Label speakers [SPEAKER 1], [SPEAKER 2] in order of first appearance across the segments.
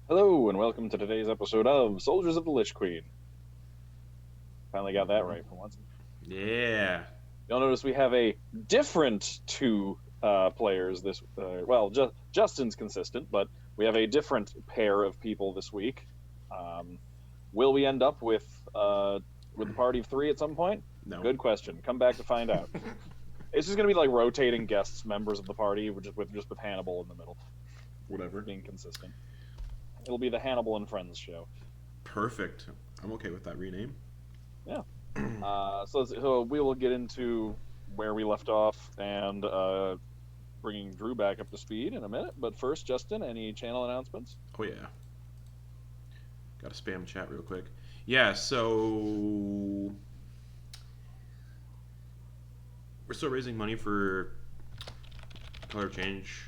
[SPEAKER 1] Hello, and welcome to today's episode of Soldiers of the Lich Queen. Finally got that right for once.
[SPEAKER 2] Yeah.
[SPEAKER 1] You'll notice we have a different two players this. Justin's consistent, but we have a different pair of people this week. Um, will we end up with the party of three at some point?
[SPEAKER 2] No.
[SPEAKER 1] Good question. Come back to find out. It's just gonna be like rotating guests, members of the party, just with Hannibal in the middle,
[SPEAKER 2] Whatever.
[SPEAKER 1] being consistent. It'll be the Hannibal and Friends show.
[SPEAKER 2] Perfect. I'm okay with that rename.
[SPEAKER 1] Yeah. So we will get into where we left off and bringing Drew back up to speed in a minute. But first, Justin, any channel announcements?
[SPEAKER 2] Oh yeah. Got to spam chat real quick. Yeah. So we're still raising money for color change.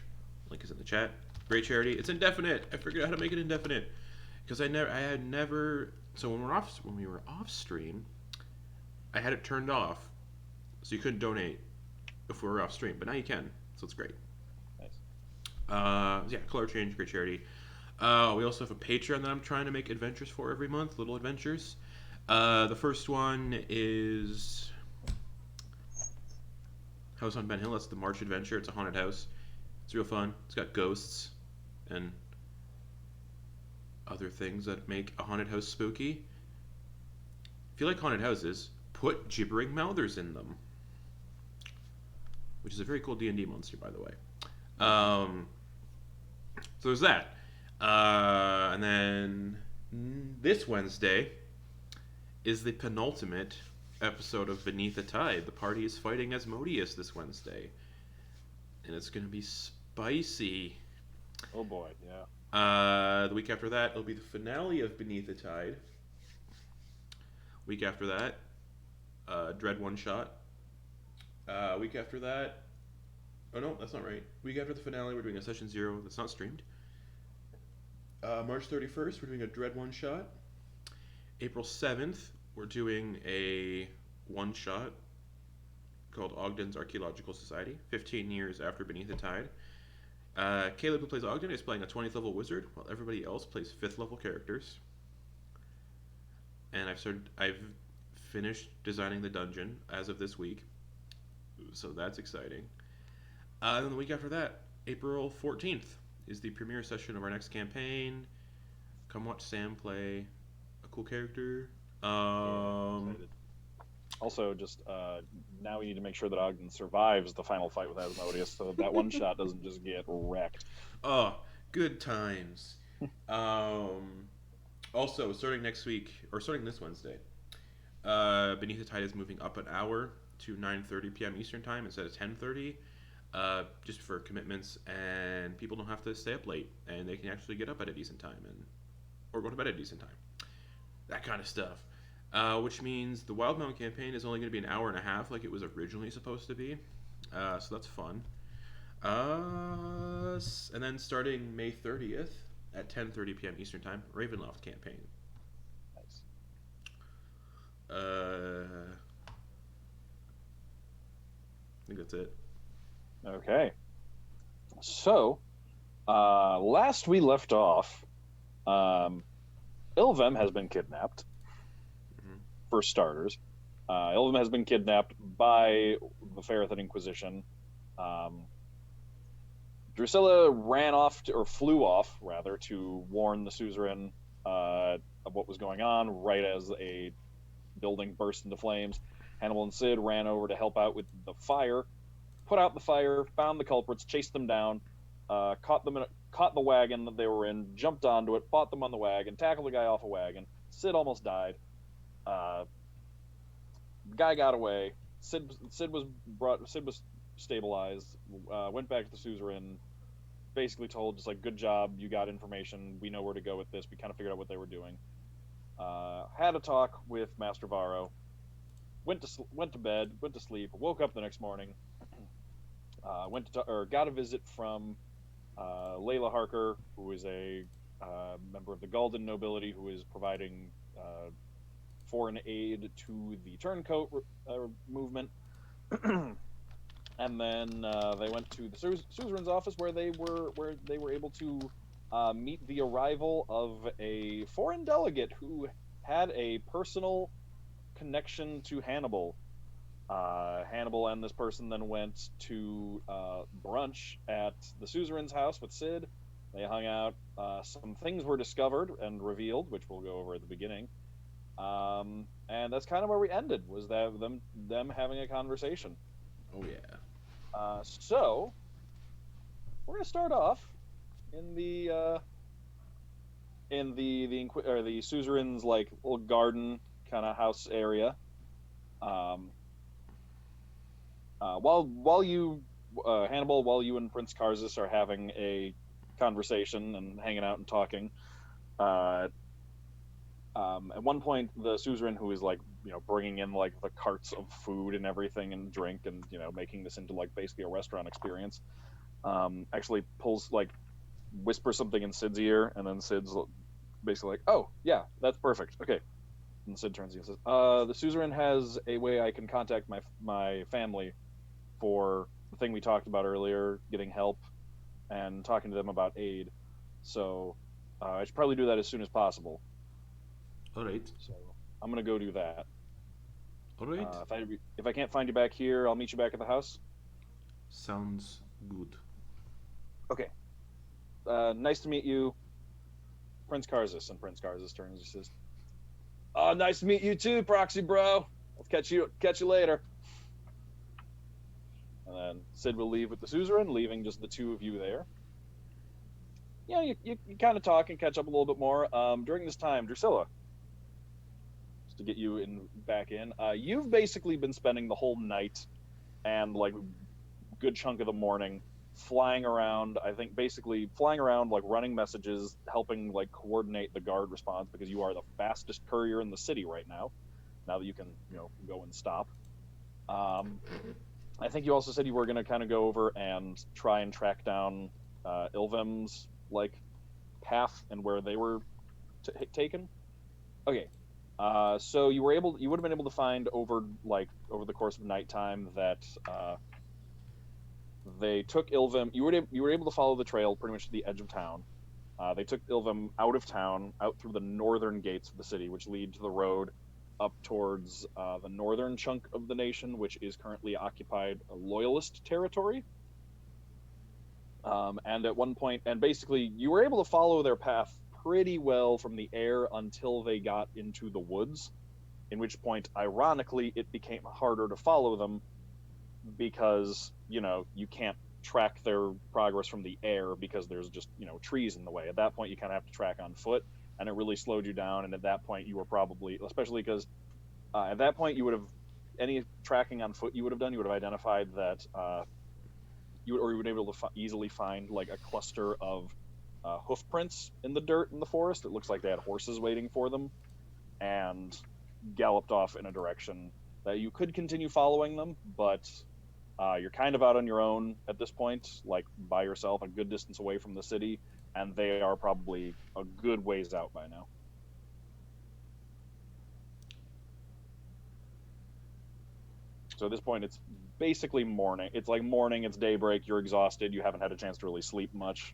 [SPEAKER 2] Link is in the chat. Great charity. It's indefinite. I figured out how to make it indefinite because I had never. So when we were off stream, I had it turned off, so you couldn't donate if we were off stream. But now you can, so it's great.
[SPEAKER 1] Nice.
[SPEAKER 2] Yeah, color change, great charity. We also have a Patreon that I'm trying to make adventures for every month, little adventures. The first one is House on Ben Hill. That's the March adventure. It's a haunted house. It's real fun. It's got ghosts and other things that make a haunted house spooky. If you like haunted houses, put gibbering mouthers in them, which is a very cool D&D monster, by the way. So there's that. And then this Wednesday is the penultimate episode of Beneath the Tide. The party is fighting Asmodeus this Wednesday. And it's going to be spicy.
[SPEAKER 1] Oh boy, yeah.
[SPEAKER 2] The week after that, it'll be the finale of Beneath the Tide. Week after that, Dread One Shot. Week after that, oh no, that's not right. Week after the finale, we're doing a Session Zero that's not streamed. March 31st, we're doing a Dread One Shot. April 7th, we're doing a one shot called Ogden's Archaeological Society, 15 years after Beneath the Tide. Caleb, who plays Ogden, is playing a 20th level wizard, while everybody else plays 5th level characters. And I've finished designing the dungeon as of this week, so that's exciting. And then the week after that, April 14th, is the premiere session of our next campaign. Come watch Sam play a cool character.
[SPEAKER 1] Excited. Also, just now we need to make sure that Ogden survives the final fight with Asmodeus, so that one shot doesn't just get wrecked.
[SPEAKER 2] Oh, good times. Also, starting next week, or starting this Wednesday, Beneath the Tide is moving up an hour to 9:30 p.m. Eastern Time instead of 10:30, just for commitments, and people don't have to stay up late, and they can actually get up at a decent time or go to bed at a decent time. That kind of stuff. Which means the Wildmount campaign is only going to be an hour and a half, like it was originally supposed to be. So that's fun. And then starting May 30th at 10:30 p.m. Eastern Time, Ravenloft campaign.
[SPEAKER 1] Nice.
[SPEAKER 2] I think that's it.
[SPEAKER 1] Okay. So, last we left off, Ilvem has been kidnapped. For starters, Ilvem has been kidnapped by the Ferathan Inquisition. Drusilla flew off, rather, to warn the suzerain of what was going on, right as a building burst into flames. Hannibal and Sid ran over to help out with the fire, put out the fire, found the culprits, chased them down, caught the wagon that they were in, jumped onto it, fought them on the wagon, tackled the guy off a wagon. Sid almost died. Guy got away. Sid was stabilized. Went back to the suzerain. Basically told, just like, good job, you got information. We know where to go with this. We kind of figured out what they were doing. Had a talk with Master Varro. Went to bed. Went to sleep. Woke up the next morning. Got a visit from Layla Harker, who is a member of the Galden nobility, who is providing foreign aid to the turncoat movement. And then they went to the suzerain's office, where they were able to meet the arrival of a foreign delegate who had a personal connection to Hannibal. Hannibal and this person then went to brunch at the suzerain's house with Sid. They hung out. Some things were discovered and revealed, which we'll go over at the beginning. And that's kind of where we ended. Was that them having a conversation?
[SPEAKER 2] Oh yeah.
[SPEAKER 1] So we're gonna start off in the suzerain's like little garden kind of house area. Um, while you Hannibal, while you and Prince Karzis are having a conversation and hanging out and talking, uh, at one point the suzerain, who is like bringing in like the carts of food and everything and drink and making this into like basically a restaurant experience, actually pulls like whispers something in Sid's ear, and then Sid's basically like, "Oh yeah, that's perfect. Okay." And Sid turns to you and says, "The suzerain has a way I can contact my family for the thing we talked about earlier, getting help and talking to them about aid. So I should probably do that as soon as possible.
[SPEAKER 2] All right.
[SPEAKER 1] So I'm gonna go do that.
[SPEAKER 2] All right.
[SPEAKER 1] If I can't find you back here, I'll meet you back at the house."
[SPEAKER 2] Sounds good.
[SPEAKER 1] "Okay. Nice to meet you, Prince Karzis." And Prince Karzis turns and says, "Oh, nice to meet you too, Proxy Bro. I'll catch you later." And then Sid will leave with the suzerain, leaving just the two of you there. Yeah, you kind of talk and catch up a little bit more. During this time, Drusilla, just to get you back in, you've basically been spending the whole night and like good chunk of the morning flying around. I think basically flying around, like running messages, helping like coordinate the guard response, because you are the fastest courier in the city right now. Now that you can go and stop. I think you also said you were going to kind of go over and try and track down Ilvem's like path and where they were taken. Okay. So you would have been able to find over the course of nighttime that they took Ilvem. You were able to follow the trail pretty much to the edge of town. They took Ilvem out of town, out through the northern gates of the city, which lead to the road up towards the northern chunk of the nation, which is currently occupied loyalist territory. And at one point, and basically, you were able to follow their path pretty well from the air until they got into the woods, in which point, ironically, it became harder to follow them because, you can't track their progress from the air because there's just, trees in the way. At that point, you kind of have to track on foot, and it really slowed you down. And at that point, you were probably, especially because at that point, you would have, any tracking on foot you would have done, you would have identified that you would be able to easily find like a cluster of hoof prints in the dirt in the forest. It looks like they had horses waiting for them and galloped off in a direction that you could continue following them, but you're kind of out on your own at this point, like by yourself, a good distance away from the city, and they are probably a good ways out by now. So at this point, it's basically morning. It's like morning, it's daybreak, you're exhausted, you haven't had a chance to really sleep much.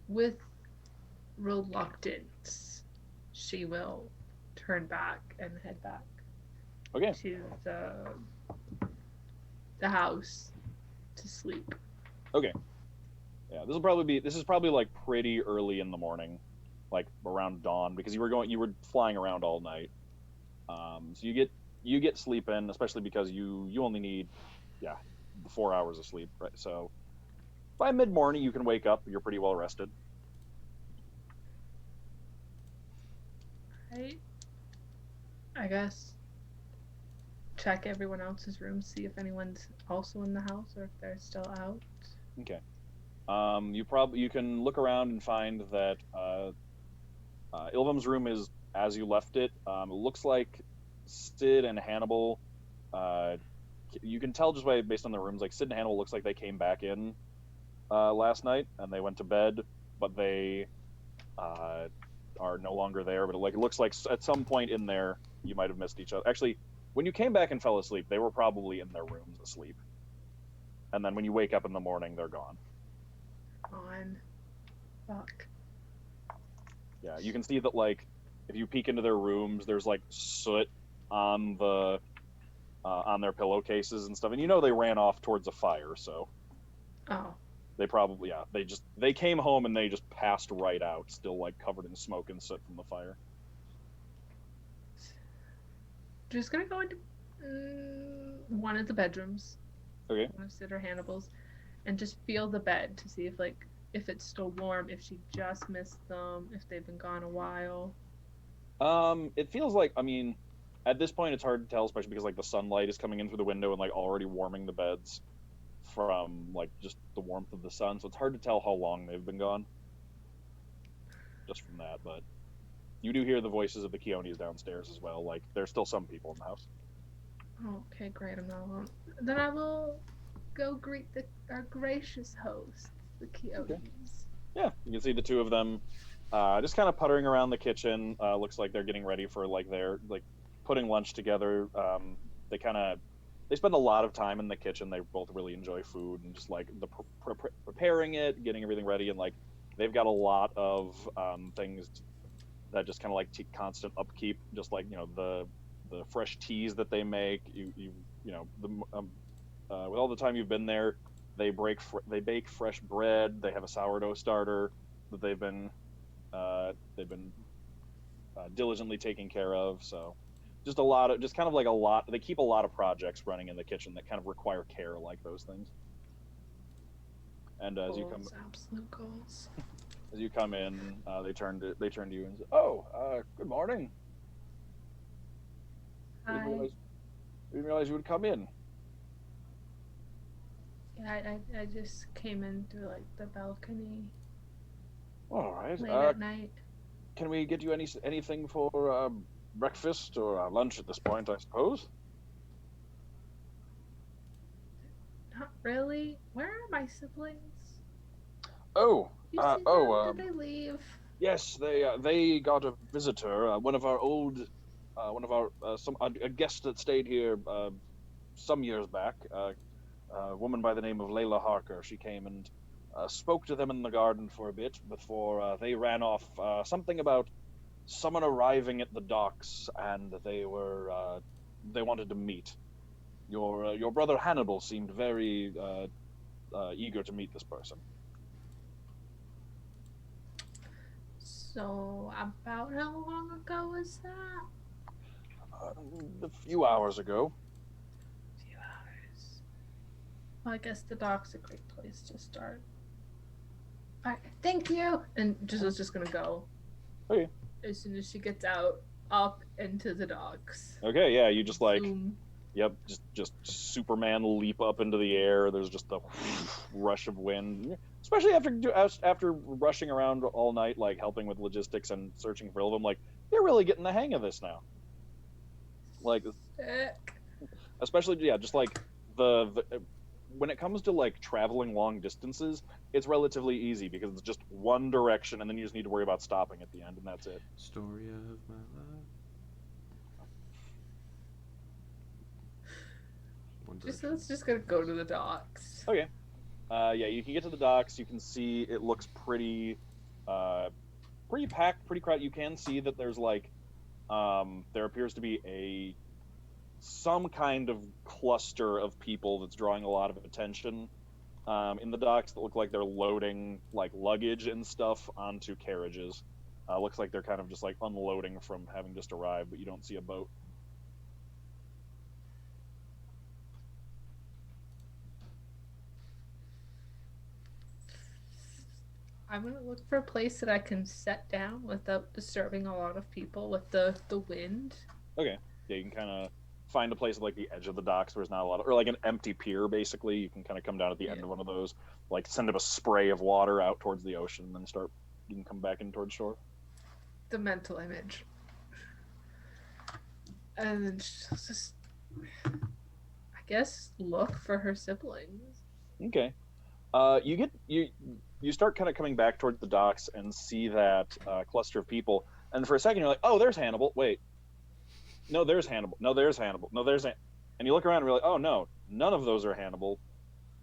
[SPEAKER 3] With reluctance, she will turn back and head back
[SPEAKER 1] Okay.
[SPEAKER 3] to the house to sleep.
[SPEAKER 1] Okay. Yeah, this is probably like pretty early in the morning, like around dawn, because you were flying around all night. So you get sleep in, especially because you only need 4 hours of sleep, right? So by mid morning you can wake up. You're pretty well rested.
[SPEAKER 3] Right? I guess check everyone else's room, see if anyone's also in the house or if they're still out.
[SPEAKER 1] Okay. You can look around and find that Ilvem's room is as you left it. It looks like Sid and Hannibal. You can tell just based on the rooms. Like Sid and Hannibal looks like they came back in last night and they went to bed, but they are no longer there. But it looks like at some point in there you might have missed each other. Actually, when you came back and fell asleep, they were probably in their rooms asleep. and then when you wake up in the morning, they're gone.
[SPEAKER 3] On. Fuck.
[SPEAKER 1] Yeah, you can see that, like, if you peek into their rooms, there's like soot on the on their pillowcases and stuff, and you know they ran off towards a fire, so
[SPEAKER 3] Oh.
[SPEAKER 1] they probably they came home and they just passed right out, still like covered in smoke and soot from the fire.
[SPEAKER 3] Just gonna go into one of the bedrooms.
[SPEAKER 1] Okay.
[SPEAKER 3] One of Sid or Hannibal's, and just feel the bed to see if it's still warm, if she just missed them, if they've been gone a while.
[SPEAKER 1] It feels like, I mean, at this point it's hard to tell, especially because like the sunlight is coming in through the window and like already warming the beds from like just the warmth of the sun, so it's hard to tell how long they've been gone just from that. But you do hear the voices of the Keonis downstairs as well. Like, there's still some people in the house.
[SPEAKER 3] Okay, great. I'm not alone. Then I will go greet our gracious host, the Keonis.
[SPEAKER 1] Okay. Yeah, you can see the two of them just kind of puttering around the kitchen. Looks like they're getting ready for like they're like putting lunch together. They spend a lot of time in the kitchen. They both really enjoy food and just like the preparing it, getting everything ready, and like they've got a lot of things that just kind of like constant upkeep. Just like, you know, the fresh teas that they make. You know, with all the time you've been there, they bake fresh bread. They have a sourdough starter that they've been diligently taking care of. So just they keep a lot of projects running in the kitchen that kind of require care, like those things. And as
[SPEAKER 3] Absolute goals.
[SPEAKER 1] as you come in, they turn to you and say, "Oh, good morning.
[SPEAKER 3] Hi.
[SPEAKER 1] Didn't realize you would come in."
[SPEAKER 3] Yeah, I just came in through like the balcony
[SPEAKER 1] All right.
[SPEAKER 3] late at night.
[SPEAKER 1] Can we get you anything for breakfast or lunch at this point, I suppose?
[SPEAKER 3] Not really. Where are my siblings?
[SPEAKER 1] Oh,
[SPEAKER 3] You see them? Did they leave?
[SPEAKER 1] yes, they got a visitor. One of our old, a guest that stayed here some years back. A woman by the name of Layla Harker. She came and spoke to them in the garden for a bit before they ran off. Something about someone arriving at the docks, and they wanted to meet. Your brother Hannibal seemed very eager to meet this person.
[SPEAKER 3] So, about how long ago was that?
[SPEAKER 1] A few hours ago.
[SPEAKER 3] A few hours. Well, I guess the dock's a great place to start. Alright, thank you! And was just gonna go.
[SPEAKER 1] Okay.
[SPEAKER 3] As soon as she gets out, up into the docks.
[SPEAKER 1] Okay, yeah, you just like...
[SPEAKER 3] Zoom.
[SPEAKER 1] Yep, just Superman leap up into the air. There's just a rush of wind, especially after rushing around all night, like helping with logistics and searching for Ilvum. Like, you're really getting the hang of this now. Like,
[SPEAKER 3] Sick.
[SPEAKER 1] especially just like the when it comes to like traveling long distances, it's relatively easy because it's just one direction, and then you just need to worry about stopping at the end, and that's it.
[SPEAKER 2] Story of my life.
[SPEAKER 3] Let's just gonna go to the docks.
[SPEAKER 1] Okay. Yeah, you can get to the docks. You can see it looks pretty packed, pretty crowded. You can see that there's like, there appears to be some kind of cluster of people that's drawing a lot of attention in the docks that look like they're loading like luggage and stuff onto carriages. Looks like they're kind of just like unloading from having just arrived, but you don't see a boat.
[SPEAKER 3] I'm gonna look for a place that I can set down without disturbing a lot of people with the wind.
[SPEAKER 1] Okay. Yeah, you can kind of find a place at like the edge of the docks where there's not a lot of, or like an empty pier basically. You can kind of come down at the end of one of those, like send up a spray of water out towards the ocean, and then you can come back in towards shore.
[SPEAKER 3] The mental image. And then just, I guess, look for her siblings.
[SPEAKER 1] Okay. You start kind of coming back towards the docks and see that cluster of people, and for a second you're like, oh, there's Hannibal. Wait, no, there's Hannibal. No, there's Hannibal. No, and you look around and you're like, oh no, none of those are Hannibal.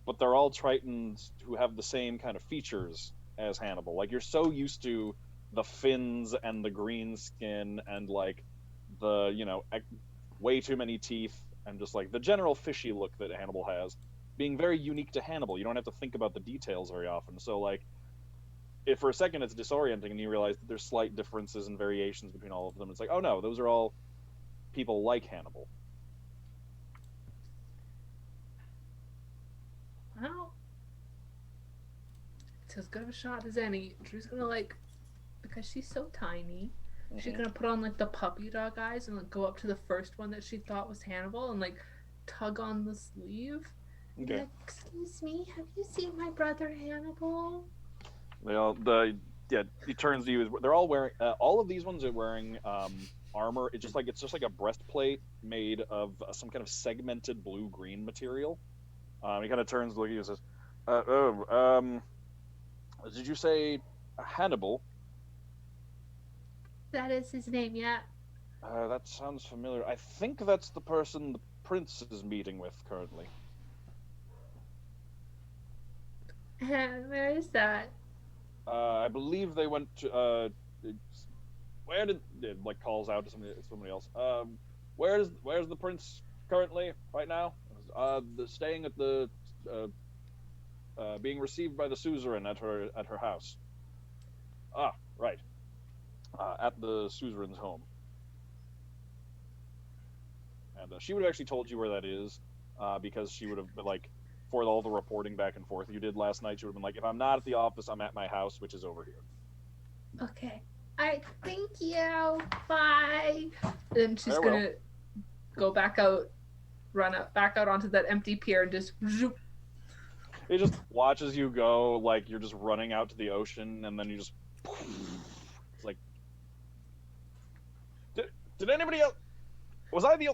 [SPEAKER 1] but they're all Tritons who have the same kind of features as Hannibal. Like you're so used to the fins and the green skin and like the way too many teeth and just like the general fishy look that Hannibal has, being very unique to Hannibal. You don't have to think about the details very often. So like if for a second it's disorienting and you realize that there's slight differences and variations between all of them, it's like, oh no, those are all people like Hannibal.
[SPEAKER 3] Well, it's as good of a shot as any. Drew's gonna like, because she's so tiny, she's gonna put on like the puppy dog eyes and like go up to the first one that she thought was Hannibal and like tug on the sleeve.
[SPEAKER 1] Okay.
[SPEAKER 3] Like, excuse me, have you seen my brother Hannibal?
[SPEAKER 1] He turns to you. They're all wearing. All of these ones are wearing armor. It's just like a breastplate made of some kind of segmented blue-green material. He kind of turns, looking, and says, "Did you say Hannibal?"
[SPEAKER 3] That is his name, yeah.
[SPEAKER 1] That sounds familiar. I think that's the person the prince is meeting with currently.
[SPEAKER 3] Where is that?
[SPEAKER 1] I believe they went to. Where did it like calls out to somebody else? Where's the prince currently right now? Staying at the being received by the suzerain at her house. Ah, right. At the suzerain's home. And she would have actually told you where that is, because she would have been like, for all the reporting back and forth you did last night, she would have been like, if I'm not at the office, I'm at my house, which is over here.
[SPEAKER 3] Okay. Alright, thank you. Bye. Then she's gonna go back out, back out onto that empty pier and just zoop.
[SPEAKER 1] It just watches you go, like you're just running out to the ocean, and then you just. It's like. Did anybody else? Was I the?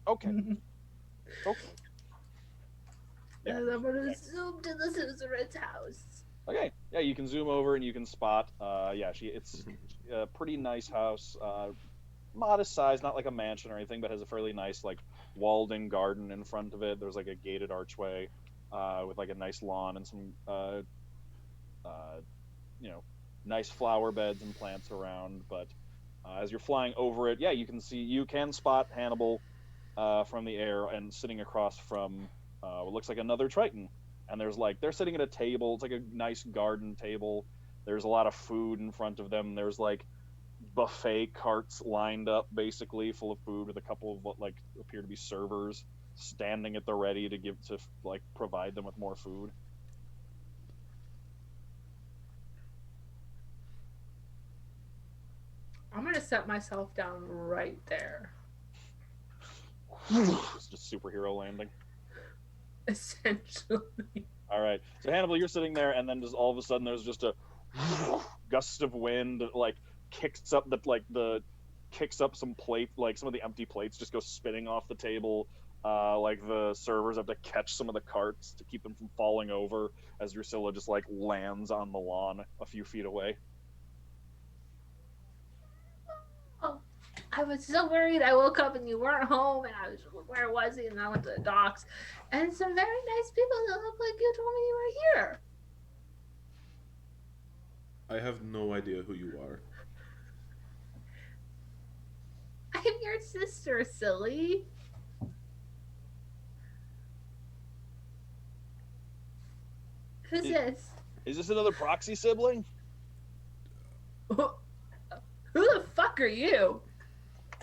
[SPEAKER 1] Okay. Okay.
[SPEAKER 3] Yeah. And I'm gonna zoom to the suzerain's house.
[SPEAKER 1] Okay. Yeah, you can zoom over and you can spot. It's a pretty nice house. Modest size, not like a mansion or anything, but has a fairly nice like walled-in garden in front of it. There's like a gated archway, with like a nice lawn and some nice flower beds and plants around. But as you're flying over it, yeah, you can spot Hannibal from the air and sitting across from what looks like another Triton. And they're sitting at a table. It's like a nice garden table. There's a lot of food in front of them. There's like buffet carts lined up, basically full of food, with a couple of what like appear to be servers standing at the ready to provide them with more food.
[SPEAKER 3] I'm gonna set myself down right there.
[SPEAKER 1] It's just superhero landing.
[SPEAKER 3] Essentially.
[SPEAKER 1] All right. So Hannibal, you're sitting there, and then just all of a sudden there's just a gust of wind that like kicks up some plate, like some of the empty plates just go spinning off the table. Like the servers have to catch some of the carts to keep them from falling over as Drusilla just like lands on the lawn a few feet away.
[SPEAKER 3] Oh, I was so worried. I woke up and you weren't home, and I was, where was he? And I went to the docks, and some very nice people that look like you told me you were here.
[SPEAKER 2] I have no idea who you are.
[SPEAKER 3] I'm your sister, silly. Who's this?
[SPEAKER 1] Is this another proxy sibling?
[SPEAKER 3] Who the fuck are you?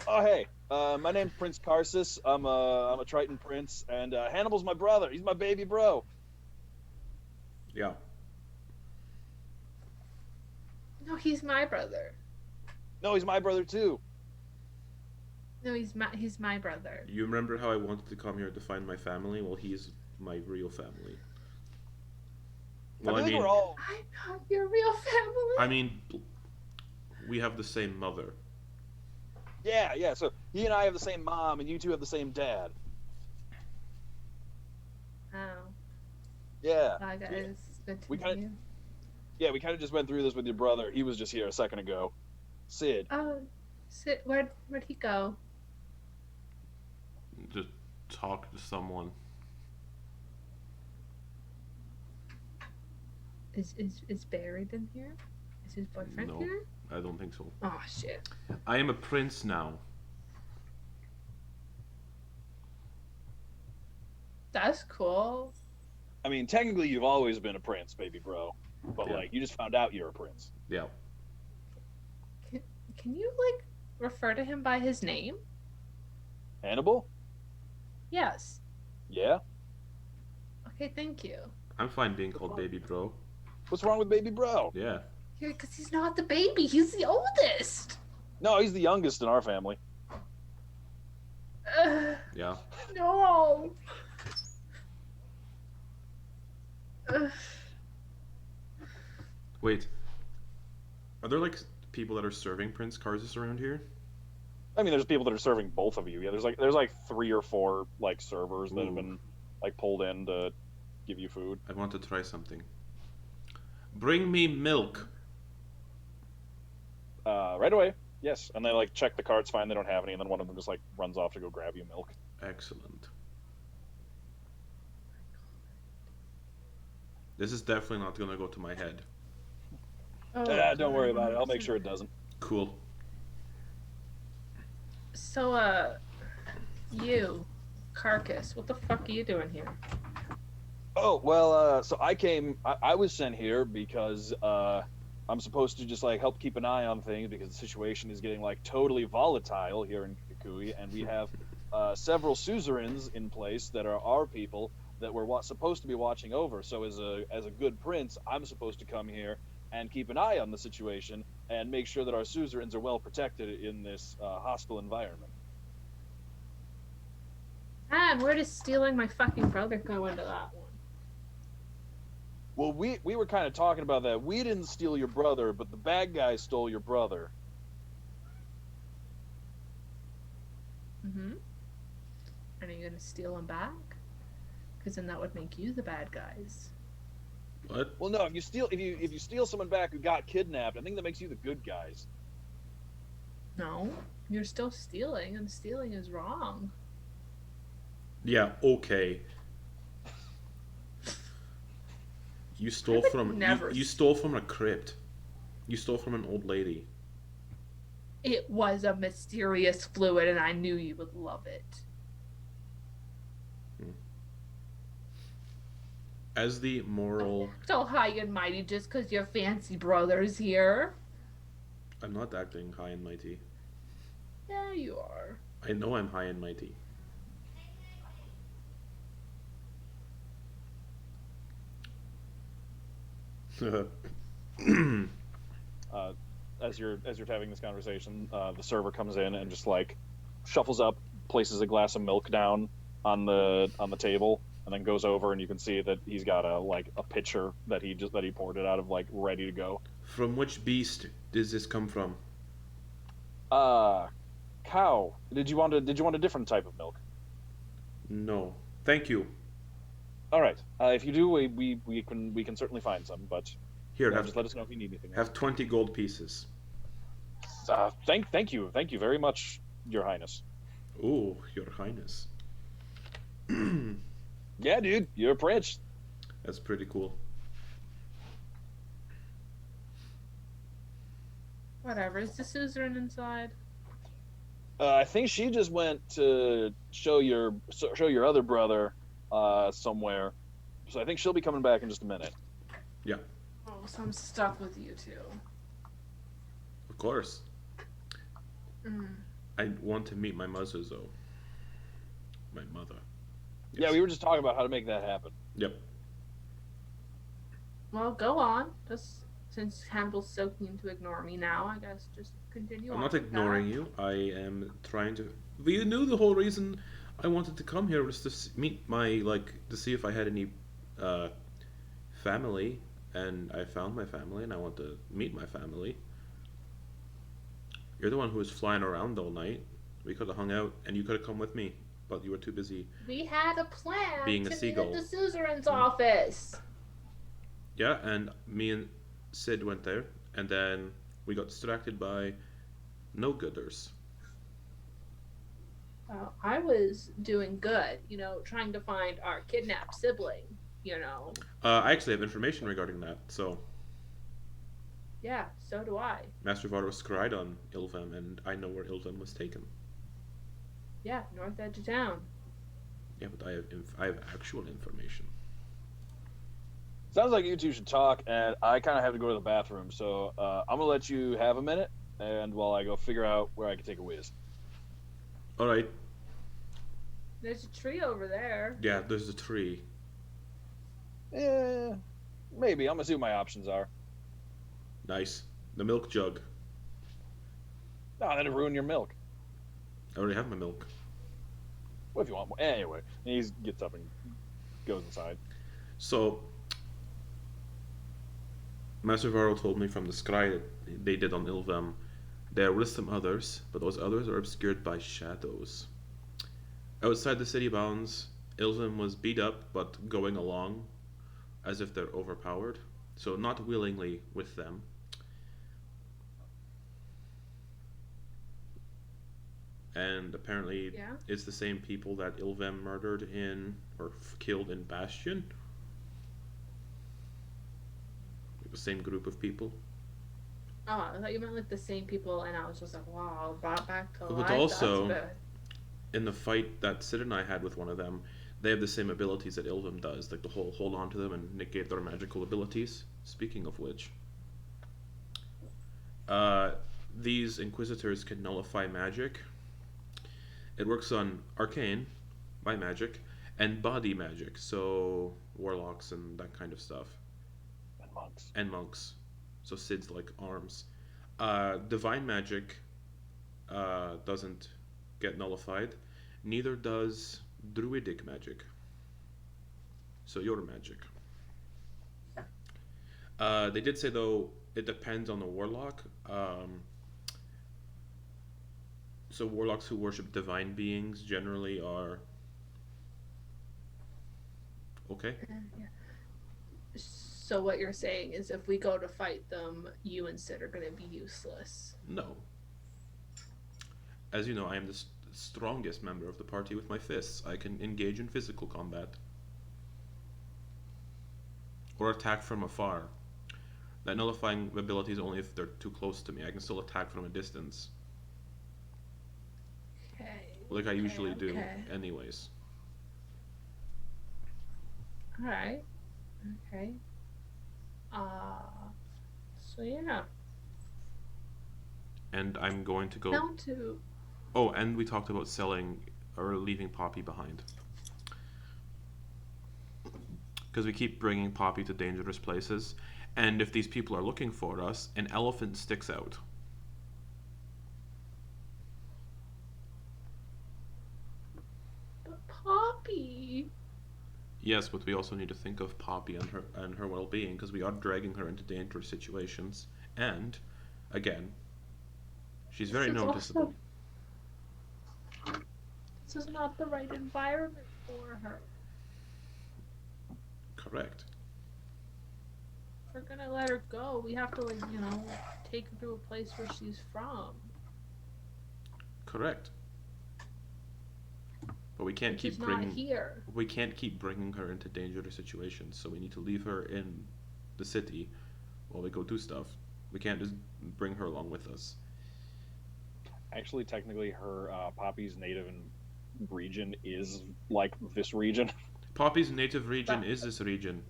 [SPEAKER 1] Oh, hey. My name's Prince Karsus. I'm a Triton prince, and Hannibal's my brother. He's my baby bro.
[SPEAKER 2] Yeah.
[SPEAKER 3] No, he's my brother.
[SPEAKER 1] No, he's my brother too.
[SPEAKER 3] No, he's my brother.
[SPEAKER 2] You remember how I wanted to come here to find my family? Well, he's my real family. Well,
[SPEAKER 1] I mean, we're all...
[SPEAKER 3] I'm not your real family.
[SPEAKER 2] I mean, we have the same mother.
[SPEAKER 1] Yeah. So he and I have the same mom, and you two have the same dad.
[SPEAKER 3] Oh.
[SPEAKER 1] Yeah.
[SPEAKER 3] Bye, guys. Good to
[SPEAKER 1] We
[SPEAKER 3] meet
[SPEAKER 1] kinda-
[SPEAKER 3] you.
[SPEAKER 1] Yeah, we kind of just went through this with your brother. He was just here a second ago. Sid.
[SPEAKER 3] Oh, where'd he go?
[SPEAKER 2] To talk to someone.
[SPEAKER 3] Is buried in here? Is his boyfriend
[SPEAKER 2] No,
[SPEAKER 3] here?
[SPEAKER 2] I don't think so.
[SPEAKER 3] Oh shit.
[SPEAKER 2] I am a prince now.
[SPEAKER 3] That's cool.
[SPEAKER 1] I mean, technically, you've always been a prince, baby bro. But
[SPEAKER 2] Yeah.
[SPEAKER 1] like, you just found out you're a prince.
[SPEAKER 2] Yeah.
[SPEAKER 3] Can you like refer to him by his name?
[SPEAKER 1] Hannibal?
[SPEAKER 3] Yes.
[SPEAKER 1] Yeah.
[SPEAKER 3] Okay, thank you.
[SPEAKER 2] I'm fine being called baby bro.
[SPEAKER 1] What's wrong with baby bro?
[SPEAKER 2] Yeah.
[SPEAKER 3] Yeah, because he's not the baby. He's the oldest.
[SPEAKER 1] No, he's the youngest in our family.
[SPEAKER 2] Yeah.
[SPEAKER 3] No.
[SPEAKER 2] Wait. Are there like people that are serving Prince Karzus around here?
[SPEAKER 1] I mean, there's people that are serving both of you. Yeah, there's like 3 or 4 like servers that have
[SPEAKER 2] Ooh.
[SPEAKER 1] been like pulled in to give you food.
[SPEAKER 2] I want to try something. Bring me milk.
[SPEAKER 1] Right away. Yes, and they like check the carts, find they don't have any, and then one of them just like runs off to go grab you milk.
[SPEAKER 2] Excellent. This is definitely not gonna go to my head.
[SPEAKER 3] Oh,
[SPEAKER 1] Don't worry about it. I'll make sure it doesn't.
[SPEAKER 2] Cool.
[SPEAKER 3] So, you, Carcass, what the fuck are you doing here?
[SPEAKER 1] Oh well, so I was sent here because I'm supposed to just like help keep an eye on things because the situation is getting like totally volatile here in Kukui, and we have several suzerains in place that are our people that we're supposed to be watching over. So as a good prince, I'm supposed to come here and keep an eye on the situation and make sure that our suzerains are well protected in this hostile environment.
[SPEAKER 3] And where does stealing my fucking brother go into that one?
[SPEAKER 1] Well, we were kind of talking about that. We didn't steal your brother, but the bad guy stole your brother.
[SPEAKER 3] Mm-hmm. And are you gonna steal him back? Because then that would make you the bad guys.
[SPEAKER 2] What?
[SPEAKER 1] Well, no, if you steal someone back who got kidnapped, I think that makes you the good guys.
[SPEAKER 3] No, you're still stealing, and stealing is wrong.
[SPEAKER 2] Yeah, okay. You stole
[SPEAKER 3] would
[SPEAKER 2] from
[SPEAKER 3] never
[SPEAKER 2] you stole from a crypt. You stole from an old lady.
[SPEAKER 3] It was a mysterious fluid, and I knew you would love it.
[SPEAKER 2] As the moral,
[SPEAKER 3] So high and mighty just because your fancy brother's here.
[SPEAKER 2] I'm not acting high and mighty.
[SPEAKER 3] Yeah, you are.
[SPEAKER 2] I know I'm high and mighty.
[SPEAKER 1] As you're having this conversation, the server comes in and just like shuffles up, places a glass of milk down on the table, and then goes over, and you can see that he's got a pitcher that he poured it out of, like ready to go.
[SPEAKER 2] From which beast does this come from?
[SPEAKER 1] Cow. Did you want a different type of milk?
[SPEAKER 2] No. Thank you.
[SPEAKER 1] All right. If you do, we can certainly find some, but
[SPEAKER 2] Here,
[SPEAKER 1] just let us know if you need anything.
[SPEAKER 2] have 20 gold pieces.
[SPEAKER 1] Thank you very much, Your Highness.
[SPEAKER 2] Oh, Your Highness.
[SPEAKER 1] Yeah, dude, you're a prince.
[SPEAKER 2] That's pretty cool.
[SPEAKER 3] Whatever. Is the suzerain inside?
[SPEAKER 1] I think she just went to show your other brother somewhere, so I think she'll be coming back in just a minute.
[SPEAKER 2] Yeah.
[SPEAKER 3] Oh, so I'm stuck with you two.
[SPEAKER 2] Of course.
[SPEAKER 3] Mm.
[SPEAKER 2] I want to meet my mother, though. My mother. Yes.
[SPEAKER 1] Yeah, we were just talking about how to make that happen.
[SPEAKER 2] Yep.
[SPEAKER 3] Well, go on. Just since Hannibal's so keen to ignore me now, I guess just continue
[SPEAKER 2] I'm
[SPEAKER 3] on.
[SPEAKER 2] not
[SPEAKER 3] with
[SPEAKER 2] ignoring
[SPEAKER 3] that.
[SPEAKER 2] you. I am trying to. You knew the whole reason I wanted to come here was to meet my to see if I had any family, and I found my family, and I want to meet my family. You're the one who was flying around all night. We could have hung out, and you could have come with me, but you were too busy.
[SPEAKER 3] We had a plan
[SPEAKER 2] Being a
[SPEAKER 3] to
[SPEAKER 2] seagull.
[SPEAKER 3] meet at the suzerain's office.
[SPEAKER 2] Yeah, and me and Sid went there, and then we got distracted by no-gooders.
[SPEAKER 3] I was doing good, trying to find our kidnapped sibling. you know.
[SPEAKER 2] I actually have information regarding that. So,
[SPEAKER 3] Yeah, so do I.
[SPEAKER 2] Master Varo scried on Ilvem, and I know where Ilvem was taken.
[SPEAKER 3] Yeah, north edge of town.
[SPEAKER 2] Yeah, but I have actual information.
[SPEAKER 1] Sounds like you two should talk, and I kind of have to go to the bathroom, so I'm gonna let you have a minute, and while I go figure out where I can take a whiz.
[SPEAKER 2] All right.
[SPEAKER 3] There's a tree over there.
[SPEAKER 2] Yeah, there's a tree.
[SPEAKER 1] Yeah, maybe. I'm gonna see what my options are.
[SPEAKER 2] Nice. The milk jug.
[SPEAKER 1] No, that'd ruin your milk.
[SPEAKER 2] I already have my milk.
[SPEAKER 1] What if you want more? Anyway, he gets up and goes inside.
[SPEAKER 2] So, Master Varo told me from the scry that they did on Ilvem, there were some others, but those others are obscured by shadows. Outside the city bounds, Ilvem was beat up, but going along as if they're overpowered, so not willingly with them. And apparently,
[SPEAKER 3] Yeah.
[SPEAKER 2] it's the same people that Ilvem murdered in or killed in Bastion. The same group of people.
[SPEAKER 3] Oh, I thought you meant like the same people, and I was just like, wow, brought back to life.
[SPEAKER 2] But also,
[SPEAKER 3] That's good.
[SPEAKER 2] in the fight that Sid and I had with one of them, they have the same abilities that Ilvem does, like the whole hold on to them and negate their magical abilities. Speaking of which, these Inquisitors can nullify magic. It works on arcane, my magic, and body magic, so warlocks and that kind of stuff.
[SPEAKER 1] And monks.
[SPEAKER 2] And monks. So Sid's like arms. Divine magic doesn't get nullified. Neither does druidic magic. So your magic. They did say though it depends on the warlock. So warlocks who worship divine beings generally are okay.
[SPEAKER 3] Yeah. So what you're saying is, if we go to fight them, you and Sid are going to be useless.
[SPEAKER 2] No. As you know, I am the strongest member of the party with my fists. I can engage in physical combat. Or attack from afar. That nullifying ability is only if they're too close to me. I can still attack from a distance.
[SPEAKER 3] Okay.
[SPEAKER 2] Like I usually do,
[SPEAKER 3] okay.
[SPEAKER 2] anyways.
[SPEAKER 3] Alright. Okay. So yeah.
[SPEAKER 2] And I'm going to go.
[SPEAKER 3] Down to.
[SPEAKER 2] Oh, and we talked about selling or leaving Poppy behind. Because we keep bringing Poppy to dangerous places. And if these people are looking for us, an elephant sticks out.
[SPEAKER 3] But Poppy.
[SPEAKER 2] Yes, but we also need to think of Poppy and her well-being, because we are dragging her into dangerous situations. And, again, she's very noticeable.
[SPEAKER 3] This is not the right environment for her.
[SPEAKER 2] Correct.
[SPEAKER 3] If we're gonna let her go, we have to, like, take her to a place where she's from.
[SPEAKER 2] Correct. But we can't
[SPEAKER 3] She's
[SPEAKER 2] keep
[SPEAKER 3] not
[SPEAKER 2] bringing
[SPEAKER 3] here.
[SPEAKER 2] we can't keep bringing her into dangerous situations. So we need to leave her in the city while we go do stuff. We can't just bring her along with us.
[SPEAKER 1] Actually, technically, her Poppy's native region is like this region.
[SPEAKER 2] Poppy's native region is this region.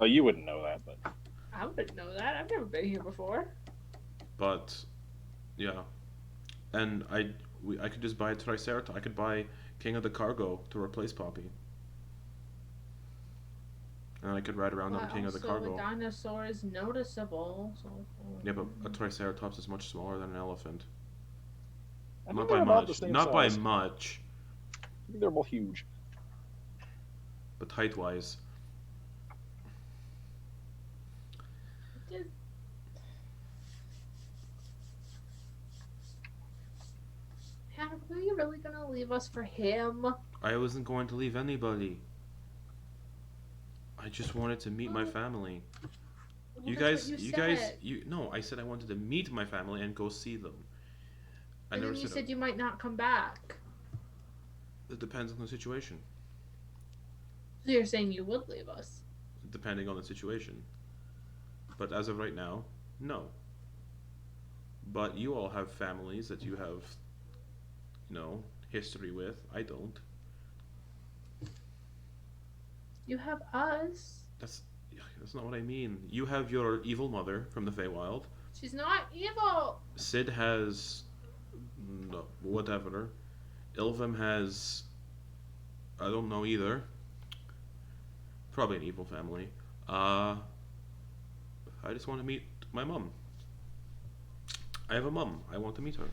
[SPEAKER 1] Oh, you wouldn't know that, but
[SPEAKER 3] I wouldn't know that. I've never been here before.
[SPEAKER 2] But yeah, and I could just buy a Triceratops. I could buy King of the Cargo to replace Poppy, and I could ride around on King of the Cargo.
[SPEAKER 3] So a dinosaur is noticeable. So.
[SPEAKER 2] Yeah, but a Triceratops is much smaller than an elephant.
[SPEAKER 1] I
[SPEAKER 2] Not
[SPEAKER 1] think
[SPEAKER 2] by
[SPEAKER 1] they're about
[SPEAKER 2] much.
[SPEAKER 1] the same
[SPEAKER 2] Not by
[SPEAKER 1] size.
[SPEAKER 2] much,
[SPEAKER 1] I think they're both huge.
[SPEAKER 2] but height-wise.
[SPEAKER 3] Hannah, are you really gonna leave us for him?
[SPEAKER 2] I wasn't going to leave anybody. I just wanted to meet my family.
[SPEAKER 3] Well, that's what
[SPEAKER 2] No, I said I wanted to meet my family and go see them.
[SPEAKER 3] And then you said you might not come back.
[SPEAKER 2] It depends on the situation.
[SPEAKER 3] So you're saying you would leave us?
[SPEAKER 2] depending on the situation. But as of right now, no. But you all have families that you have, history with. I don't.
[SPEAKER 3] You have us.
[SPEAKER 2] That's that's not what I mean. You have your evil mother from the Feywild.
[SPEAKER 3] She's not evil.
[SPEAKER 2] Sid has no, whatever. Ilvim has I don't know either. Probably an evil family. Uh, I just want to meet my mom. I have a mom. I want to meet her.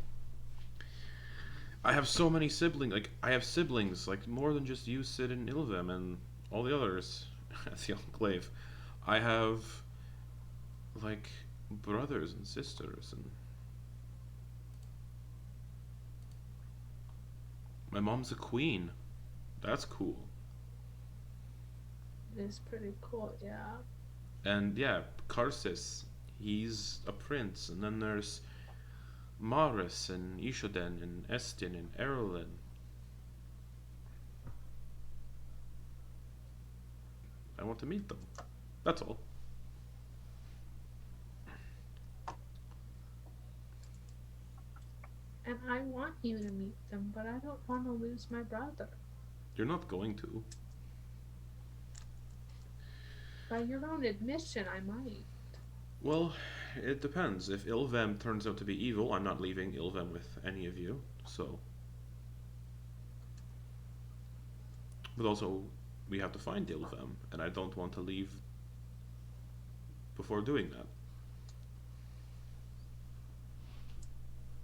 [SPEAKER 2] I have so many siblings. Like I have siblings, like more than just you, Sid, and Ilvim, and all the others at the Enclave. I have like brothers and sisters, and my mom's a queen. That's cool.
[SPEAKER 3] It is pretty cool, yeah.
[SPEAKER 2] And yeah, Karsis, he's a prince. And then there's Maris and Ishoden and Estin and Erlin. I want to meet them. That's all.
[SPEAKER 3] And I want you to meet them, but I don't want to lose my brother.
[SPEAKER 2] You're not going to.
[SPEAKER 3] By your own admission, I might.
[SPEAKER 2] Well, it depends. If Ilvem turns out to be evil, I'm not leaving Ilvem with any of you. So. But also, we have to find Ilvem, and I don't want to leave before doing that.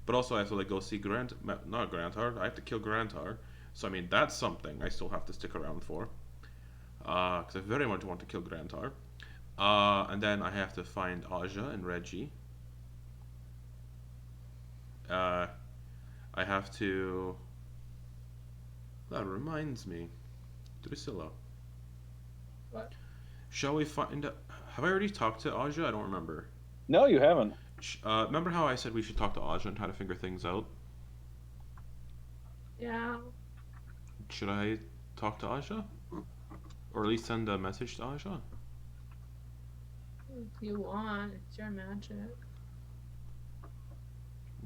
[SPEAKER 2] But also, I have to go see not Grantar. I have to kill Grantar. So I mean, that's something I still have to stick around for. Because I very much want to kill Grantar. And then I have to find Aja and Reggie. I have to. That reminds me, Drusilla.
[SPEAKER 3] What?
[SPEAKER 2] Shall we find? Have I already talked to Aja? I don't remember.
[SPEAKER 1] No, you haven't.
[SPEAKER 2] Remember how I said we should talk to Aja and try to figure things out?
[SPEAKER 3] Yeah.
[SPEAKER 2] Should I talk to Aja? Or at least send a message to Aja?
[SPEAKER 3] If you want, it's your magic.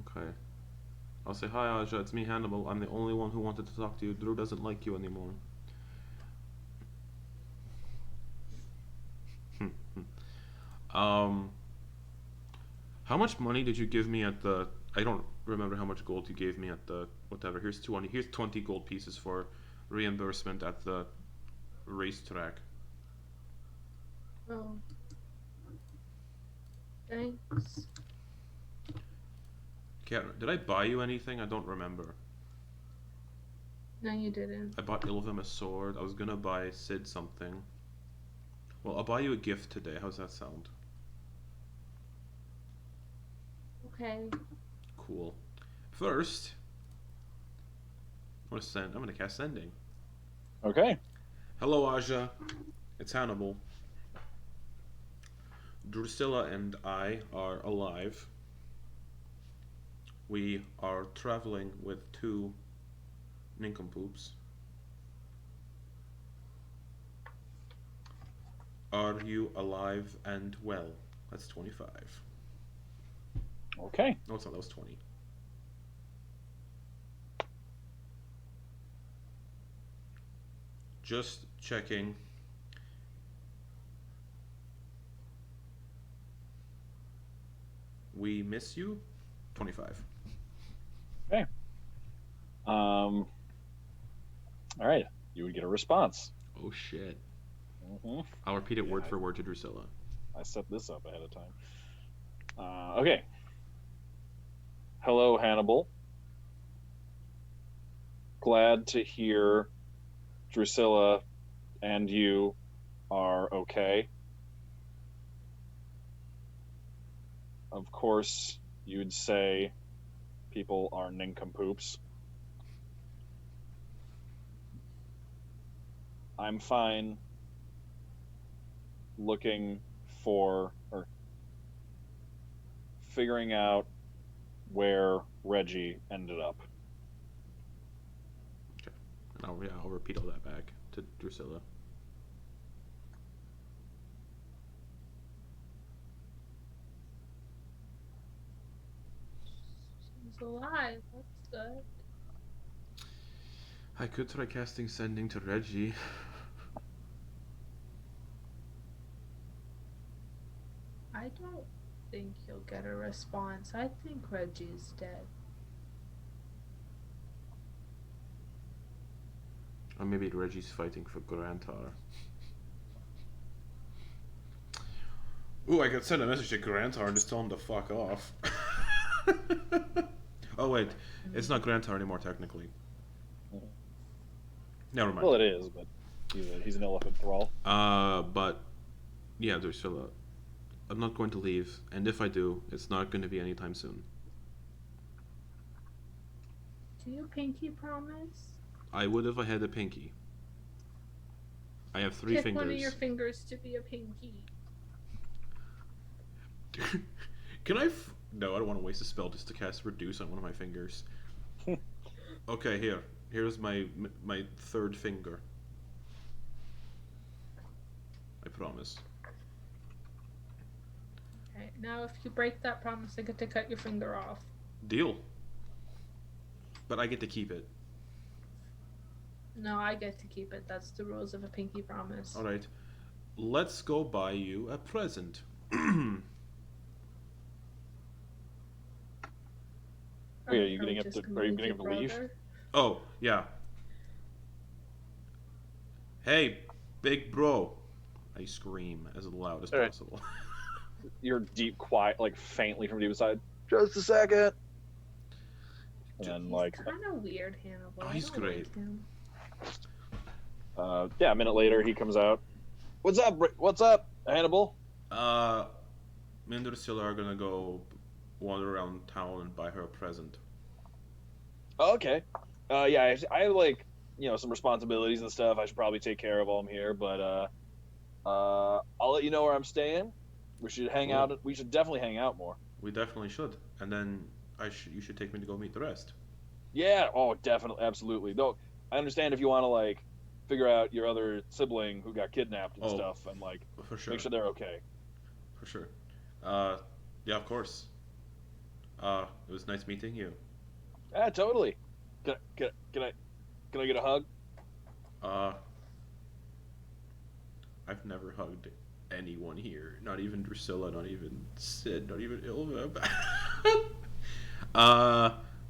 [SPEAKER 2] Okay. I'll say, hi Aja, it's me Hannibal. I'm the only one who wanted to talk to you. Drew doesn't like you anymore. How much money did you give me at the... I don't remember how much gold you gave me at the... Whatever, here's 20 gold pieces for reimbursement at the racetrack.
[SPEAKER 3] Oh. Thanks.
[SPEAKER 2] Did I buy you anything? I don't remember.
[SPEAKER 3] No, you didn't.
[SPEAKER 2] I bought Ilvim a sword. I was gonna buy Sid something. Well, I'll buy you a gift today. How's that sound?
[SPEAKER 3] Okay.
[SPEAKER 2] Cool. First, I'm gonna cast Sending.
[SPEAKER 1] Okay.
[SPEAKER 2] Hello, Aja. It's Hannibal. Drusilla and I are alive. We are traveling with 2 nincompoops. Are you alive and well? That's 25.
[SPEAKER 1] Okay.
[SPEAKER 2] No, it's not. That was 20. Just checking. We miss you. 25.
[SPEAKER 1] Okay. All right. You would get a response.
[SPEAKER 2] Oh shit.
[SPEAKER 1] hmm
[SPEAKER 2] I'll repeat it
[SPEAKER 1] Yeah,
[SPEAKER 2] word for word to Drusilla.
[SPEAKER 1] I set this up ahead of time. Okay. Hello, Hannibal. Glad to hear Drusilla and you are okay. Of course, you'd say people are nincompoops. I'm fine looking for or figuring out where Reggie ended up.
[SPEAKER 2] Okay. And I'll repeat all that back to Drusilla.
[SPEAKER 3] Hannibal's alive. That's good.
[SPEAKER 2] I could try casting Sending to Reggie.
[SPEAKER 3] I don't think you'll get a response. I think Reggie's dead.
[SPEAKER 2] Or maybe Reggie's fighting for Grantar. Ooh, I could send a message to Grantar and just tell him to fuck off. Oh wait, it's not Grantar anymore technically. Never mind.
[SPEAKER 1] Well, it is, but he's an elephant thrall.
[SPEAKER 2] But yeah, Drusilla, I'm not going to leave, and if I do, it's not going to be anytime soon.
[SPEAKER 3] Do you pinky promise?
[SPEAKER 2] I would if I had a pinky. I have 3
[SPEAKER 3] Pick
[SPEAKER 2] fingers.
[SPEAKER 3] one of your fingers to be a pinky.
[SPEAKER 2] Can I? No, I don't want to waste a spell just to cast Reduce on one of my fingers. Okay, here. Here's my 3rd finger. I promise.
[SPEAKER 3] Okay, now if you break that promise, I get to cut your finger off.
[SPEAKER 2] Deal. But I get to keep it.
[SPEAKER 3] No, I get to keep it. That's the rules of a pinky promise.
[SPEAKER 2] Alright. Let's go buy you a present.
[SPEAKER 1] Wait, are you getting up to leave?
[SPEAKER 2] Oh, yeah. Hey, big bro. I scream as loud as
[SPEAKER 1] Alright.
[SPEAKER 2] possible.
[SPEAKER 1] You're deep, quiet, like faintly from deep inside. Just a second. And then, like,
[SPEAKER 3] kind of weird, Hannibal.
[SPEAKER 2] Oh, he's
[SPEAKER 3] I don't
[SPEAKER 2] great.
[SPEAKER 3] like him.
[SPEAKER 1] yeah, a minute later, he comes out. What's up? What's up, Hannibal?
[SPEAKER 2] Me and Drusilla are gonna go wander around town and buy her a present.
[SPEAKER 1] Oh, okay. Yeah, I have like some responsibilities and stuff. I should probably take care of them here, but I'll let you know where I'm staying. We should hang
[SPEAKER 2] Cool.
[SPEAKER 1] out. We should definitely hang out more.
[SPEAKER 2] We definitely should. And then you should take me to go meet the rest.
[SPEAKER 1] Yeah. Oh, definitely, absolutely. Though I understand if you want to like figure out your other sibling who got kidnapped and
[SPEAKER 2] Oh,
[SPEAKER 1] stuff, and like
[SPEAKER 2] For sure.
[SPEAKER 1] make sure they're okay.
[SPEAKER 2] For sure. Yeah, of course. It was nice meeting you.
[SPEAKER 1] Yeah, totally. Can I get a hug?
[SPEAKER 2] I've never hugged anyone here. Not even Drusilla, not even Sid, not even Ilva.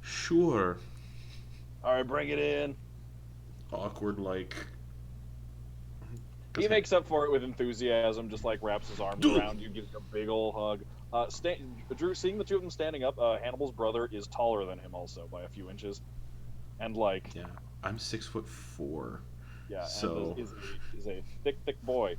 [SPEAKER 2] Sure.
[SPEAKER 1] All right, bring it in.
[SPEAKER 2] Awkward, like.
[SPEAKER 1] He makes up for it with enthusiasm, just like wraps his arms around you, gives you a big old hug. Drew, seeing the two of them standing up, Hannibal's brother is taller than him also by a few inches, and like
[SPEAKER 2] Yeah, I'm 6'4".
[SPEAKER 1] yeah,
[SPEAKER 2] So
[SPEAKER 1] and is a thick boy.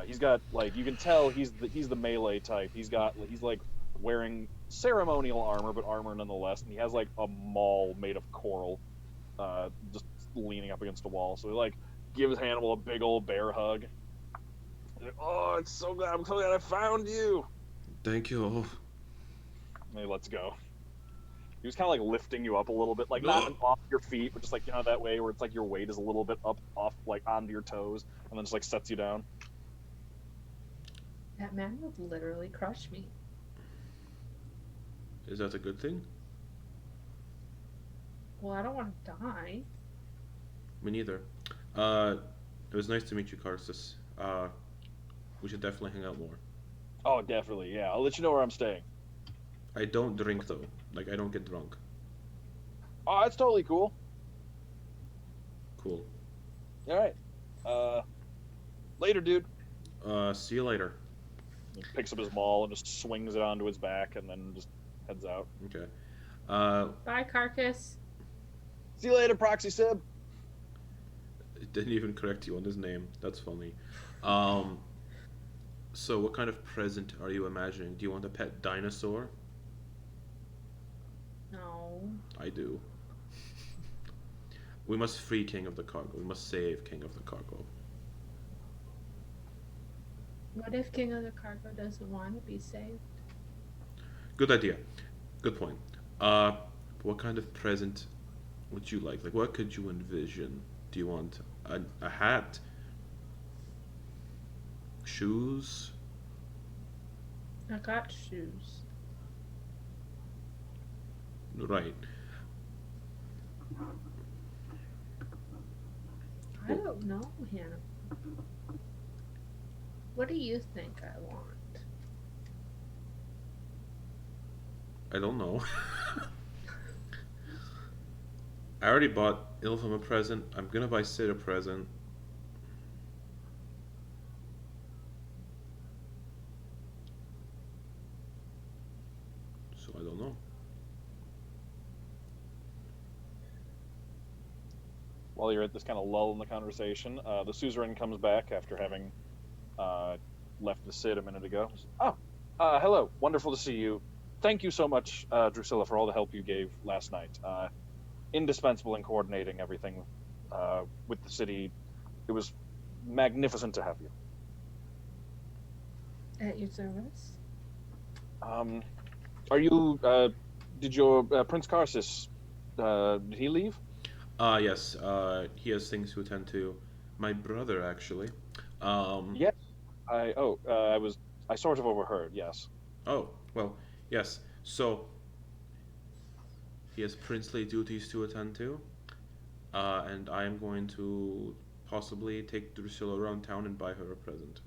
[SPEAKER 1] He's got like you can tell he's the melee type. He's like wearing ceremonial armor, but armor nonetheless, and he has like a maul made of coral, just leaning up against a wall. So he like gives Hannibal a big old bear hug. Like, oh, I'm so glad I found you.
[SPEAKER 2] thank you.
[SPEAKER 1] And he lets go. He was kind of like lifting you up a little bit, like not off your feet, but just like that way where it's like your weight is a little bit up, off, like onto your toes, and then just like sets you down.
[SPEAKER 3] That man would literally crush me.
[SPEAKER 2] Is that a good thing?
[SPEAKER 3] Well, I don't want to die.
[SPEAKER 2] Me neither. It was nice to meet you, Karsus. We should definitely hang out more.
[SPEAKER 1] Oh, definitely, yeah. I'll let you know where I'm staying.
[SPEAKER 2] I don't drink though. Like I don't get drunk.
[SPEAKER 1] Oh, that's totally cool.
[SPEAKER 2] Cool.
[SPEAKER 1] All right. Later, dude.
[SPEAKER 2] See you later.
[SPEAKER 1] He picks up his maul and just swings it onto his back, and then just heads out.
[SPEAKER 2] Okay.
[SPEAKER 3] Bye, Carcass.
[SPEAKER 1] See you later, Proxy Sib.
[SPEAKER 2] It didn't even correct you on his name. That's funny. So what kind of present are you imagining? Do you want a pet dinosaur?
[SPEAKER 3] No.
[SPEAKER 2] I do. We must free King of the Cargo. We must save King of the Cargo.
[SPEAKER 3] What if King of the Cargo doesn't want to be saved?
[SPEAKER 2] Good idea. Good point. What kind of present would you like? Like, what could you envision? Do you want a hat? Shoes?
[SPEAKER 3] I got shoes.
[SPEAKER 2] Right.
[SPEAKER 3] I don't know, Hannah. What do you think I want?
[SPEAKER 2] I don't know. I already bought Ilfam a present. I'm gonna buy Sid a present. So I don't know.
[SPEAKER 1] While you're at this kind of lull in the conversation, the suzerain comes back after having left the Cid a minute ago. Oh, hello. Wonderful to see you. Thank you so much, Drusilla, for all the help you gave last night. Indispensable in coordinating everything with the city. It was magnificent to have you.
[SPEAKER 3] At your service?
[SPEAKER 1] Are you? Did your Prince Karsus? Did he leave?
[SPEAKER 2] Yes. He has things to attend to. My brother, actually. Um.
[SPEAKER 1] Yes. I was. I sort of overheard. Yes.
[SPEAKER 2] Oh well. Yes. So he has princely duties to attend to. And I am going to possibly take Drusilla around town and buy her a present.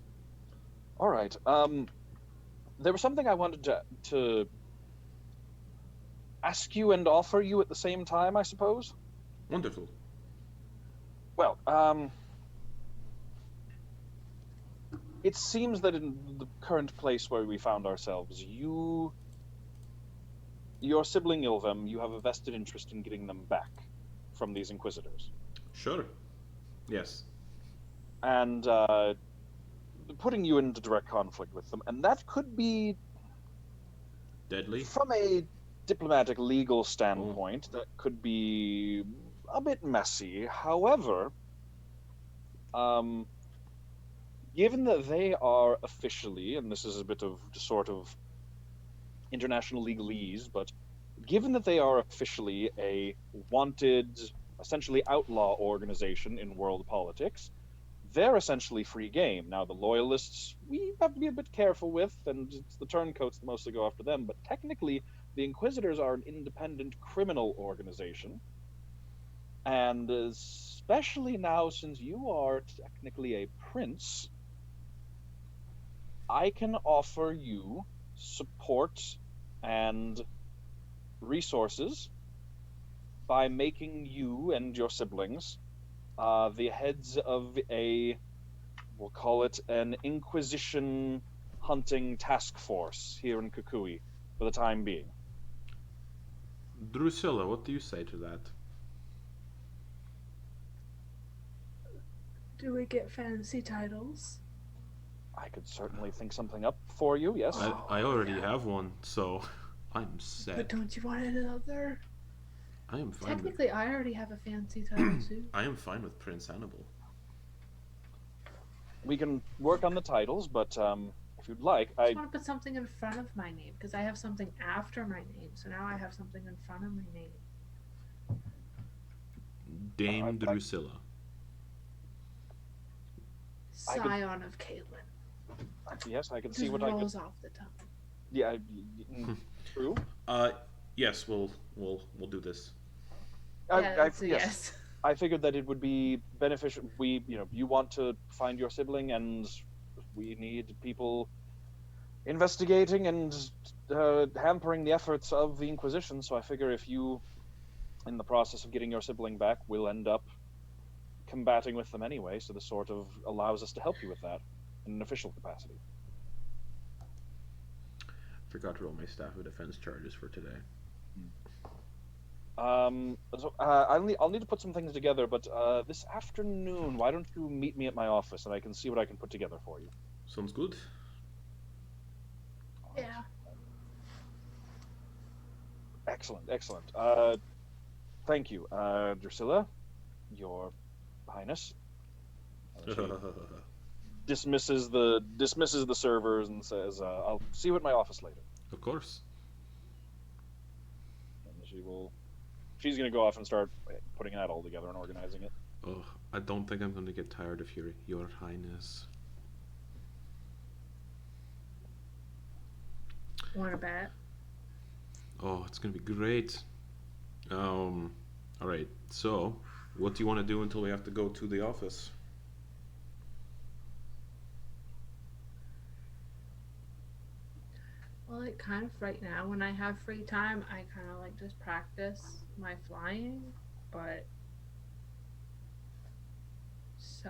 [SPEAKER 1] All right. There was something I wanted to ask you and offer you at the same time, I suppose.
[SPEAKER 2] Wonderful.
[SPEAKER 1] Well, it seems that in the current place where we found ourselves, your sibling Ilvem, you have a vested interest in getting them back from these Inquisitors.
[SPEAKER 2] Sure. Yes.
[SPEAKER 1] And putting you into direct conflict with them. And that could be,
[SPEAKER 2] Deadly.
[SPEAKER 1] from a diplomatic legal
[SPEAKER 2] Oh.
[SPEAKER 1] standpoint, that could be a bit messy. However, given that they are officially, and this is a bit of sort of international legalese, but given that they are officially a wanted, essentially outlaw organization in world politics, they're essentially free game. Now, the loyalists, we have to be a bit careful with, and it's the turncoats that mostly go after them, but technically, the Inquisitors are an independent criminal organization. And especially now, since you are technically a prince, I can offer you support and resources by making you and your siblings the heads of we'll call it an Inquisition hunting task force here in Kukui for the time being.
[SPEAKER 2] Drusilla, what do you say to that?
[SPEAKER 3] Do we get fancy titles?
[SPEAKER 1] I could certainly think something up for you, yes.
[SPEAKER 2] I already have one, so I'm set.
[SPEAKER 3] But don't you want another?
[SPEAKER 2] I am fine.
[SPEAKER 3] Technically, I already have a fancy title too.
[SPEAKER 2] I am fine with Prince Hannibal.
[SPEAKER 1] We can work on the titles, but if you'd like,
[SPEAKER 3] I just want to put something in front of my name because I have something after my name, so now I have something in front of my name.
[SPEAKER 2] Dame Drusilla.
[SPEAKER 3] Scion of Caitlin.
[SPEAKER 1] Yes, I can
[SPEAKER 3] Just
[SPEAKER 1] see what I could.
[SPEAKER 3] rolls off the tongue.
[SPEAKER 1] Yeah, true.
[SPEAKER 2] Yes, we'll do this.
[SPEAKER 3] Yes.
[SPEAKER 1] I figured that it would be beneficial. You want to find your sibling, and we need people investigating and hampering the efforts of the Inquisition. So I figure if you, in the process of getting your sibling back, will end up combating with them anyway. So this sort of allows us to help you with that in an official capacity.
[SPEAKER 2] Forgot to roll my staff of defense charges for today.
[SPEAKER 1] I'll need to put some things together, but this afternoon, why don't you meet me at my office and I can see what I can put together for you?
[SPEAKER 2] Sounds good.
[SPEAKER 3] Yeah.
[SPEAKER 1] Excellent. Thank you, Drusilla, Your Highness. She dismisses the servers and says, "I'll see you at my office later."
[SPEAKER 2] Of course.
[SPEAKER 1] And she's going to go off and start putting that all together and organizing it.
[SPEAKER 2] Oh, I don't think I'm going to get tired of Your Highness.
[SPEAKER 3] Want to bet?
[SPEAKER 2] Oh, it's going to be great. All right. So, what do you want to do until we have to go to the office?
[SPEAKER 3] Well, like kind of right now when I have free time, I kind of like just practice my flying, but so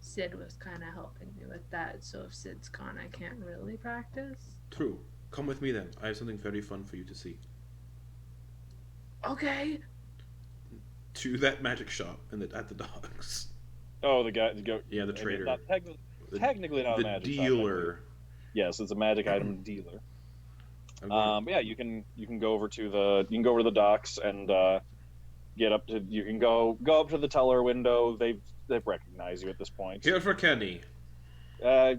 [SPEAKER 3] Sid was kind of helping me with that. So if Sid's gone, I can't really practice.
[SPEAKER 2] True. Come with me then. I have something very fun for you to see.
[SPEAKER 3] Okay.
[SPEAKER 2] To that magic shop and at the docks.
[SPEAKER 1] Oh, the guy, go.
[SPEAKER 2] Yeah, the
[SPEAKER 1] I mean,
[SPEAKER 2] trader.
[SPEAKER 1] not
[SPEAKER 2] The,
[SPEAKER 1] technically not a
[SPEAKER 2] the
[SPEAKER 1] magic shop. Technically,
[SPEAKER 2] dealer.
[SPEAKER 1] yes, it's a magic item dealer.
[SPEAKER 2] I'm going.
[SPEAKER 1] But yeah, you can go over to the docks and get up to you can go up to the teller window. They've recognized you at this point.
[SPEAKER 2] Here for Kenny.
[SPEAKER 1] Uh,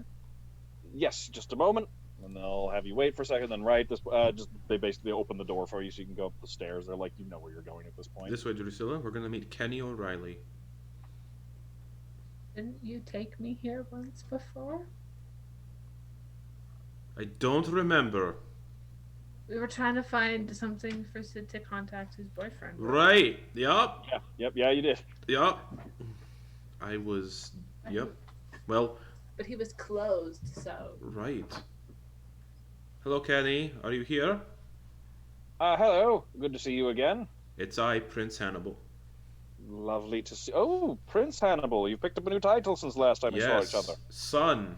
[SPEAKER 1] yes, just a moment, and they'll have you wait for a second. Then this just they basically open the door for you so you can go up the stairs. They're like you know where you're going at this point.
[SPEAKER 2] This way, Drusilla. We're gonna meet Kenny O'Reilly.
[SPEAKER 3] Didn't you take me here once before?
[SPEAKER 2] I don't remember.
[SPEAKER 3] We were trying to find something for Sid to contact his boyfriend.
[SPEAKER 2] Right. Yup.
[SPEAKER 1] Yeah, you did.
[SPEAKER 2] Yup. I was. Yep. Well.
[SPEAKER 3] But he was closed, so.
[SPEAKER 2] Right. Hello, Kenny. Are you here?
[SPEAKER 1] Hello, good to see you again.
[SPEAKER 2] It's I, Prince Hannibal.
[SPEAKER 1] Lovely to see. Oh, Prince Hannibal, you've picked up a new title since last time we saw each other.
[SPEAKER 2] Son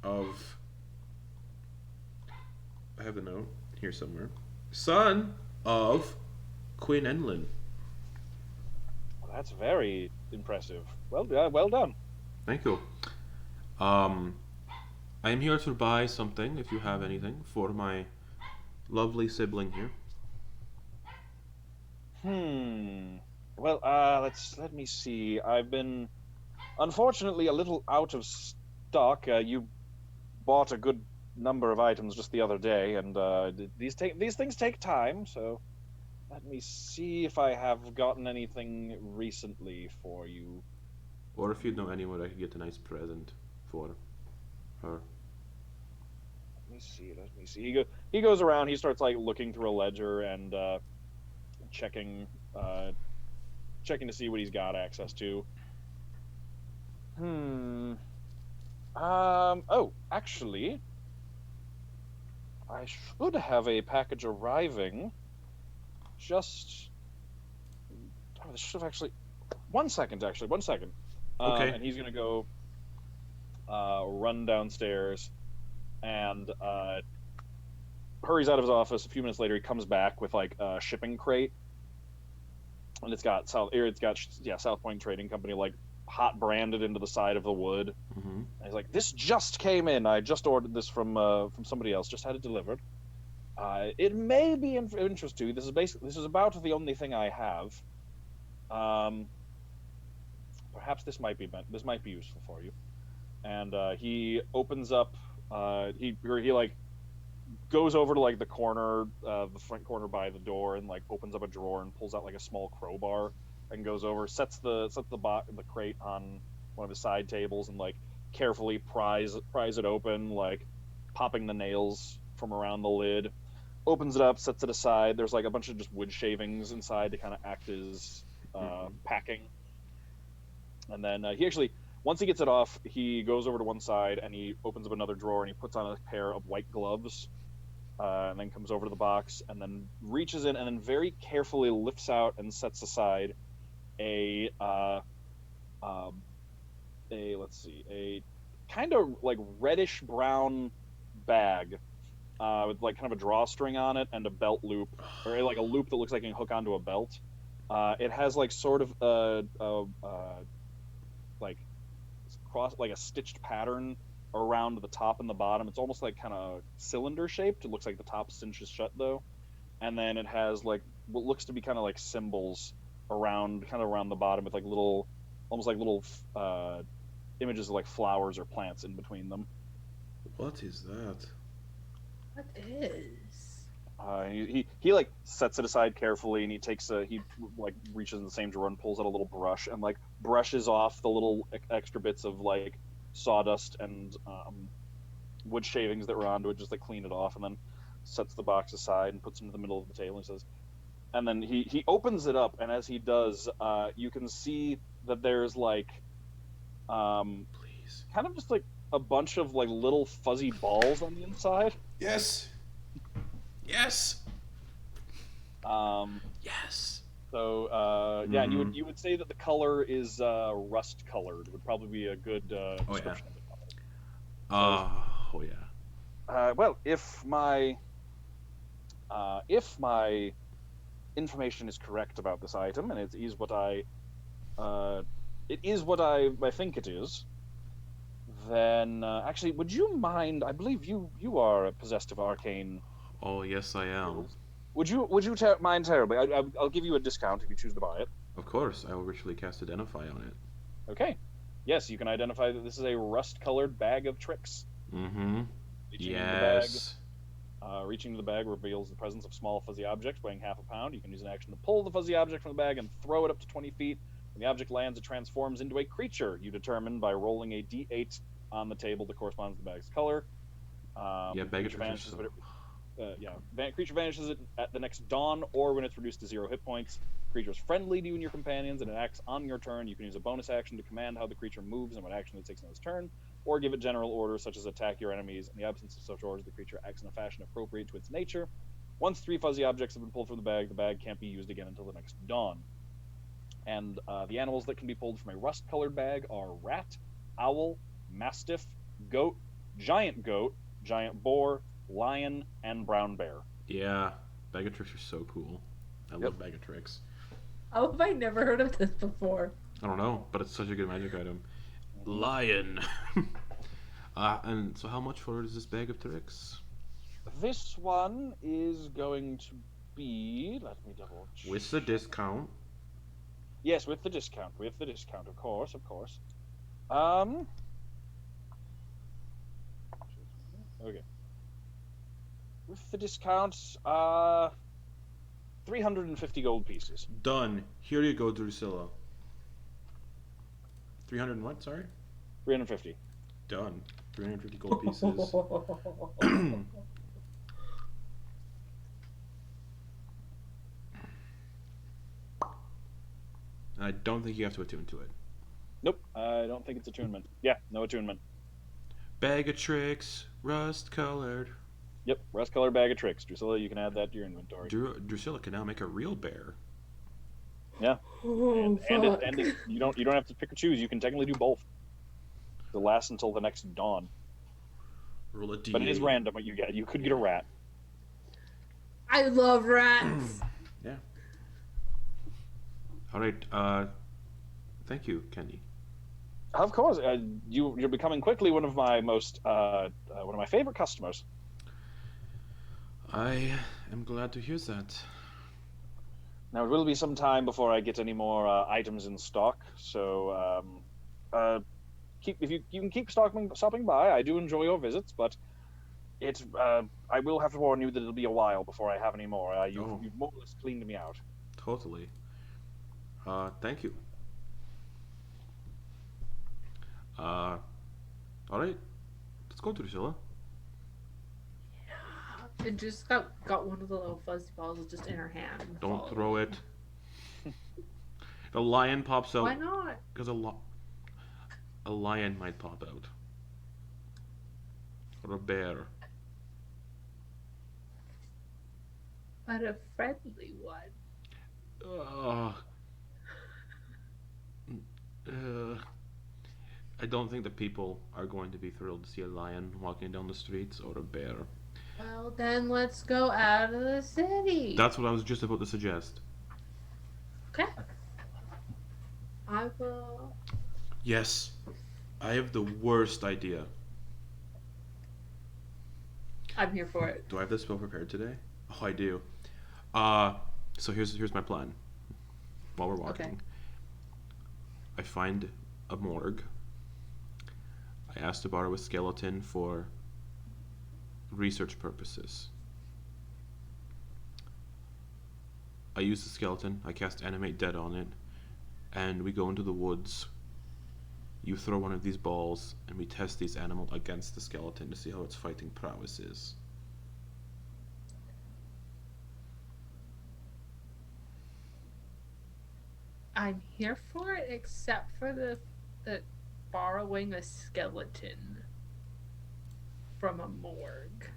[SPEAKER 2] of. I have the note here somewhere. Son of Queen Enlil.
[SPEAKER 1] Well, that's very impressive. Well done.
[SPEAKER 2] Thank you. I am here to buy something, if you have anything, for my lovely sibling here.
[SPEAKER 1] Well, let me see. I've been, unfortunately, a little out of stock. You bought a good number of items just the other day, and these things take time. So, let me see if I have gotten anything recently for you.
[SPEAKER 2] Or if you know anyone I could get a nice present for her.
[SPEAKER 1] Let me see. He goes around. He starts like looking through a ledger and checking to see what he's got access to. Oh, actually, I should have a package arriving. Just. Oh, this should have actually. 1 second, actually. 1 second.
[SPEAKER 2] Okay.
[SPEAKER 1] And he's gonna go run downstairs and hurries out of his office. A few minutes later, he comes back with like a shipping crate, and it's got South Point Trading Company like hot branded into the side of the wood.
[SPEAKER 2] Mm-hmm.
[SPEAKER 1] And he's like, "This just came in. I just ordered this from somebody else. Just had it delivered. It may be of interest to you. This is about the only thing I have. Perhaps this might be useful for you." And he opens up. He like goes over to like the front corner by the door, and like opens up a drawer and pulls out like a small crowbar and goes over, sets the crate on one of his side tables, and like carefully pries it open, like popping the nails from around the lid. Opens it up, sets it aside. There's like a bunch of just wood shavings inside to kind of act as packing. And then he actually, once he gets it off, he goes over to one side and he opens up another drawer and he puts on a pair of white gloves, and then comes over to the box and then reaches in and then very carefully lifts out and sets aside a kind of like reddish brown bag with like kind of a drawstring on it and a belt loop, or like a loop that looks like it can hook onto a belt. It has like sort of like a stitched pattern around the top and the bottom. It's almost like kind of cylinder shaped. It looks like the top cinches shut though, and then it has like what looks to be kind of like symbols around the bottom with like almost like little images of like flowers or plants in between them.
[SPEAKER 2] What is that?
[SPEAKER 3] What is?
[SPEAKER 1] He like sets it aside carefully, and he like reaches in the same drawer and pulls out a little brush and like brushes off the little extra bits of like sawdust and wood shavings that were onto it, just like clean it off, and then sets the box aside and puts it into the middle of the table and says, and then he opens it up, and as he does, you can see that there's like
[SPEAKER 2] Please.
[SPEAKER 1] kind of just like a bunch of like little fuzzy balls on the inside.
[SPEAKER 2] Yes. Yes.
[SPEAKER 1] Um,
[SPEAKER 2] Yes.
[SPEAKER 1] so yeah, and
[SPEAKER 2] Mhm.
[SPEAKER 1] you would say that the color is rust colored would probably be a good
[SPEAKER 2] Oh yeah.
[SPEAKER 1] description of the color. So
[SPEAKER 2] Oh yeah.
[SPEAKER 1] well, if my information is correct about this item, and uh, it is what I think it is, then actually, would you mind? I believe you are possessed of arcane
[SPEAKER 2] Oh yes, I am.
[SPEAKER 1] skills. Mind terribly? I'll give you a discount if you choose to buy it.
[SPEAKER 2] Of course, I will ritually cast Identify on it.
[SPEAKER 1] Okay. Yes, you can identify that this is a rust-colored bag of tricks.
[SPEAKER 2] Mm-hmm.
[SPEAKER 1] Reaching into the bag,
[SPEAKER 2] Yes.
[SPEAKER 1] reaching into the bag reveals the presence of small fuzzy objects weighing half a pound. You can use an action to pull the fuzzy object from the bag and throw it up to 20 feet. When the object lands, it transforms into a creature you determine by rolling a d8 on the table that corresponds to the bag's color.
[SPEAKER 2] Yeah, bag of
[SPEAKER 1] Creature
[SPEAKER 2] tricks are
[SPEAKER 1] vanishes,
[SPEAKER 2] so.
[SPEAKER 1] but creature vanishes at the next dawn or when it's reduced to 0 hit points. Creature is friendly to you and your companions, and it acts on your turn. You can use a bonus action to command how the creature moves and what action it takes on its turn, or give it general orders such as attack your enemies. In the absence of such orders, the creature acts in a fashion appropriate to its nature. Once 3 fuzzy objects have been pulled from the bag can't be used again until the next dawn. And the animals that can be pulled from a rust-colored bag are rat, owl, mastiff, goat, giant boar, lion, and brown bear.
[SPEAKER 2] Yeah, bag of tricks are so cool. I
[SPEAKER 1] Yep.
[SPEAKER 2] love bag of tricks.
[SPEAKER 3] How have I never heard of this before?
[SPEAKER 2] I don't know, but it's such a good magic item.
[SPEAKER 1] Mhm.
[SPEAKER 2] Lion. And so how much for is this bag of tricks?
[SPEAKER 1] This one is going to be. Let me double check.
[SPEAKER 2] With the discount.
[SPEAKER 1] Yes, with the discount. With the discount, of course, of course. Um. Okay. With the discount, 350 gold pieces.
[SPEAKER 2] Done. Here you go, Drusilla. 300 and what? Sorry?
[SPEAKER 1] 350.
[SPEAKER 2] Done. 350 gold pieces. I don't think you have to attune to it.
[SPEAKER 1] Nope, I don't think it's attunement. Yeah, no attunement.
[SPEAKER 2] Bag of tricks, rust colored.
[SPEAKER 1] Yep, rust color bag of tricks. Drusilla, you can add that to your inventory.
[SPEAKER 2] Drusilla can now make a real bear.
[SPEAKER 1] Yeah,
[SPEAKER 3] Oh, fuck.
[SPEAKER 1] you don't have to pick or choose. You can technically do both. It'll last until the next dawn.
[SPEAKER 2] Roll a d8.
[SPEAKER 1] But it is random what you get. You could get a rat.
[SPEAKER 3] I love rats.
[SPEAKER 2] Yeah. All right. Thank you, Kenny.
[SPEAKER 1] Of course, you're becoming quickly one of my favorite customers.
[SPEAKER 2] I am glad to hear that.
[SPEAKER 1] Now it will be some time before I get any more items in stock, so you can keep stopping by. I do enjoy your visits, but I will have to warn you that it'll be a while before I have any more. You've more or less cleaned me out.
[SPEAKER 2] Totally. Thank you. All right. Let's go, Drusilla.
[SPEAKER 3] It just got one of the little fuzzy balls just in her hand. and
[SPEAKER 2] Don't
[SPEAKER 3] followed
[SPEAKER 2] throw it. The lion pops out.
[SPEAKER 3] Why not?
[SPEAKER 2] Because a lion might pop out. Or a bear.
[SPEAKER 3] But a friendly one.
[SPEAKER 2] I don't think the people are going to be thrilled to see a lion walking down the streets or a bear.
[SPEAKER 3] Well, then let's go out of the city.
[SPEAKER 2] That's what I was just about to suggest.
[SPEAKER 3] Okay. I will.
[SPEAKER 2] Yes, I have the worst idea.
[SPEAKER 3] I'm here for it.
[SPEAKER 2] Do I have this spell prepared today? Oh, I do. So here's my plan. While we're walking,
[SPEAKER 3] Okay.
[SPEAKER 2] I find a morgue. I ask to borrow a skeleton for research purposes. I use the skeleton, I cast Animate Dead on it, and we go into the woods. You throw one of these balls, and we test this animal against the skeleton to see how its fighting prowess is.
[SPEAKER 3] I'm here for it, except for the borrowing a skeleton from a morgue.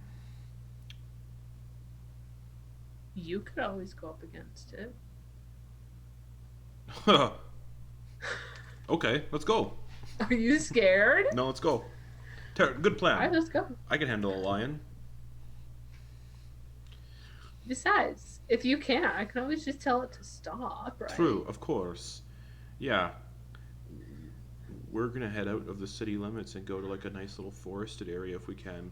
[SPEAKER 3] You could always go up against it.
[SPEAKER 2] Okay, let's go.
[SPEAKER 3] Are you scared?
[SPEAKER 2] No, let's go. Good plan.
[SPEAKER 3] Alright, let's go.
[SPEAKER 2] I can handle a lion.
[SPEAKER 3] Besides, if you can't, I can always just tell it to stop, right?
[SPEAKER 2] True, of course. Yeah. We're gonna head out of the city limits and go to like a nice little forested area if we can.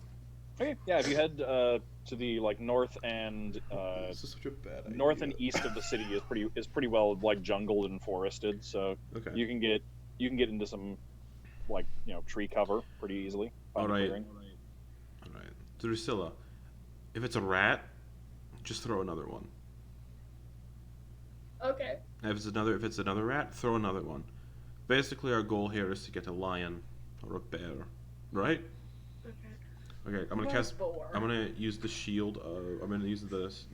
[SPEAKER 1] Okay, yeah. If you head to the like north and
[SPEAKER 2] This is such a bad idea.
[SPEAKER 1] north and east of the city is pretty well like jungled and forested, so
[SPEAKER 2] Okay.
[SPEAKER 1] you can get into some like tree cover pretty easily. Find a
[SPEAKER 2] Alright.
[SPEAKER 1] clearing.
[SPEAKER 2] Alright. Drusilla, if it's a rat, just throw another one.
[SPEAKER 3] Okay.
[SPEAKER 2] If it's another rat, throw another one. Basically our goal here is to get a lion or a bear. Right?
[SPEAKER 3] Okay.
[SPEAKER 2] Okay, I'm gonna
[SPEAKER 3] Or
[SPEAKER 2] cast
[SPEAKER 3] boar.
[SPEAKER 2] I'm gonna use the shield I'm gonna use this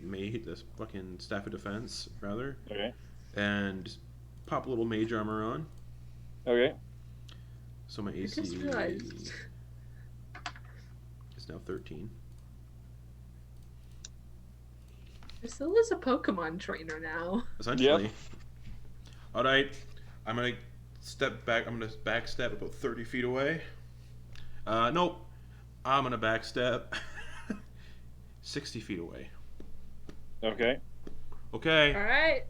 [SPEAKER 2] fucking staff of defense rather.
[SPEAKER 1] Okay.
[SPEAKER 2] And pop a little mage armor on.
[SPEAKER 1] Okay.
[SPEAKER 2] So my AC
[SPEAKER 3] just realized.
[SPEAKER 2] is now 13.
[SPEAKER 3] Drusilla's a Pokemon trainer now.
[SPEAKER 2] Essentially. Alright. I'm gonna step back. I'm gonna backstep about 30 feet away. Nope. I'm gonna backstep 60 feet away.
[SPEAKER 1] Okay.
[SPEAKER 2] Okay.
[SPEAKER 3] Alright.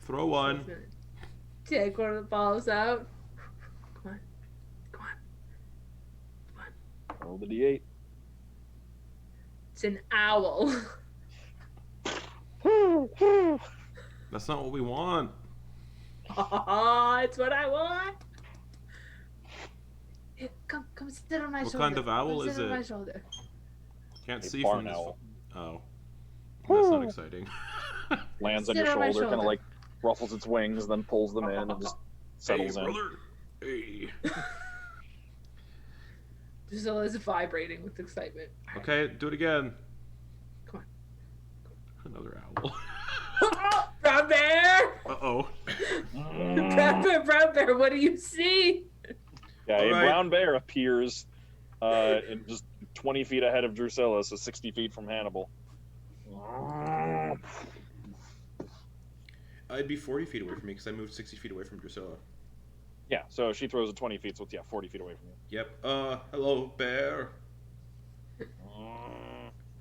[SPEAKER 2] Throw one.
[SPEAKER 3] Take one of the balls out. Come on.
[SPEAKER 1] Roll the d8.
[SPEAKER 3] It's an owl.
[SPEAKER 2] That's not what we want.
[SPEAKER 3] Oh, it's what I want. Here, come sit on my
[SPEAKER 2] What
[SPEAKER 3] shoulder.
[SPEAKER 2] kind of owl
[SPEAKER 3] Come
[SPEAKER 2] is
[SPEAKER 3] sit on
[SPEAKER 2] it?
[SPEAKER 3] my shoulder.
[SPEAKER 2] Can't
[SPEAKER 1] A
[SPEAKER 2] see
[SPEAKER 1] barn
[SPEAKER 2] from this.
[SPEAKER 1] owl.
[SPEAKER 2] Oh. That's not exciting.
[SPEAKER 1] Lands on
[SPEAKER 3] Sit
[SPEAKER 1] your
[SPEAKER 3] on my
[SPEAKER 1] shoulder, kind of
[SPEAKER 3] shoulder.
[SPEAKER 1] like ruffles its wings, then pulls them in and just settles
[SPEAKER 2] hey,
[SPEAKER 1] in.
[SPEAKER 2] brother. Hey.
[SPEAKER 3] Drusilla's vibrating with excitement.
[SPEAKER 2] Okay, do it again.
[SPEAKER 3] Come
[SPEAKER 2] Another owl.
[SPEAKER 3] on. Brown bear!
[SPEAKER 2] Uh-oh.
[SPEAKER 3] Brown bear, what do you see?
[SPEAKER 1] Yeah, a
[SPEAKER 2] Alright.
[SPEAKER 1] brown bear appears in just 20 feet ahead of Drusilla, so 60 feet from Hannibal.
[SPEAKER 2] I'd be 40 feet away from me because I moved 60 feet away from Drusilla.
[SPEAKER 1] Yeah, so she throws it 20 feet, so it's 40 feet away from you.
[SPEAKER 2] Yep. Hello, bear.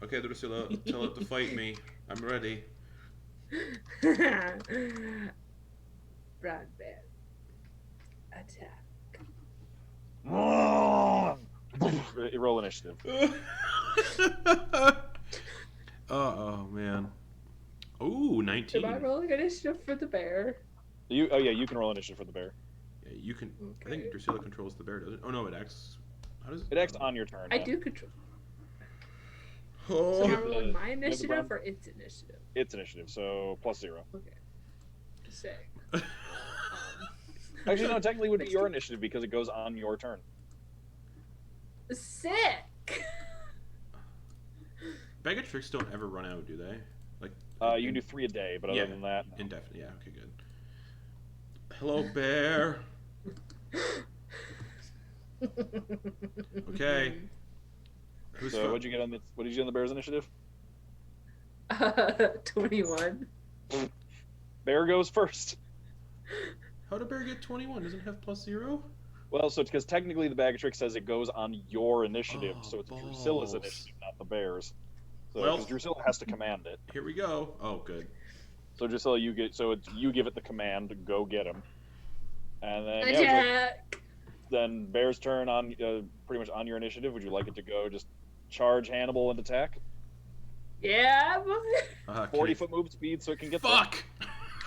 [SPEAKER 2] Okay, Drusilla, tell it to fight me. I'm ready.
[SPEAKER 3] Brown bear. Attack.
[SPEAKER 1] Roll initiative.
[SPEAKER 2] Oh man. Ooh, 19.
[SPEAKER 3] Am I rolling initiative for the bear?
[SPEAKER 1] You can roll initiative for the bear.
[SPEAKER 2] Yeah, you can. I
[SPEAKER 3] Okay.
[SPEAKER 2] think Drusilla controls the bear, doesn't it? Oh no, it acts. How does
[SPEAKER 1] It acts on your turn.
[SPEAKER 3] I
[SPEAKER 1] yeah.
[SPEAKER 3] do control.
[SPEAKER 2] Oh.
[SPEAKER 3] So am I
[SPEAKER 1] the-
[SPEAKER 3] rolling my
[SPEAKER 1] the
[SPEAKER 3] initiative
[SPEAKER 1] brown-
[SPEAKER 3] or its initiative?
[SPEAKER 1] It's initiative, so +0.
[SPEAKER 3] Okay. Sick.
[SPEAKER 1] Actually, no, technically it would be your initiative because it goes on your turn.
[SPEAKER 3] Sick.
[SPEAKER 2] Bag of tricks don't ever run out, do they? Like.
[SPEAKER 1] You can do 3 a day, but other
[SPEAKER 2] Yeah.
[SPEAKER 1] than that, no.
[SPEAKER 2] Indefinite. Yeah. Okay. Good. Hello, bear. Okay. Who's
[SPEAKER 1] So what did you get on the bear's initiative?
[SPEAKER 3] 21.
[SPEAKER 1] Bear goes first.
[SPEAKER 2] How did bear get 21? Doesn't it have +0?
[SPEAKER 1] Well, so it's because technically the bag of tricks says it goes on your initiative,
[SPEAKER 2] Oh,
[SPEAKER 1] so it's Drusilla's
[SPEAKER 2] balls.
[SPEAKER 1] initiative, not the bear's. So
[SPEAKER 2] Well-
[SPEAKER 1] because Drusilla has to command it.
[SPEAKER 2] Here we go. Oh, good.
[SPEAKER 1] So Drusilla, you give it the command to go get him, and then
[SPEAKER 3] Attack.
[SPEAKER 1] then Bear's turn on pretty much on your initiative. Would you like it to go just charge Hannibal and attack?
[SPEAKER 3] Yeah.
[SPEAKER 1] 40-foot move speed, so it can get
[SPEAKER 2] Fuck.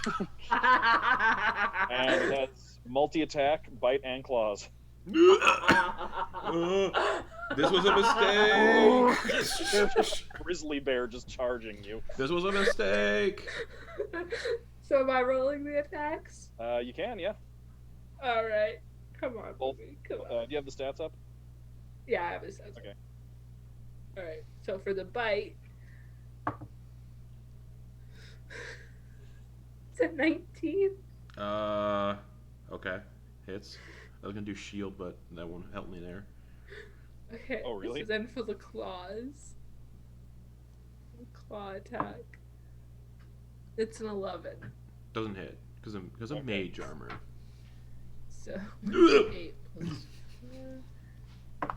[SPEAKER 1] there. And it has multi-attack, bite, and claws.
[SPEAKER 2] This was a mistake.
[SPEAKER 1] Grizzly bear just charging you.
[SPEAKER 2] This was a mistake.
[SPEAKER 3] So am I rolling the attacks?
[SPEAKER 1] You can, yeah.
[SPEAKER 3] All right. Come on,
[SPEAKER 1] Both.
[SPEAKER 3] baby. Come on.
[SPEAKER 1] Do you have the stats up?
[SPEAKER 3] Yeah, I have a sense.
[SPEAKER 1] Okay.
[SPEAKER 3] All right. So for the bite, it's a 19.
[SPEAKER 2] Okay. Hits. I was gonna do shield, but that won't help me there.
[SPEAKER 3] Okay.
[SPEAKER 1] Oh, really?
[SPEAKER 3] So then for the claws. Claw attack. It's an 11.
[SPEAKER 2] Doesn't hit because of
[SPEAKER 1] Okay.
[SPEAKER 2] mage armor.
[SPEAKER 3] So 8 plus 4.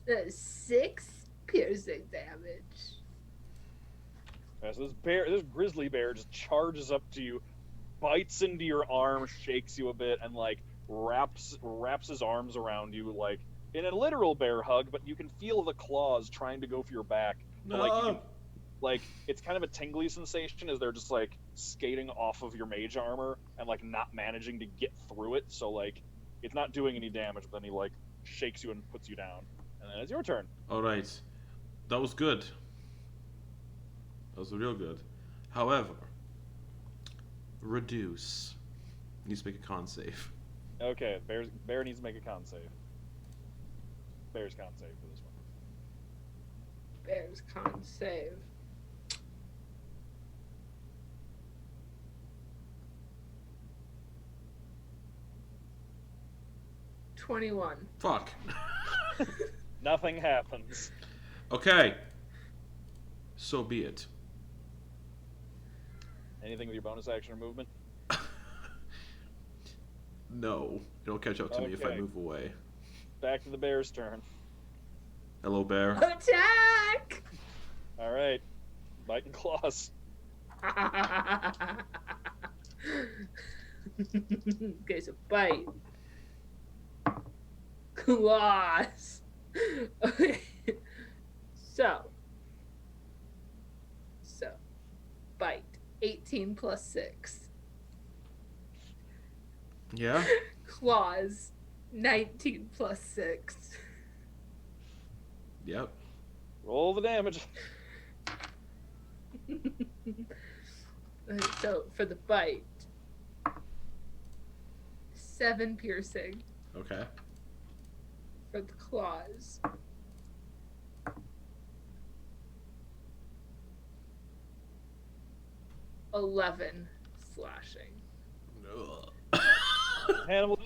[SPEAKER 3] That's 6 piercing damage.
[SPEAKER 1] Yeah, so this grizzly bear just charges up to you, bites into your arm, shakes you a bit, and like wraps his arms around you like in a literal bear hug. But you can feel the claws trying to go for your back. But like you can, like it's kind of a tingly sensation as they're just like skating off of your mage armor and like not managing to get through it. So like it's not doing any damage, but then he like shakes you and puts you down. And then it's your turn.
[SPEAKER 2] All right, that was good. That was real good. However, reduce needs to make a con save.
[SPEAKER 1] Okay, bear needs to make a con save. Bear's con save for this one.
[SPEAKER 3] Bear's con save. $21.
[SPEAKER 2] Fuck.
[SPEAKER 1] Nothing happens.
[SPEAKER 2] Okay. So be it.
[SPEAKER 1] Anything with your bonus action or movement?
[SPEAKER 2] No, it'll catch up to me if I
[SPEAKER 1] Okay.
[SPEAKER 2] move away.
[SPEAKER 1] Back to the bear's turn.
[SPEAKER 2] Hello, bear.
[SPEAKER 3] Attack!
[SPEAKER 1] All right, bite and claws.
[SPEAKER 3] Okay, so bite. Claws. Okay. So. Bite. 18 plus 6.
[SPEAKER 2] Yeah.
[SPEAKER 3] Claws. 19 plus 6.
[SPEAKER 2] Yep.
[SPEAKER 1] Roll the damage.
[SPEAKER 3] So for the bite. 7 piercing.
[SPEAKER 2] Okay.
[SPEAKER 3] For the claws. 11 slashing.
[SPEAKER 1] Hannibal,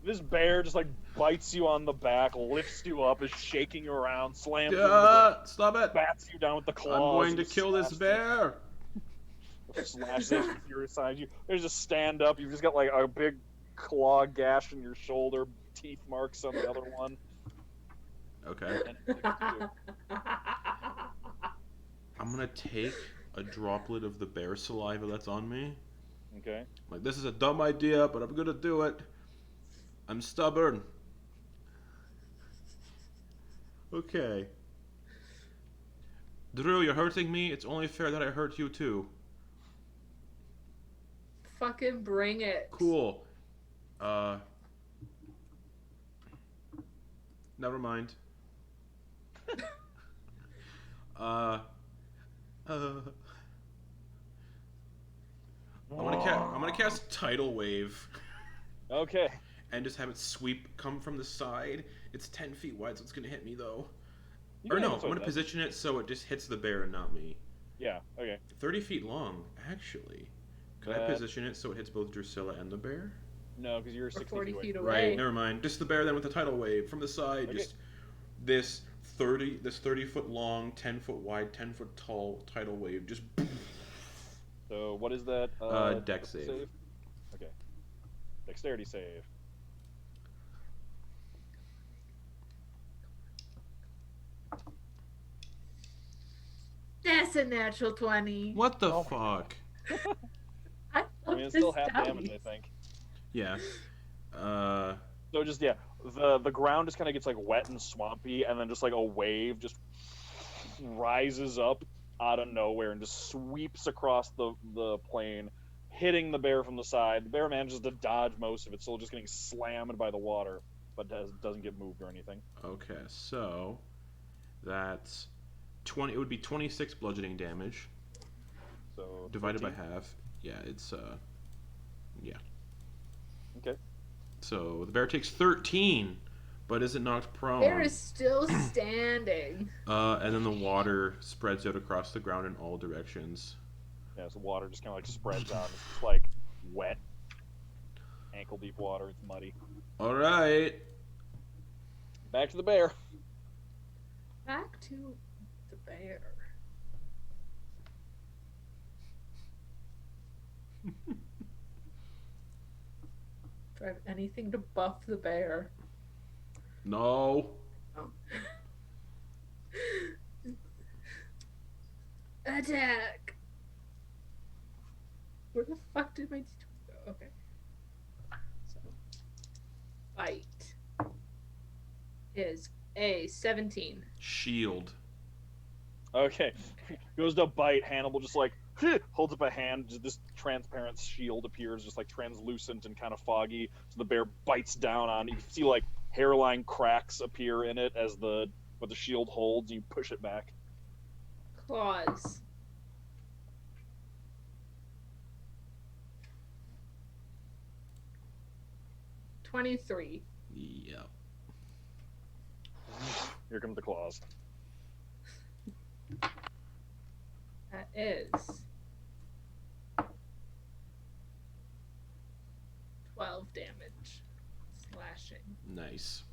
[SPEAKER 1] this bear just like bites you on the back, lifts you up, is shaking you around, slams you, into the
[SPEAKER 2] Stop it!
[SPEAKER 1] ground, bats you down with the
[SPEAKER 2] I'm
[SPEAKER 1] claws.
[SPEAKER 2] going to
[SPEAKER 1] and
[SPEAKER 2] kill this
[SPEAKER 1] slashes
[SPEAKER 2] bear.
[SPEAKER 1] you- Slashes at you, furious side you. There's just stand up. You've just got like a big claw gash in your shoulder, teeth marks on the other one.
[SPEAKER 2] Okay.
[SPEAKER 1] And
[SPEAKER 2] I'm gonna take a droplet of the bear saliva that's on me.
[SPEAKER 1] okay.
[SPEAKER 2] Like, this is a dumb idea, but I'm gonna do it. I'm stubborn. Okay. Drew, you're hurting me. It's only fair that I hurt you too.
[SPEAKER 3] Fucking bring it.
[SPEAKER 2] Cool. Never mind. I'm gonna cast Tidal Wave
[SPEAKER 1] Okay.
[SPEAKER 2] and just have it come from the side. It's 10 feet wide, so it's gonna hit me though.
[SPEAKER 1] You
[SPEAKER 2] Or
[SPEAKER 1] can
[SPEAKER 2] no,
[SPEAKER 1] have
[SPEAKER 2] I'm gonna
[SPEAKER 1] that.
[SPEAKER 2] position it so it just hits the bear and not me.
[SPEAKER 1] Yeah. Okay.
[SPEAKER 2] 30 feet long, actually. Could I position it so it hits both Drusilla and the bear?
[SPEAKER 1] No, because you're 60
[SPEAKER 3] 40 feet
[SPEAKER 1] away.
[SPEAKER 3] away.
[SPEAKER 2] Right, never mind. Just the bear then with the tidal wave from the side.
[SPEAKER 1] Okay.
[SPEAKER 2] Just this 30 foot long, 10 foot wide, 10 foot tall tidal wave. Just
[SPEAKER 1] So what is that?
[SPEAKER 2] Dex save.
[SPEAKER 1] Okay. Dexterity save.
[SPEAKER 3] That's a natural 20.
[SPEAKER 2] What the
[SPEAKER 1] Oh.
[SPEAKER 2] fuck?
[SPEAKER 3] I
[SPEAKER 1] I mean, it's still half damage, I think.
[SPEAKER 2] Yeah.
[SPEAKER 1] So just yeah, the ground just kind of gets like wet and swampy, and then just like a wave just rises up out of nowhere and just sweeps across the plain, hitting the bear from the side. The bear manages to dodge most of it, still just getting slammed by the water, but doesn't get moved or anything.
[SPEAKER 2] Okay, so that's 20. It would be 26 bludgeoning damage
[SPEAKER 1] So
[SPEAKER 2] divided by
[SPEAKER 1] 13.
[SPEAKER 2] half. Yeah, it's yeah.
[SPEAKER 1] Okay.
[SPEAKER 2] So the bear takes 13, but isn't knocked prone.
[SPEAKER 3] Bear is still standing.
[SPEAKER 2] And then the water spreads out across the ground in all directions.
[SPEAKER 1] Yeah, so water just kind of like spreads out. It's just like wet. Ankle deep water. It's muddy.
[SPEAKER 2] All right.
[SPEAKER 1] Back to the bear.
[SPEAKER 3] Back to the bear. Do I have anything to buff the bear?
[SPEAKER 2] No.
[SPEAKER 3] Oh. Attack! Where the fuck did my d20 go? Okay. So, fight is a 17.
[SPEAKER 2] Shield.
[SPEAKER 1] Okay. Goes to bite. Hannibal just like holds up a hand. Just this transparent shield appears, just like translucent and kind of foggy. So the bear bites down on. You see like hairline cracks appear in it as the shield holds. You push it back.
[SPEAKER 3] Claws. $23.
[SPEAKER 2] Yep.
[SPEAKER 1] Here come the claws.
[SPEAKER 3] That is 12 damage. Slashing.
[SPEAKER 2] Nice.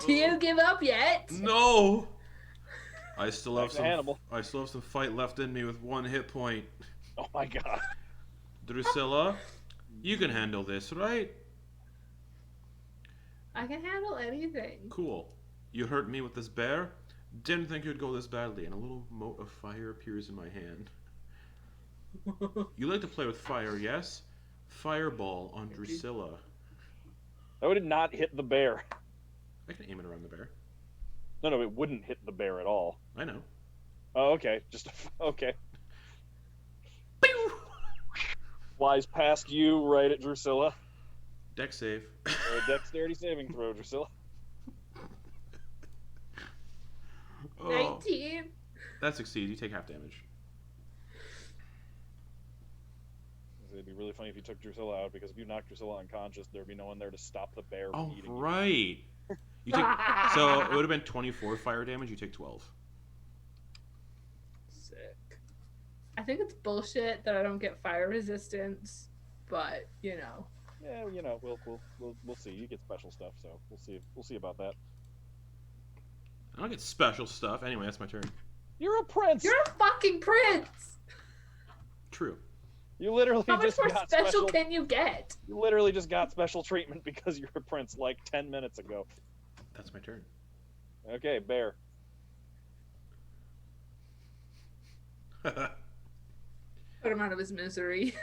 [SPEAKER 3] Do you give up yet?
[SPEAKER 2] No. I still
[SPEAKER 1] Back
[SPEAKER 2] have
[SPEAKER 1] to
[SPEAKER 2] some.
[SPEAKER 1] Hannibal.
[SPEAKER 2] I still have some fight left in me with 1 hit point.
[SPEAKER 1] Oh my god.
[SPEAKER 2] Drusilla, you can handle this, right?
[SPEAKER 3] I can handle anything.
[SPEAKER 2] Cool. You hurt me with this bear. Didn't think it would go this badly, and a little mote of fire appears in my hand. You like to play with fire, yes? Fireball on Drusilla.
[SPEAKER 1] That would not hit the bear.
[SPEAKER 2] I can aim it around the bear.
[SPEAKER 1] No, it wouldn't hit the bear at all.
[SPEAKER 2] I know.
[SPEAKER 1] Oh, okay. Okay. Flies past you right at Drusilla.
[SPEAKER 2] Deck save.
[SPEAKER 1] A dexterity saving throw, Drusilla.
[SPEAKER 3] 19.
[SPEAKER 2] That succeeds. You take half damage.
[SPEAKER 1] It'd be really funny if you took Drusilla out, because if you knocked Drusilla unconscious, there'd be no one there to stop the bear from
[SPEAKER 2] Oh,
[SPEAKER 1] eating
[SPEAKER 2] right. You take, so it would have been 24 fire damage. You take 12.
[SPEAKER 3] Sick. I think it's bullshit that I don't get fire resistance, but you know.
[SPEAKER 1] Yeah, we'll see. You get special stuff, so we'll see about that.
[SPEAKER 2] I don't get special stuff. Anyway, that's my turn.
[SPEAKER 1] You're a prince.
[SPEAKER 3] You're a fucking prince.
[SPEAKER 2] True.
[SPEAKER 1] You literally
[SPEAKER 3] How much
[SPEAKER 1] just
[SPEAKER 3] more
[SPEAKER 1] got
[SPEAKER 3] special can you get?
[SPEAKER 1] You literally just got special treatment because you're a prince like 10 minutes ago.
[SPEAKER 2] That's my turn.
[SPEAKER 1] Okay, bear.
[SPEAKER 3] Put him out of his misery.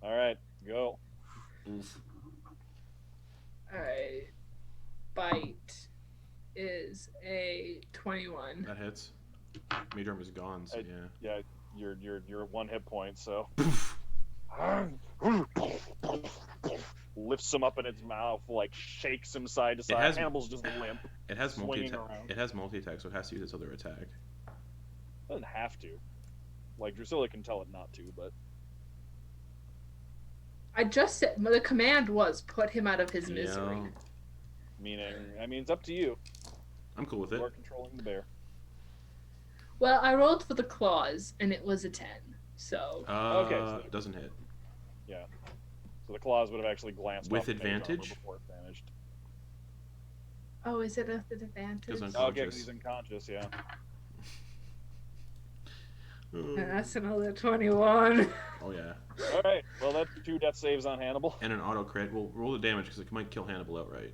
[SPEAKER 1] All right, go.
[SPEAKER 2] Oof.
[SPEAKER 3] Alright. Bite is a 21.
[SPEAKER 2] That hits. Major arm is gone, so yeah.
[SPEAKER 1] Yeah, you're at 1 hit point, so lifts him up in its mouth, like shakes him side to side. Hannibal's just limp.
[SPEAKER 2] It has
[SPEAKER 1] swinging
[SPEAKER 2] multi-attack.
[SPEAKER 1] around.
[SPEAKER 2] It has multi-attack, so it has to use its other attack.
[SPEAKER 1] Doesn't have to. Like Drusilla can tell it not to, but
[SPEAKER 3] I just said the command was put him out of his misery.
[SPEAKER 2] Yeah.
[SPEAKER 1] meaning, it's up to you.
[SPEAKER 2] I'm cool with it.
[SPEAKER 1] You are controlling the bear.
[SPEAKER 3] Well, I rolled for the claws and it was a 10. So
[SPEAKER 1] Okay, so-
[SPEAKER 2] It doesn't hit.
[SPEAKER 1] Yeah. So the claws would have actually glanced
[SPEAKER 2] With
[SPEAKER 1] off the mage armor
[SPEAKER 2] advantage?
[SPEAKER 1] before it vanished.
[SPEAKER 3] oh, is it at advantage?
[SPEAKER 2] 'Cause I'm-
[SPEAKER 1] Okay,
[SPEAKER 2] Unconscious.
[SPEAKER 1] he's unconscious. Yeah.
[SPEAKER 3] That's another 21.
[SPEAKER 2] Oh yeah.
[SPEAKER 1] All right. Well, that's 2 death saves on Hannibal.
[SPEAKER 2] And an auto crit. We'll roll the damage because it might kill Hannibal outright.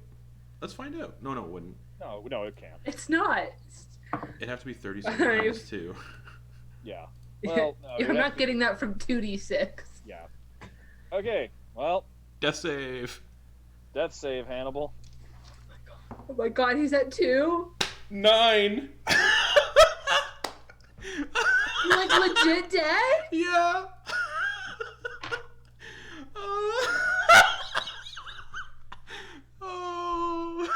[SPEAKER 2] Let's find out. No, it wouldn't.
[SPEAKER 1] No, it can't.
[SPEAKER 3] It's not.
[SPEAKER 2] It'd have to be 30 times too.
[SPEAKER 1] Yeah. Well, no,
[SPEAKER 3] You're
[SPEAKER 1] it'd have
[SPEAKER 3] not
[SPEAKER 1] to-
[SPEAKER 3] getting that from 2d6.
[SPEAKER 1] Yeah. Okay. Well,
[SPEAKER 2] Death save.
[SPEAKER 1] death save, Hannibal.
[SPEAKER 3] Oh my god, he's at 2?
[SPEAKER 2] 9.
[SPEAKER 3] You like legit dead?
[SPEAKER 2] Yeah. Oh.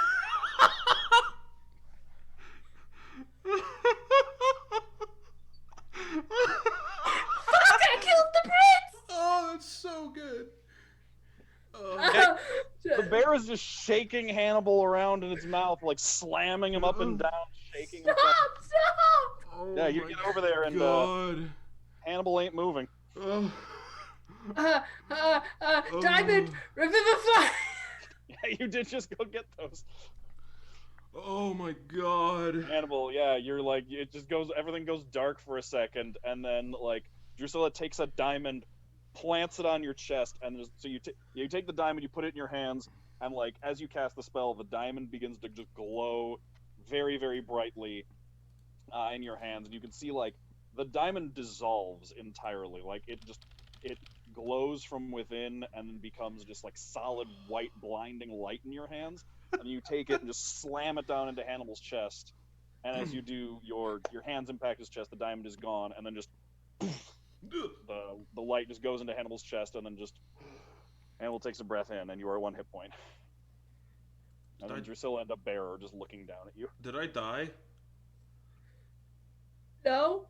[SPEAKER 3] Fuck, I killed the prince!
[SPEAKER 2] Oh, that's so good. Oh.
[SPEAKER 1] The bear is just shaking Hannibal around in its mouth, like slamming him up and down, shaking him.
[SPEAKER 3] Stop! Stop!
[SPEAKER 2] Oh
[SPEAKER 1] Yeah, you
[SPEAKER 2] my
[SPEAKER 1] get over there and
[SPEAKER 2] God.
[SPEAKER 1] Hannibal ain't moving.
[SPEAKER 2] Oh.
[SPEAKER 3] Diamond, revivify!
[SPEAKER 1] Yeah, you did just go get those.
[SPEAKER 2] Oh my god.
[SPEAKER 1] Hannibal, yeah, you're like, it just goes, everything goes dark for a second, and then, like, Drusilla takes a diamond, plants it on your chest, and so you take the diamond, you put it in your hands, and, like, as you cast the spell, the diamond begins to just glow very, very brightly in your hands, and you can see, like, the diamond dissolves entirely. Like, it glows from within and then becomes just, like, solid white blinding light in your hands, and you take it and just slam it down into Hannibal's chest. And as you do, your hands impact his chest, the diamond is gone, and then just the light just goes into Hannibal's chest, and then just Hannibal takes a breath in, and you are 1 hit point. And then Drusilla and a bear are just looking down at you.
[SPEAKER 2] Did I die?
[SPEAKER 3] No.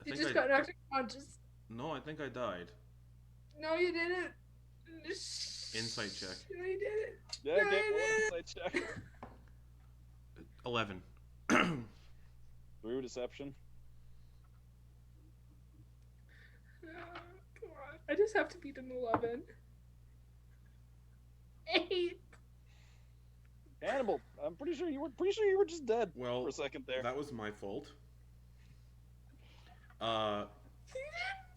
[SPEAKER 3] You just got knocked unconscious.
[SPEAKER 2] No, I think I died.
[SPEAKER 3] No, you didn't.
[SPEAKER 2] Insight check.
[SPEAKER 3] No, you didn't.
[SPEAKER 1] Yeah,
[SPEAKER 3] No,
[SPEAKER 1] get
[SPEAKER 3] you
[SPEAKER 1] one insight check.
[SPEAKER 2] 11.
[SPEAKER 1] Through deception.
[SPEAKER 3] Come on. I just have to beat an 11. 8.
[SPEAKER 1] Hannibal, I'm pretty sure you were just dead for a second there.
[SPEAKER 2] That was my fault.
[SPEAKER 3] You didn't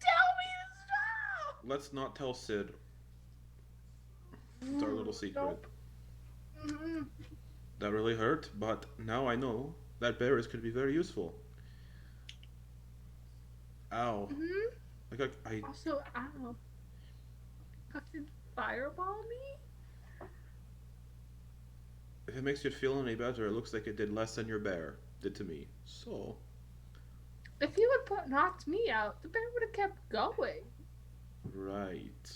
[SPEAKER 3] tell me to stop.
[SPEAKER 2] Let's not tell Sid. It's our little secret.
[SPEAKER 3] Nope. Mm-hmm.
[SPEAKER 2] That really hurt, but now I know that berries could be very useful. Ow.
[SPEAKER 3] Mm-hmm.
[SPEAKER 2] Like I
[SPEAKER 3] Also, ow. Fucking fireball me?
[SPEAKER 2] If it makes you feel any better, it looks like it did less than your bear did to me. So.
[SPEAKER 3] If you had knocked me out, the bear would have kept going.
[SPEAKER 2] Right.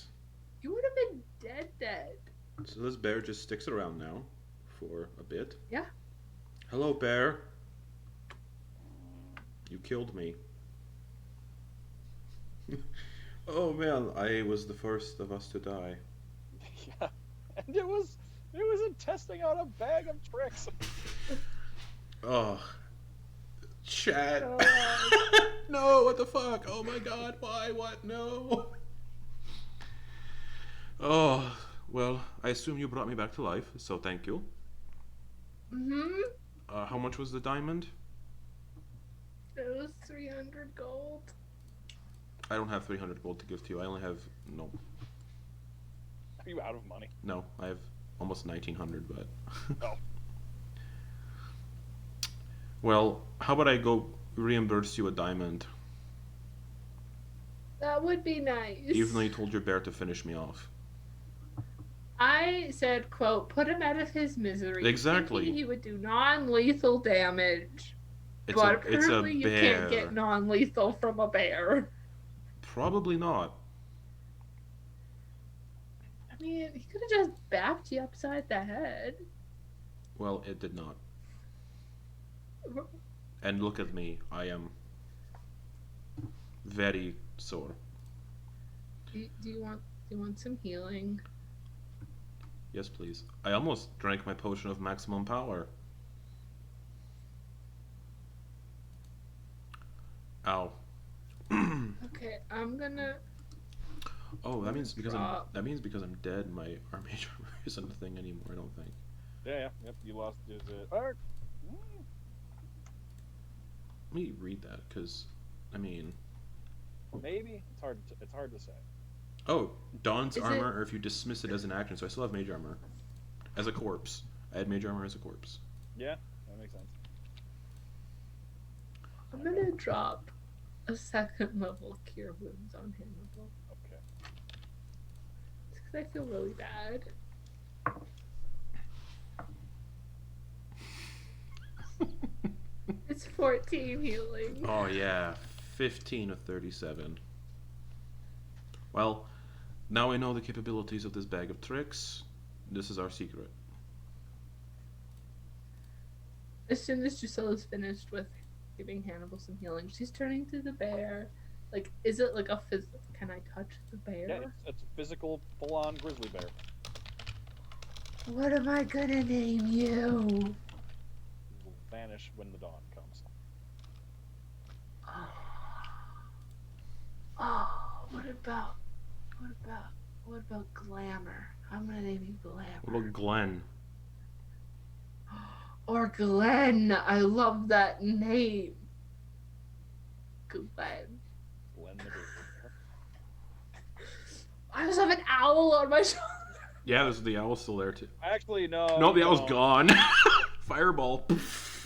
[SPEAKER 3] You would have been dead.
[SPEAKER 2] So this bear just sticks around now for a bit.
[SPEAKER 3] Yeah.
[SPEAKER 2] Hello, bear. You killed me. Oh man, I was the first of us to die.
[SPEAKER 1] Yeah, and it was testing out a bag of tricks.
[SPEAKER 2] Oh, chat.
[SPEAKER 3] Oh.
[SPEAKER 2] No, what the fuck? Oh my god, why? What? No. Oh, well, I assume you brought me back to life, so thank you.
[SPEAKER 3] Mm-hmm.
[SPEAKER 2] How much was the diamond?
[SPEAKER 3] It was 300 gold.
[SPEAKER 2] I don't have 300 gold to give to you. I only have no.
[SPEAKER 1] Are you out of money?
[SPEAKER 2] No, I have almost 1900, but.
[SPEAKER 1] Oh.
[SPEAKER 2] Well, how about I go reimburse you a diamond?
[SPEAKER 3] That would be nice.
[SPEAKER 2] Even though you told your bear to finish me off.
[SPEAKER 3] I said, quote, put him out of his misery.
[SPEAKER 2] Exactly.
[SPEAKER 3] Thinking he would do non-lethal damage.
[SPEAKER 2] It's
[SPEAKER 3] but
[SPEAKER 2] a
[SPEAKER 3] apparently you
[SPEAKER 2] bear.
[SPEAKER 3] can't get non-lethal from a bear.
[SPEAKER 2] Probably not.
[SPEAKER 3] I mean, he could have just backed you upside the head.
[SPEAKER 2] Well, it did not. And look at me. I am very sore.
[SPEAKER 3] Do you want some healing?
[SPEAKER 2] Yes, please. I almost drank my potion of maximum power. Ow.
[SPEAKER 3] Okay, I'm gonna.
[SPEAKER 2] Oh, that means because
[SPEAKER 3] Drop.
[SPEAKER 2] I'm dead. My armage armor isn't a thing anymore. I don't think.
[SPEAKER 1] Yeah. Yep. You lost.
[SPEAKER 2] Let me read that, because, I mean.
[SPEAKER 1] Maybe it's hard to say.
[SPEAKER 2] Oh, Dawn's
[SPEAKER 3] Is
[SPEAKER 2] armor,
[SPEAKER 3] it-
[SPEAKER 2] or if you dismiss it as an action, so I still have mage armor. As a corpse. I had mage armor as a corpse.
[SPEAKER 1] Yeah, that makes sense.
[SPEAKER 3] I'm gonna drop a 2nd level cure wounds on Hannibal.
[SPEAKER 1] Okay.
[SPEAKER 3] It's because I feel really bad. It's 14 healing.
[SPEAKER 2] Oh yeah, 15 of 37. Well, now I know the capabilities of this bag of tricks. This is our secret.
[SPEAKER 3] As soon as Drusilla's finished with giving Hannibal some healing, she's turning to the bear. Like, is it like a physical? Can I touch the bear?
[SPEAKER 1] Yeah, it's a physical, full-on grizzly bear.
[SPEAKER 3] What am I gonna name you?
[SPEAKER 1] It will vanish when the dawn comes.
[SPEAKER 3] Oh, what about, what about Glamour? I'm gonna name you
[SPEAKER 2] What
[SPEAKER 3] Glamour.
[SPEAKER 2] about Glenn?
[SPEAKER 3] Or Glenn. I love that name. Glenn.
[SPEAKER 1] Glenn the Good.
[SPEAKER 3] I just have an owl on my shoulder.
[SPEAKER 2] Yeah, there's the owl still there too.
[SPEAKER 1] Actually, no.
[SPEAKER 2] No, the
[SPEAKER 1] you
[SPEAKER 2] owl's
[SPEAKER 1] don't.
[SPEAKER 2] gone. Fireball.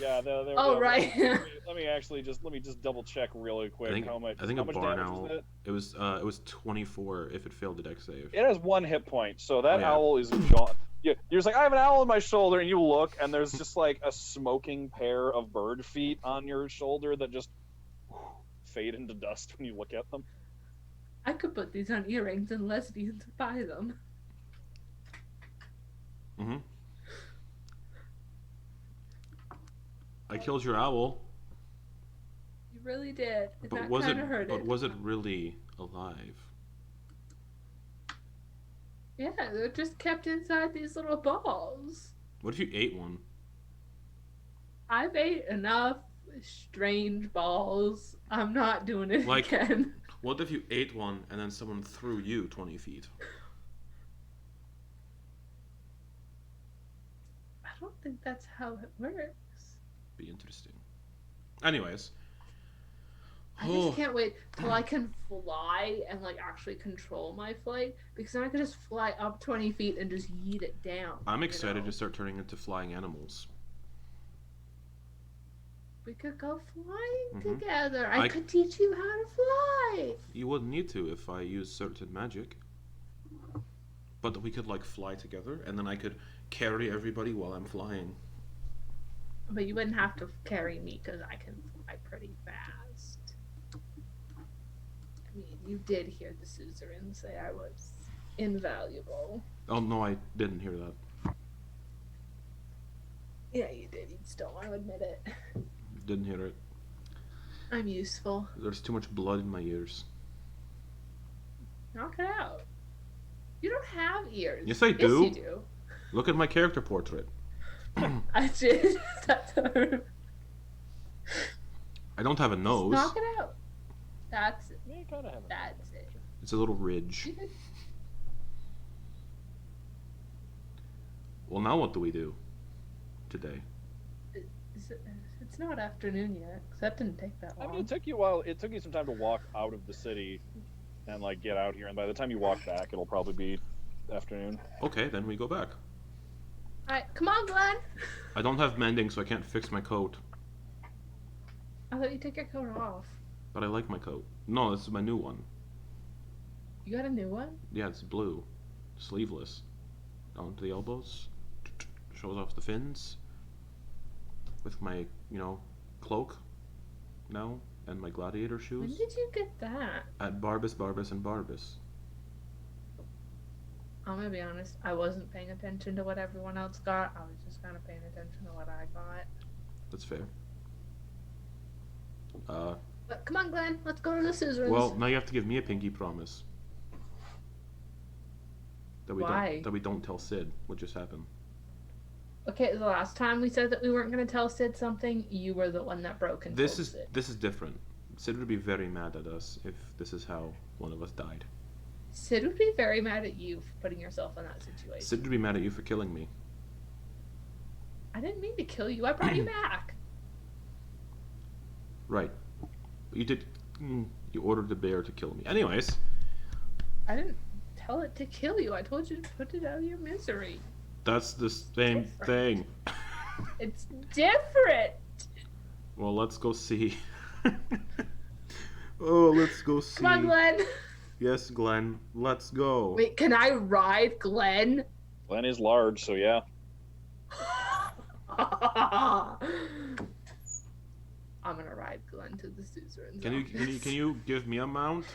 [SPEAKER 1] Yeah, there.
[SPEAKER 3] Oh,
[SPEAKER 1] yeah,
[SPEAKER 3] right.
[SPEAKER 1] let me just double check really quick.
[SPEAKER 2] I think
[SPEAKER 1] how much
[SPEAKER 2] a
[SPEAKER 1] how much
[SPEAKER 2] barn
[SPEAKER 1] damage
[SPEAKER 2] owl.
[SPEAKER 1] is it?
[SPEAKER 2] It was 24 if it failed the dex save.
[SPEAKER 1] It has 1 hit point, so that
[SPEAKER 2] Oh, yeah.
[SPEAKER 1] owl is gone. You're just like, I have an owl on my shoulder, and you look, and there's just like a smoking pair of bird feet on your shoulder that just fade into dust when you look at them.
[SPEAKER 3] I could put these on earrings and lesbians would buy them.
[SPEAKER 2] Mm-hmm. I killed your owl.
[SPEAKER 3] You really did. And
[SPEAKER 2] But
[SPEAKER 3] that
[SPEAKER 2] was it?
[SPEAKER 3] kind of hurted.
[SPEAKER 2] But was it really alive?
[SPEAKER 3] Yeah, they're just kept inside these little balls.
[SPEAKER 2] What if you ate one?
[SPEAKER 3] I've ate enough strange balls. I'm not doing it
[SPEAKER 2] Like-
[SPEAKER 3] again.
[SPEAKER 2] What if you ate one and then someone threw you 20 feet?
[SPEAKER 3] I don't think that's how it works.
[SPEAKER 2] Be interesting. Anyways.
[SPEAKER 3] I just can't wait till I can fly and like actually control my flight, because then I can just fly up 20 feet and just yeet it down.
[SPEAKER 2] I'm excited
[SPEAKER 3] you know?
[SPEAKER 2] to start turning into flying animals.
[SPEAKER 3] We could go flying
[SPEAKER 2] Mhm.
[SPEAKER 3] together. I
[SPEAKER 2] I-
[SPEAKER 3] could teach you how to fly.
[SPEAKER 2] You wouldn't need to if I use certain magic. But we could like fly together and then I could carry everybody while I'm flying.
[SPEAKER 3] But you wouldn't have to carry me because I can fly pretty fast. I mean, you did hear the suzerain say I was invaluable.
[SPEAKER 2] Oh no, I didn't hear that.
[SPEAKER 3] Yeah, you did. You just don't want to admit it.
[SPEAKER 2] Didn't hear it.
[SPEAKER 3] I'm useful.
[SPEAKER 2] There's too much blood in my ears.
[SPEAKER 3] Knock it out. You don't have ears.
[SPEAKER 2] Yes, I do.
[SPEAKER 3] Yes, you do.
[SPEAKER 2] Look at my character portrait.
[SPEAKER 3] I did. That's
[SPEAKER 2] I don't have a nose.
[SPEAKER 3] Knock it out. That's it.
[SPEAKER 1] Yeah, you kind of have.
[SPEAKER 3] That's it.
[SPEAKER 2] It's a little ridge.
[SPEAKER 3] You could-
[SPEAKER 2] Well, now what do we do today?
[SPEAKER 3] It's not afternoon yet, because that didn't take that
[SPEAKER 1] I
[SPEAKER 3] long.
[SPEAKER 1] mean, it took you a while. It took you some time to walk out of the city and like get out here, and by the time you walk back, it'll probably be afternoon.
[SPEAKER 2] Okay, then we go back.
[SPEAKER 3] Alright, come on, Glenn.
[SPEAKER 2] I don't have mending, so I can't fix my coat.
[SPEAKER 3] I thought you took your coat off.
[SPEAKER 2] But I like my coat. No, this is my new one.
[SPEAKER 3] You got a new one?
[SPEAKER 2] Yeah, it's blue. Sleeveless. Down to the elbows. Shows off the fins. With my, cloak now. And my gladiator
[SPEAKER 3] When
[SPEAKER 2] shoes.
[SPEAKER 3] did you get that?
[SPEAKER 2] At Barbus, Barbus, and Barbus.
[SPEAKER 3] I'm gonna be honest, I wasn't paying attention to what everyone else got. I was just kind of paying attention to what I got.
[SPEAKER 2] That's fair.
[SPEAKER 3] But come on, Glenn, let's go to the suzerains.
[SPEAKER 2] Well, now you have to give me a pinky promise.
[SPEAKER 3] Why?
[SPEAKER 2] That we don't tell Sid what just happened.
[SPEAKER 3] Okay, the last time we said that we weren't gonna tell Sid something, you were the one that broke and told Sid.
[SPEAKER 2] This is different. Sid would be very mad at us if this is how one of us died.
[SPEAKER 3] Sid would be very mad at you for putting yourself in that situation.
[SPEAKER 2] Sid would be mad at you for killing me.
[SPEAKER 3] I didn't mean to kill you. I brought you back.
[SPEAKER 2] Right. You did. You ordered the bear to kill me. Anyways.
[SPEAKER 3] I didn't tell it to kill you. I told you to put it out of your misery.
[SPEAKER 2] That's the same thing.
[SPEAKER 3] It's different.
[SPEAKER 2] Well, let's go see. Oh, let's go see.
[SPEAKER 3] Come on, Glenn.
[SPEAKER 2] Yes, Glenn. Let's go.
[SPEAKER 3] Wait, can I ride Glenn?
[SPEAKER 1] Glen is large, so yeah.
[SPEAKER 3] I'm gonna ride Glenn to the suzerain's
[SPEAKER 2] Can you give me a mount?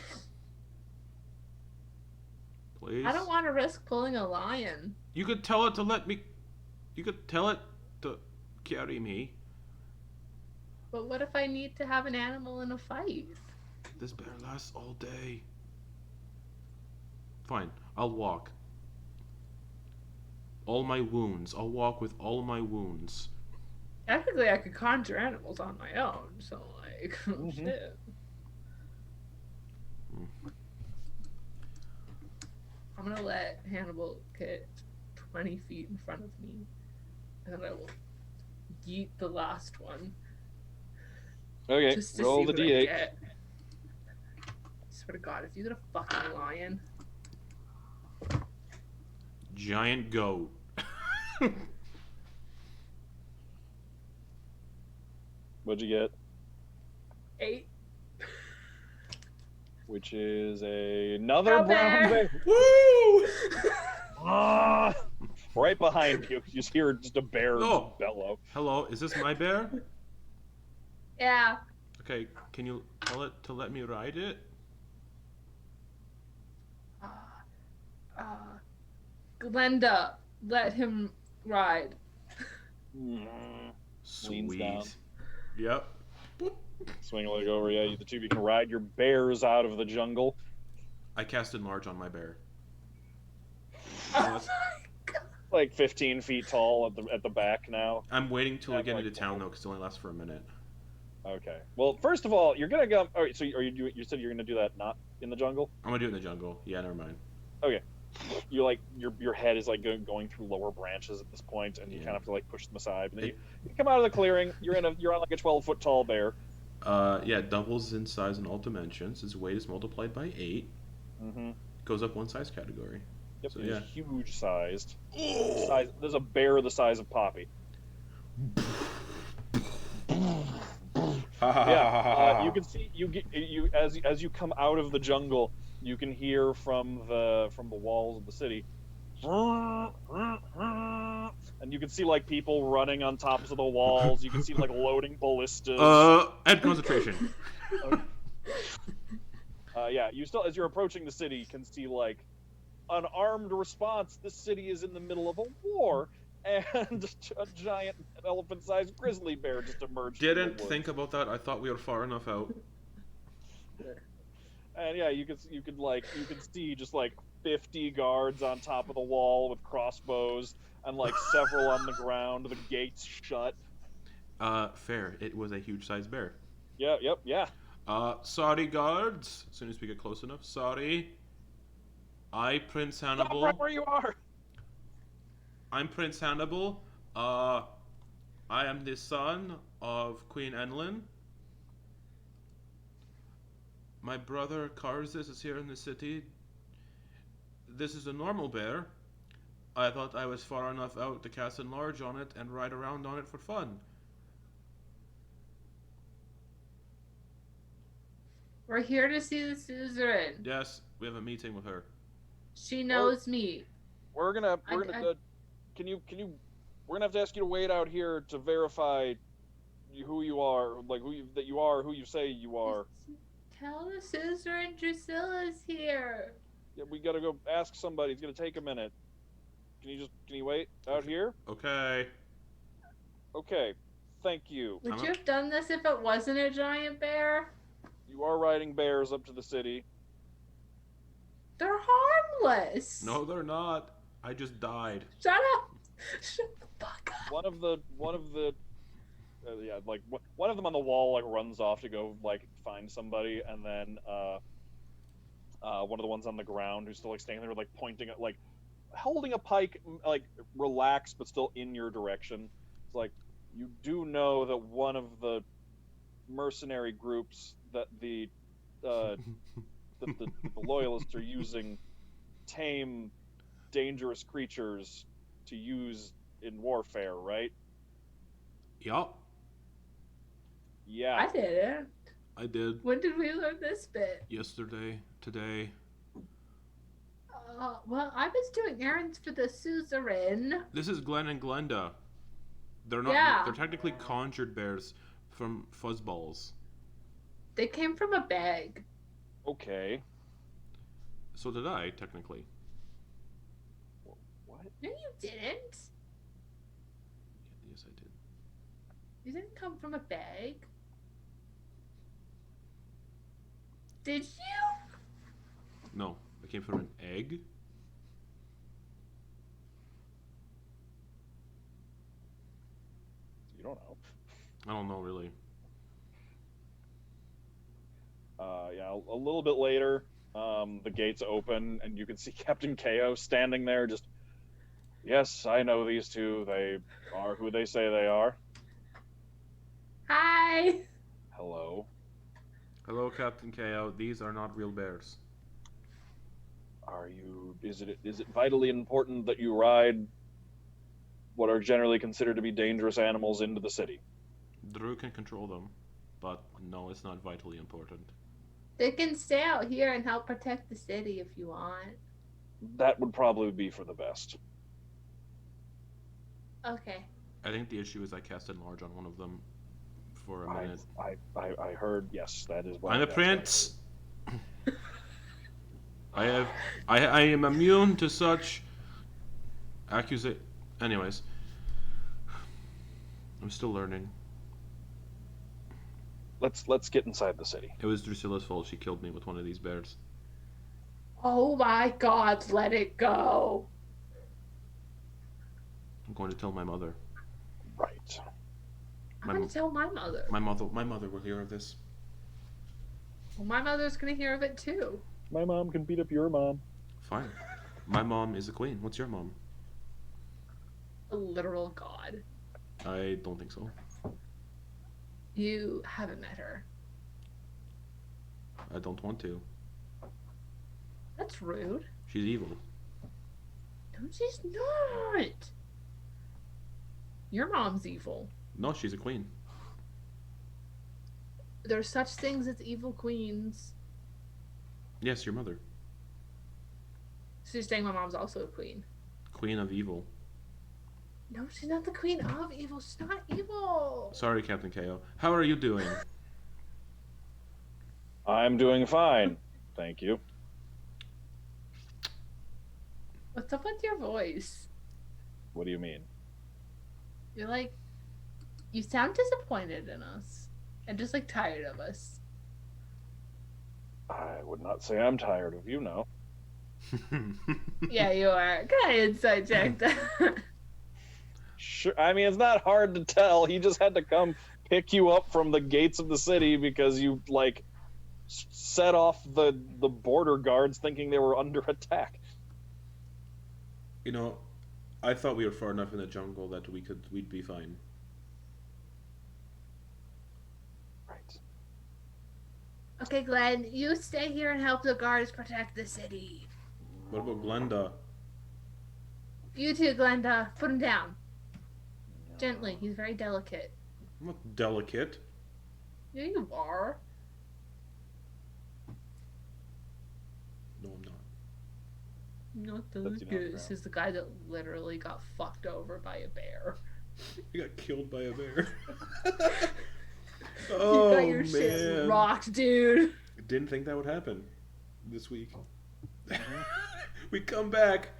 [SPEAKER 2] Please.
[SPEAKER 3] I don't want to risk pulling a lion.
[SPEAKER 2] You could tell it to let me. You could tell it to carry me.
[SPEAKER 3] But what if I need to have an animal in a fight?
[SPEAKER 2] This bear lasts all day. Fine, I'll walk. All my wounds. I'll walk with all my wounds.
[SPEAKER 3] Technically, I could conjure animals on my own, so like,
[SPEAKER 1] Mhm.
[SPEAKER 3] shit. I'm gonna let Hannibal get 20 feet in front of me, and then I will yeet the last one.
[SPEAKER 1] Okay,
[SPEAKER 3] Just to
[SPEAKER 1] roll
[SPEAKER 3] see
[SPEAKER 1] the
[SPEAKER 3] what I
[SPEAKER 1] d8.
[SPEAKER 3] get. I swear to God, if you get a fucking lion.
[SPEAKER 2] Giant goat.
[SPEAKER 1] What'd you get?
[SPEAKER 3] 8.
[SPEAKER 1] Which is another
[SPEAKER 3] Brown
[SPEAKER 1] brown
[SPEAKER 3] bear.
[SPEAKER 1] bear.
[SPEAKER 2] Woo!
[SPEAKER 1] Ah! Right behind you. You just hear just a bear just
[SPEAKER 2] Oh.
[SPEAKER 1] bellow.
[SPEAKER 2] Hello, is this my bear?
[SPEAKER 3] Yeah.
[SPEAKER 2] Okay, can you tell it to let me ride it?
[SPEAKER 3] Glenda, let him ride.
[SPEAKER 1] Leans down.
[SPEAKER 2] Sweet. Yep.
[SPEAKER 1] Swing a leg over. Yeah, the two of you can ride your bears out of the jungle.
[SPEAKER 2] I cast enlarge on my bear.
[SPEAKER 3] Oh
[SPEAKER 1] Like 15 feet tall at the back now.
[SPEAKER 2] I'm waiting till we get
[SPEAKER 1] Like
[SPEAKER 2] into town though, because it only lasts for a minute.
[SPEAKER 1] Okay. Well, first of all, you're gonna go. All right. So you said you're gonna do that not in the jungle.
[SPEAKER 2] I'm gonna do it in the jungle. Yeah, never mind.
[SPEAKER 1] Okay. You like your head is like going through lower branches at this point, and you kind of have to like push them aside. And then you come out of the clearing. You're on like a 12-foot tall bear.
[SPEAKER 2] Yeah, doubles in size in all dimensions. Its weight is multiplied by 8.
[SPEAKER 1] Mm-hmm.
[SPEAKER 2] Goes up one size category.
[SPEAKER 1] Yep.
[SPEAKER 2] So,
[SPEAKER 1] He's
[SPEAKER 2] yeah.
[SPEAKER 1] huge sized.
[SPEAKER 2] Oh!
[SPEAKER 1] There's a bear the size of Poppy. Yeah. You can see you as you come out of the jungle, you can hear from the walls of the city. And you can see like people running on tops of the walls. You can see like loading ballistas.
[SPEAKER 2] And concentration.
[SPEAKER 1] Yeah, you still, as you're approaching the city, can see like an armed response. This city is in the middle of a war, and a giant elephant-sized grizzly bear just emerged.
[SPEAKER 2] Didn't think about that. I thought we were far enough out.
[SPEAKER 1] And yeah, you could see just like 50 guards on top of the wall with crossbows, and like several on the ground. The gates shut.
[SPEAKER 2] Fair. It was a huge-sized bear.
[SPEAKER 1] Yeah. Yep. Yeah.
[SPEAKER 2] Sorry, guards. As soon as we get close enough. Sorry. Prince Hannibal.
[SPEAKER 1] Stop right where you are.
[SPEAKER 2] I'm Prince Hannibal. I am the son of Queen Enlil. My brother Karzis is here in the city. This is a normal bear. I thought I was far enough out to cast enlarge on it and ride around on it for fun.
[SPEAKER 3] We're here to see the suzerain.
[SPEAKER 2] Yes, we have a meeting with her.
[SPEAKER 3] She knows me.
[SPEAKER 1] We're gonna we're gonna have to ask you to wait out here to verify who you are, like who you say you are.
[SPEAKER 3] Tell the suzerain Drusilla's here.
[SPEAKER 1] Yeah, we gotta go ask somebody. It's gonna take a minute. Can you wait out here?
[SPEAKER 2] Okay.
[SPEAKER 1] Okay. Thank you.
[SPEAKER 3] Would you have done this if it wasn't a giant bear?
[SPEAKER 1] You are riding bears up to the city.
[SPEAKER 3] They're harmless.
[SPEAKER 2] No, they're not. I just died.
[SPEAKER 3] Shut up. Shut the fuck up.
[SPEAKER 1] One of the one of them on the wall like runs off to go like find somebody, and then one of the ones on the ground who's still like standing there like pointing at like holding a pike, like relaxed but still in your direction. It's like, you do know that one of the mercenary groups that the loyalists are using tame dangerous creatures to use in warfare, right?
[SPEAKER 2] Yup.
[SPEAKER 1] Yeah.
[SPEAKER 3] I didn't.
[SPEAKER 2] I did.
[SPEAKER 3] When did we learn this bit?
[SPEAKER 2] Yesterday. Today.
[SPEAKER 3] Well, I was doing errands for the suzerain.
[SPEAKER 2] This is Glenn and Glenda. They're not.
[SPEAKER 3] Yeah.
[SPEAKER 2] They're technically conjured bears from fuzzballs.
[SPEAKER 3] They came from a bag.
[SPEAKER 1] Okay.
[SPEAKER 2] So did I, technically.
[SPEAKER 1] What?
[SPEAKER 3] No, you didn't.
[SPEAKER 2] Yes, I did.
[SPEAKER 3] You didn't come from a bag. Did you?
[SPEAKER 2] No, I came from an egg.
[SPEAKER 1] You don't know.
[SPEAKER 2] I don't know, really.
[SPEAKER 1] Yeah, a little bit later, the gates open, and you can see Captain KO standing there. Just, yes, I know these two. They are who they say they are.
[SPEAKER 3] Hi.
[SPEAKER 1] Hello.
[SPEAKER 2] Hello, Captain KO. These are not real bears.
[SPEAKER 1] Are you? Is it vitally important that you ride what are generally considered to be dangerous animals into the city?
[SPEAKER 2] Drew can control them, but no, it's not vitally important.
[SPEAKER 3] They can stay out here and help protect the city if you want.
[SPEAKER 1] That would probably be for the best.
[SPEAKER 3] Okay.
[SPEAKER 2] I think the issue is I cast enlarge on one of them for a minute.
[SPEAKER 1] I heard. Yes, that is what.
[SPEAKER 2] I'm a
[SPEAKER 1] that's what I
[SPEAKER 2] prince. I am immune to such accusation. Anyways, I'm still learning.
[SPEAKER 1] Let's get inside the city.
[SPEAKER 2] It was Drusilla's fault. She killed me with one of these bears.
[SPEAKER 3] Oh my God! Let it go.
[SPEAKER 2] I'm going to tell my mother.
[SPEAKER 1] Right.
[SPEAKER 3] I'm gonna tell my mother.
[SPEAKER 2] My mother will hear of this.
[SPEAKER 3] Well, my mother's gonna hear of it too.
[SPEAKER 1] My mom can beat up your mom.
[SPEAKER 2] Fine. My mom is a queen. What's your mom?
[SPEAKER 3] A literal god.
[SPEAKER 2] I don't think so.
[SPEAKER 3] You haven't met her.
[SPEAKER 2] I don't want to.
[SPEAKER 3] That's rude.
[SPEAKER 2] She's evil.
[SPEAKER 3] No, she's not. Your mom's evil.
[SPEAKER 2] No, she's a queen.
[SPEAKER 3] There's such things as evil queens.
[SPEAKER 2] Yes, your mother.
[SPEAKER 3] So you're saying my mom's also a queen?
[SPEAKER 2] Queen of evil.
[SPEAKER 3] No, she's not the queen of evil. She's not evil.
[SPEAKER 2] Sorry, Captain KO. How are you doing?
[SPEAKER 1] I'm doing fine, thank you.
[SPEAKER 3] What's up with your voice?
[SPEAKER 1] What do you mean?
[SPEAKER 3] You're like, you sound disappointed in us and just like tired of us.
[SPEAKER 1] I would not say I'm tired of you, no.
[SPEAKER 3] Yeah, you are. Go ahead, inside check that.
[SPEAKER 1] Sure. I mean, it's not hard to tell. He just had to come pick you up from the gates of the city because you like set off the border guards thinking they were under attack.
[SPEAKER 2] You know, I thought we were far enough in the jungle that we'd be fine.
[SPEAKER 1] Right.
[SPEAKER 3] Okay, Glenn, you stay here and help the guards protect the city.
[SPEAKER 2] What about Glenda?
[SPEAKER 3] You too, Glenda. Put him down. Gently. He's very delicate.
[SPEAKER 2] I'm not delicate.
[SPEAKER 3] Yeah, you are.
[SPEAKER 2] No, I'm not.
[SPEAKER 3] Not
[SPEAKER 1] That's
[SPEAKER 3] delicate.
[SPEAKER 1] enough,
[SPEAKER 3] This is the guy that literally got fucked over by a bear.
[SPEAKER 2] You got killed by a bear.
[SPEAKER 3] You
[SPEAKER 2] Oh,
[SPEAKER 3] got your shit
[SPEAKER 2] man.
[SPEAKER 3] rocked, dude.
[SPEAKER 2] Didn't think that would happen this week. We come back,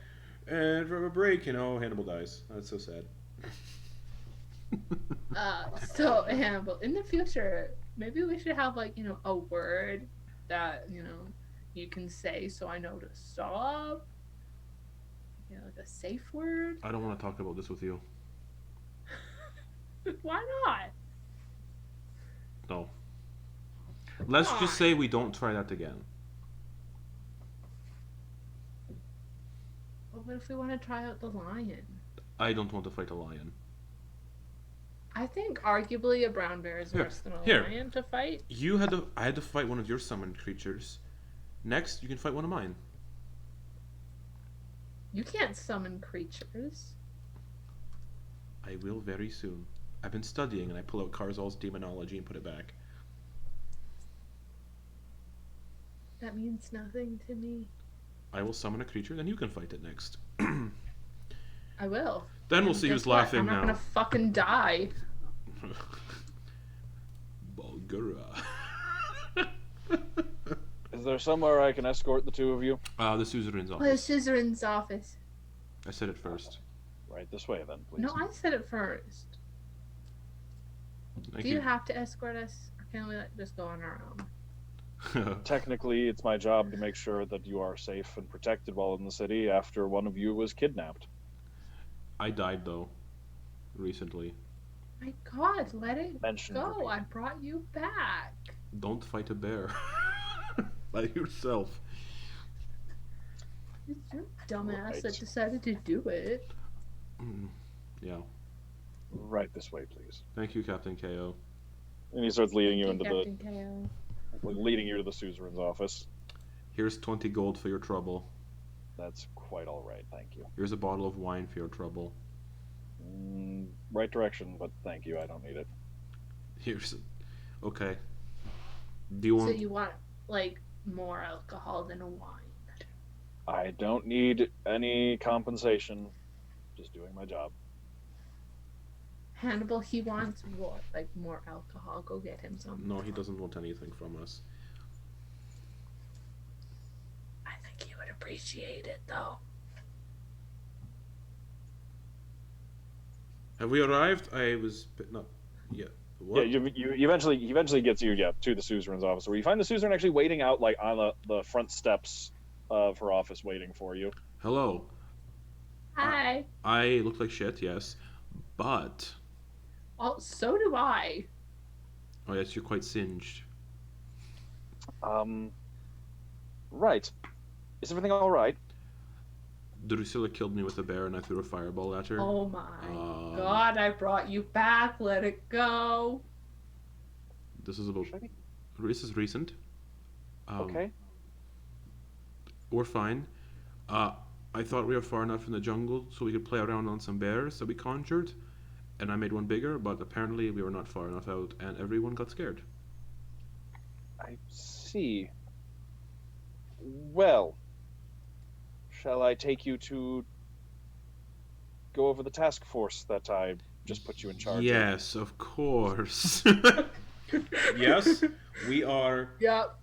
[SPEAKER 2] and from a break, Hannibal dies. That's so sad.
[SPEAKER 3] So Hannibal, in the future, maybe we should have a word that you can say so I know to stop. Like a safe word.
[SPEAKER 2] I don't want to talk about this with you.
[SPEAKER 3] Why not?
[SPEAKER 2] No. Let's just say we don't try that again.
[SPEAKER 3] Well, what if we want to try out the lion?
[SPEAKER 2] I don't want to fight a lion.
[SPEAKER 3] I think arguably a brown bear is worse than a lion to fight.
[SPEAKER 2] I had to fight one of your summoned creatures. Next, you can fight one of mine.
[SPEAKER 3] You can't summon creatures.
[SPEAKER 2] I will very soon. I've been studying, and I pull out Karzal's demonology and put it back.
[SPEAKER 3] That means nothing to me.
[SPEAKER 2] I will summon a creature, then you can fight it next.
[SPEAKER 3] I will.
[SPEAKER 2] Then we'll
[SPEAKER 3] And
[SPEAKER 2] see
[SPEAKER 3] guess
[SPEAKER 2] who's
[SPEAKER 3] what?
[SPEAKER 2] laughing
[SPEAKER 3] I'm
[SPEAKER 2] now.
[SPEAKER 3] not gonna fucking die.
[SPEAKER 2] Bulgura.
[SPEAKER 1] Is there somewhere I can escort the two of you?
[SPEAKER 2] The suzerain's
[SPEAKER 3] Oh, the
[SPEAKER 2] office.
[SPEAKER 3] suzerain's office.
[SPEAKER 2] I said it first.
[SPEAKER 1] Right this way, then, please.
[SPEAKER 3] No, I said it first.
[SPEAKER 2] Thank
[SPEAKER 3] Do you have to escort us, or can we just go on our own?
[SPEAKER 1] Technically, it's my job to make sure that you are safe and protected while in the city after one of you was kidnapped.
[SPEAKER 2] I died, though, recently.
[SPEAKER 3] My God, let it
[SPEAKER 1] Mention
[SPEAKER 3] go.
[SPEAKER 1] repeat.
[SPEAKER 3] I brought you back.
[SPEAKER 2] Don't fight a bear. by yourself.
[SPEAKER 3] It's your dumbass
[SPEAKER 1] Right.
[SPEAKER 3] that decided to do it.
[SPEAKER 2] Yeah.
[SPEAKER 1] Right this way, please.
[SPEAKER 2] Thank you, Captain KO.
[SPEAKER 1] And he starts leading you
[SPEAKER 3] Thank
[SPEAKER 1] into
[SPEAKER 3] Captain KO.
[SPEAKER 1] leading you to the suzerain's office.
[SPEAKER 2] Here's 20 gold for your trouble.
[SPEAKER 1] That's quite all right, thank you.
[SPEAKER 2] Here's a bottle of wine for your trouble.
[SPEAKER 1] Right direction, but thank you. I don't need it.
[SPEAKER 2] Here's. Okay. Do you
[SPEAKER 3] So
[SPEAKER 2] want.
[SPEAKER 3] you want like more alcohol than a wine?
[SPEAKER 1] I don't need any compensation. Just doing my job.
[SPEAKER 3] Hannibal, he wants what? Like more alcohol. Go get him some.
[SPEAKER 2] No, he doesn't want anything from us.
[SPEAKER 3] I think he would appreciate it though.
[SPEAKER 2] Have we arrived? I was. Not. Yeah. What?
[SPEAKER 1] Yeah, you eventually gets you to the suzerain's office, where you find the suzerain actually waiting out like on the front steps of her office, waiting for you.
[SPEAKER 2] Hello.
[SPEAKER 3] Hi.
[SPEAKER 2] I look like shit, yes. But.
[SPEAKER 3] Oh, so do I.
[SPEAKER 2] Oh, yes, you're quite singed.
[SPEAKER 1] Right. Is everything all right?
[SPEAKER 2] Drusilla killed me with a bear and I threw a fireball at her.
[SPEAKER 3] Oh my god, I brought you back. Let it go.
[SPEAKER 2] This is about. This is recent.
[SPEAKER 1] Okay.
[SPEAKER 2] We're fine. I thought we were far enough in the jungle so we could play around on some bears that we conjured, and I made one bigger, but apparently we were not far enough out, and everyone got scared.
[SPEAKER 1] I see. Well, shall I take you to go over the task force that I just put you in charge of?
[SPEAKER 2] Yes, of course. Yes, we are.
[SPEAKER 3] Yep.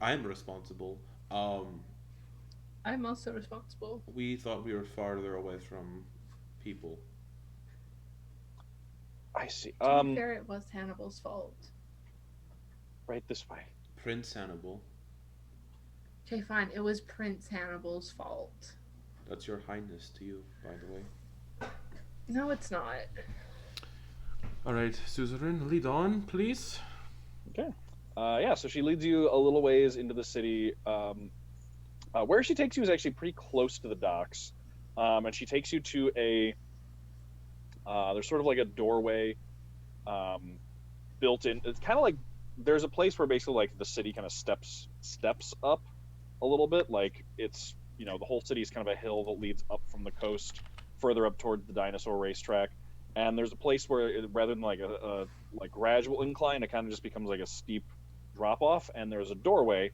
[SPEAKER 2] I'm responsible.
[SPEAKER 3] I'm also responsible.
[SPEAKER 2] We thought we were farther away from people.
[SPEAKER 1] I see.
[SPEAKER 3] To be fair, it was Hannibal's fault.
[SPEAKER 1] Right this way.
[SPEAKER 2] Prince Hannibal.
[SPEAKER 3] Okay, fine. It was Prince Hannibal's fault.
[SPEAKER 2] That's your highness to you, by the way.
[SPEAKER 3] No, it's not.
[SPEAKER 2] Alright, Suzerain, lead on, please.
[SPEAKER 1] Okay. Yeah, so she leads you a little ways into the city. Where she takes you is actually pretty close to the docks. And she takes you to there's sort of like a doorway built in. It's kind of like there's a place where basically like the city kind of steps up a little bit. Like it's, the whole city is kind of a hill that leads up from the coast further up towards the dinosaur racetrack. And there's a place where rather than like a gradual incline, it kind of just becomes like a steep drop off. And there's a doorway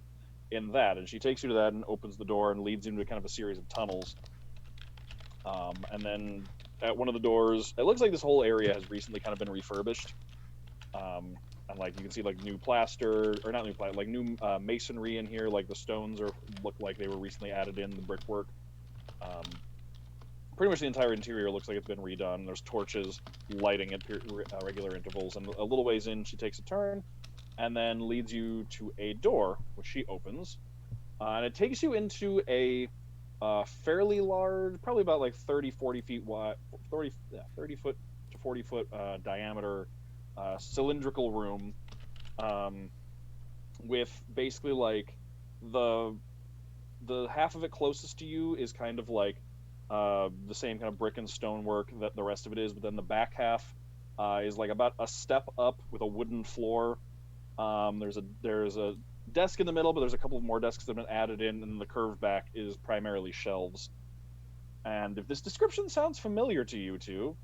[SPEAKER 1] in that, and she takes you to that and opens the door and leads you into kind of a series of tunnels. And then at one of the doors, it looks like this whole area has recently kind of been refurbished. And like you can see like new plaster, or not new plaster, like new masonry in here. Like the stones look like they were recently added in, the brickwork. Pretty much the entire interior looks like it's been redone. There's torches lighting at regular intervals, and a little ways in, she takes a turn and then leads you to a door, which she opens. And it takes you into a fairly large, probably about like 40 feet wide, 30 foot to 40 foot diameter cylindrical room with basically like the half of it closest to you is kind of like the same kind of brick and stonework that the rest of it is, but then the back half is like about a step up with a wooden floor. There's a desk in the middle, but there's a couple of more desks that have been added in, and the curved back is primarily shelves. And if this description sounds familiar to you two,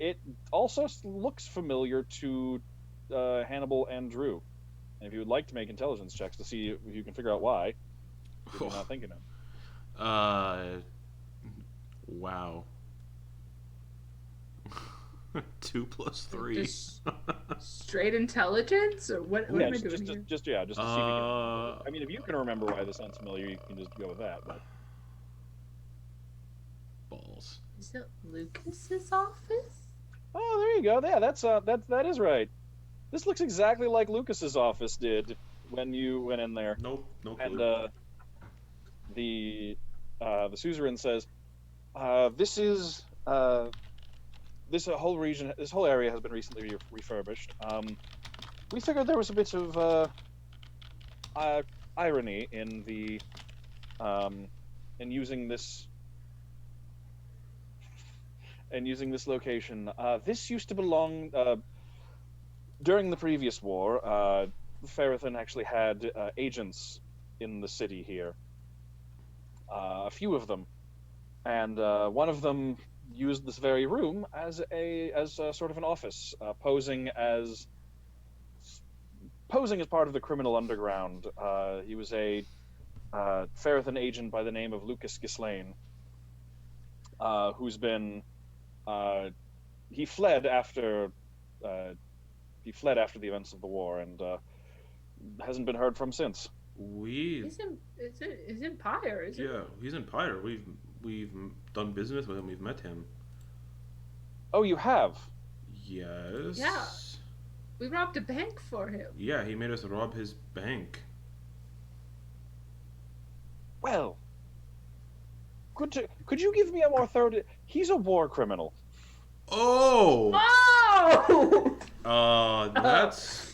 [SPEAKER 1] it also looks familiar to Hannibal and Drew. And if you would like to make intelligence checks to see if you can figure out why, if you're not thinking of.
[SPEAKER 2] Wow. 2 plus 3.
[SPEAKER 3] Just straight intelligence, or what am I doing here?
[SPEAKER 1] Just to see if you can. I mean, if you can remember why this sounds familiar, you can just go with that. But
[SPEAKER 2] balls.
[SPEAKER 3] Is it Lucas's office?
[SPEAKER 1] Oh, there you go. Yeah, that is right. This looks exactly like Lucas's office did when you went in there.
[SPEAKER 2] Nope, no clue.
[SPEAKER 1] And the suzerain says, this whole region, this whole area has been recently refurbished. We figured there was a bit of irony in the in using this location. This used to belong during the previous war. Farathan actually had agents in the city here, a few of them, and one of them used this very room as a sort of an office, posing as part of the criminal underground. He was a Farathan agent by the name of Lucas Gislaine, who's been he fled after the events of the war and hasn't been heard from since.
[SPEAKER 3] He's in Pyre, isn't
[SPEAKER 2] Yeah, he's in Pyre. We've done business with him. We've met him.
[SPEAKER 1] Oh, you have?
[SPEAKER 2] Yes.
[SPEAKER 3] Yeah. We robbed a bank for him.
[SPEAKER 2] Yeah, he made us rob his bank.
[SPEAKER 1] Well, could you give me a more thorough? He's a war criminal.
[SPEAKER 2] Oh!
[SPEAKER 3] Oh!
[SPEAKER 2] That's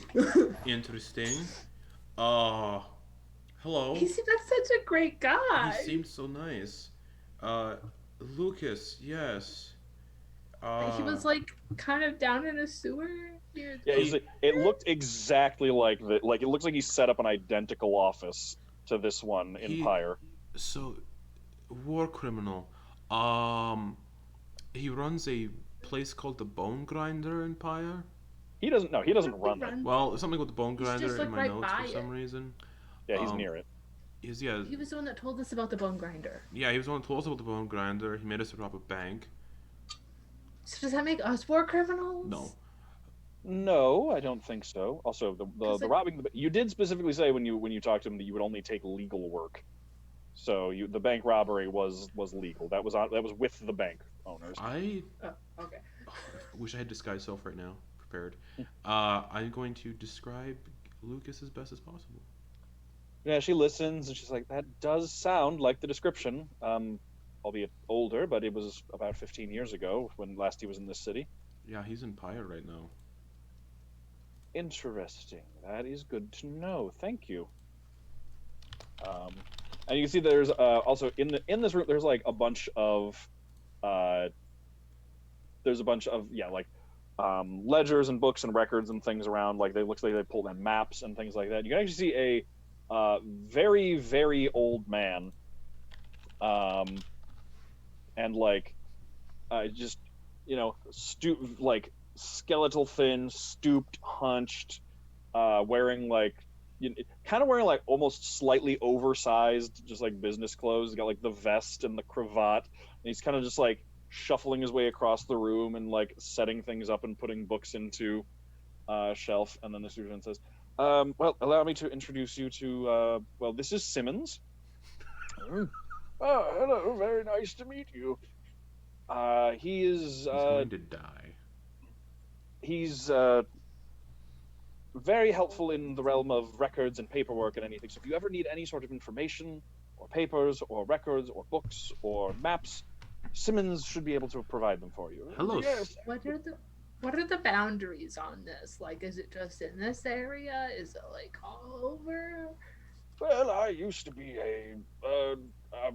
[SPEAKER 2] interesting. Hello.
[SPEAKER 3] He seemed like such a great guy.
[SPEAKER 2] He seemed so nice. Lucas, yes.
[SPEAKER 3] He was like kind of down in a sewer.
[SPEAKER 1] Yeah, it looked exactly like the like. It looks like he set up an identical office to this one in Pyre.
[SPEAKER 2] So, war criminal. He runs a place called the Bone Grinder in Pyre.
[SPEAKER 1] He doesn't run it.
[SPEAKER 2] Well, something with the Bone Grinder
[SPEAKER 3] just, like,
[SPEAKER 2] in my
[SPEAKER 3] right
[SPEAKER 2] notes
[SPEAKER 3] by
[SPEAKER 2] for some
[SPEAKER 3] it.
[SPEAKER 2] reason.
[SPEAKER 1] Yeah, he's near it.
[SPEAKER 3] He was the one that told us about the bone grinder.
[SPEAKER 2] Yeah, he was the one who told us about the Bone Grinder. He made us rob a bank.
[SPEAKER 3] So does that make us war criminals?
[SPEAKER 2] No.
[SPEAKER 1] No, I don't think so. Also, the
[SPEAKER 3] like,
[SPEAKER 1] robbing. You did specifically say when you talked to him that you would only take legal work. So the bank robbery was legal. That was with the bank owners.
[SPEAKER 2] I
[SPEAKER 3] okay.
[SPEAKER 2] wish I had disguise self right now prepared. I'm going to describe Lucas as best as possible.
[SPEAKER 1] Yeah, she listens and she's like, "That does sound like the description, albeit older, but it was about 15 years ago when last he was in this city."
[SPEAKER 2] Yeah, he's in Pyre right now.
[SPEAKER 1] Interesting. That is good to know. Thank you. And you can see there's also in this room there's like a bunch of ledgers and books and records and things around. Like looks like they pulled in maps and things like that. You can actually see a very, very old man, and like just skeletal thin, stooped, hunched, wearing like almost slightly oversized, just like business clothes. He's got like the vest and the cravat, and he's kind of just like shuffling his way across the room and like setting things up and putting books into shelf. And then the student says, well, allow me to introduce you to, this is Simmons. Oh, hello, very nice to meet you. He is...
[SPEAKER 2] He's going to die.
[SPEAKER 1] He's very helpful in the realm of records and paperwork and anything. So if you ever need any sort of information, or papers, or records, or books, or maps, Simmons should be able to provide them for you.
[SPEAKER 2] Hello.
[SPEAKER 1] Yes.
[SPEAKER 3] What are the boundaries on this? Like, is it just in this area? Is it like all over?
[SPEAKER 1] Well, I used to be a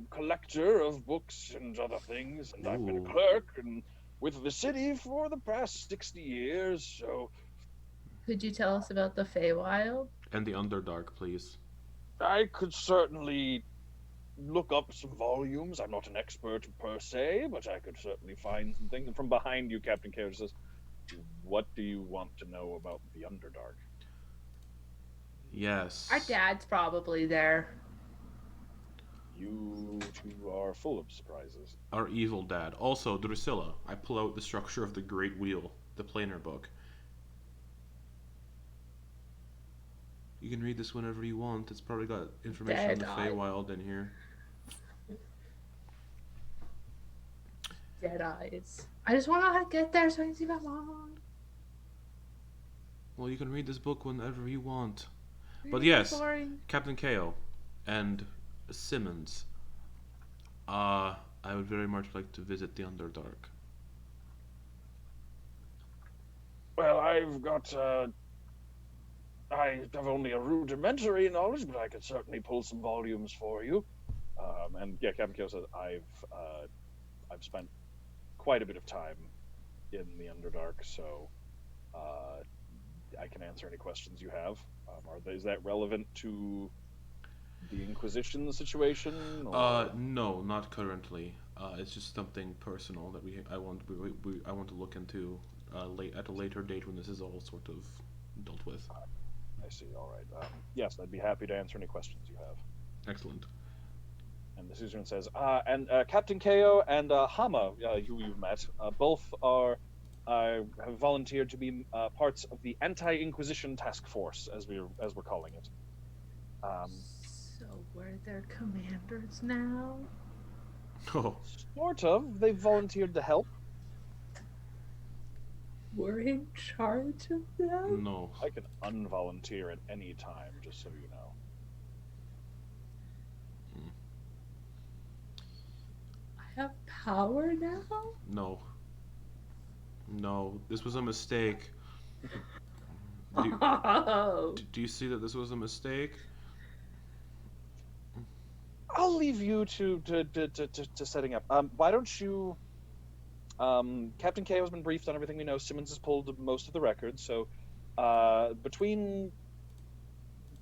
[SPEAKER 1] collector of books and other things, and I've been a clerk and with the city for the past 60 years, so...
[SPEAKER 3] Could you tell us about the Feywild?
[SPEAKER 2] And the Underdark, please.
[SPEAKER 1] I could certainly look up some volumes. I'm not an expert per se, but I could certainly find some things. And from behind you, Captain Carriage says, "What do you want to know about the Underdark?"
[SPEAKER 2] Yes.
[SPEAKER 3] Our dad's probably there.
[SPEAKER 1] You two are full of surprises.
[SPEAKER 2] Our evil dad. Also, Drusilla. I pull out the structure of the Great Wheel, the planar book. You can read this whenever you want. It's probably got information on the Feywild in here.
[SPEAKER 3] Dead eyes. I just want to get there so I can see my mom.
[SPEAKER 2] Well, you can read this book whenever you want. But
[SPEAKER 3] Really
[SPEAKER 2] yes,
[SPEAKER 3] boring.
[SPEAKER 2] Captain KO and Simmons. I would very much like to visit the Underdark.
[SPEAKER 1] Well, I've got I have only a rudimentary knowledge, but I could certainly pull some volumes for you. And yeah, Captain Kyo says, I've spent quite a bit of time in the Underdark, so I can answer any questions you have. Is that relevant to the Inquisition situation? Or
[SPEAKER 2] No, not currently. It's just something personal that I want to look into at a later date when this is all sort of dealt with.
[SPEAKER 1] I see. All right. Yes, I'd be happy to answer any questions you have.
[SPEAKER 2] Excellent.
[SPEAKER 1] And the suzerain says, and Captain Ko and Hama, who you've met, both have volunteered to be parts of the Anti-Inquisition Task Force, as we're calling it.
[SPEAKER 3] So we're their commanders now?
[SPEAKER 2] Oh,
[SPEAKER 1] Sort of. They've volunteered to help.
[SPEAKER 3] We're in charge of them?
[SPEAKER 2] no.
[SPEAKER 1] I can unvolunteer at any time, just so you know.
[SPEAKER 3] I have power now?
[SPEAKER 2] No. No, this was a mistake. Do
[SPEAKER 3] Oh.
[SPEAKER 2] do you see that this was a mistake?
[SPEAKER 1] I'll leave you to setting up. Why don't you? Captain K has been briefed on everything we know. Simmons has pulled most of the records, so between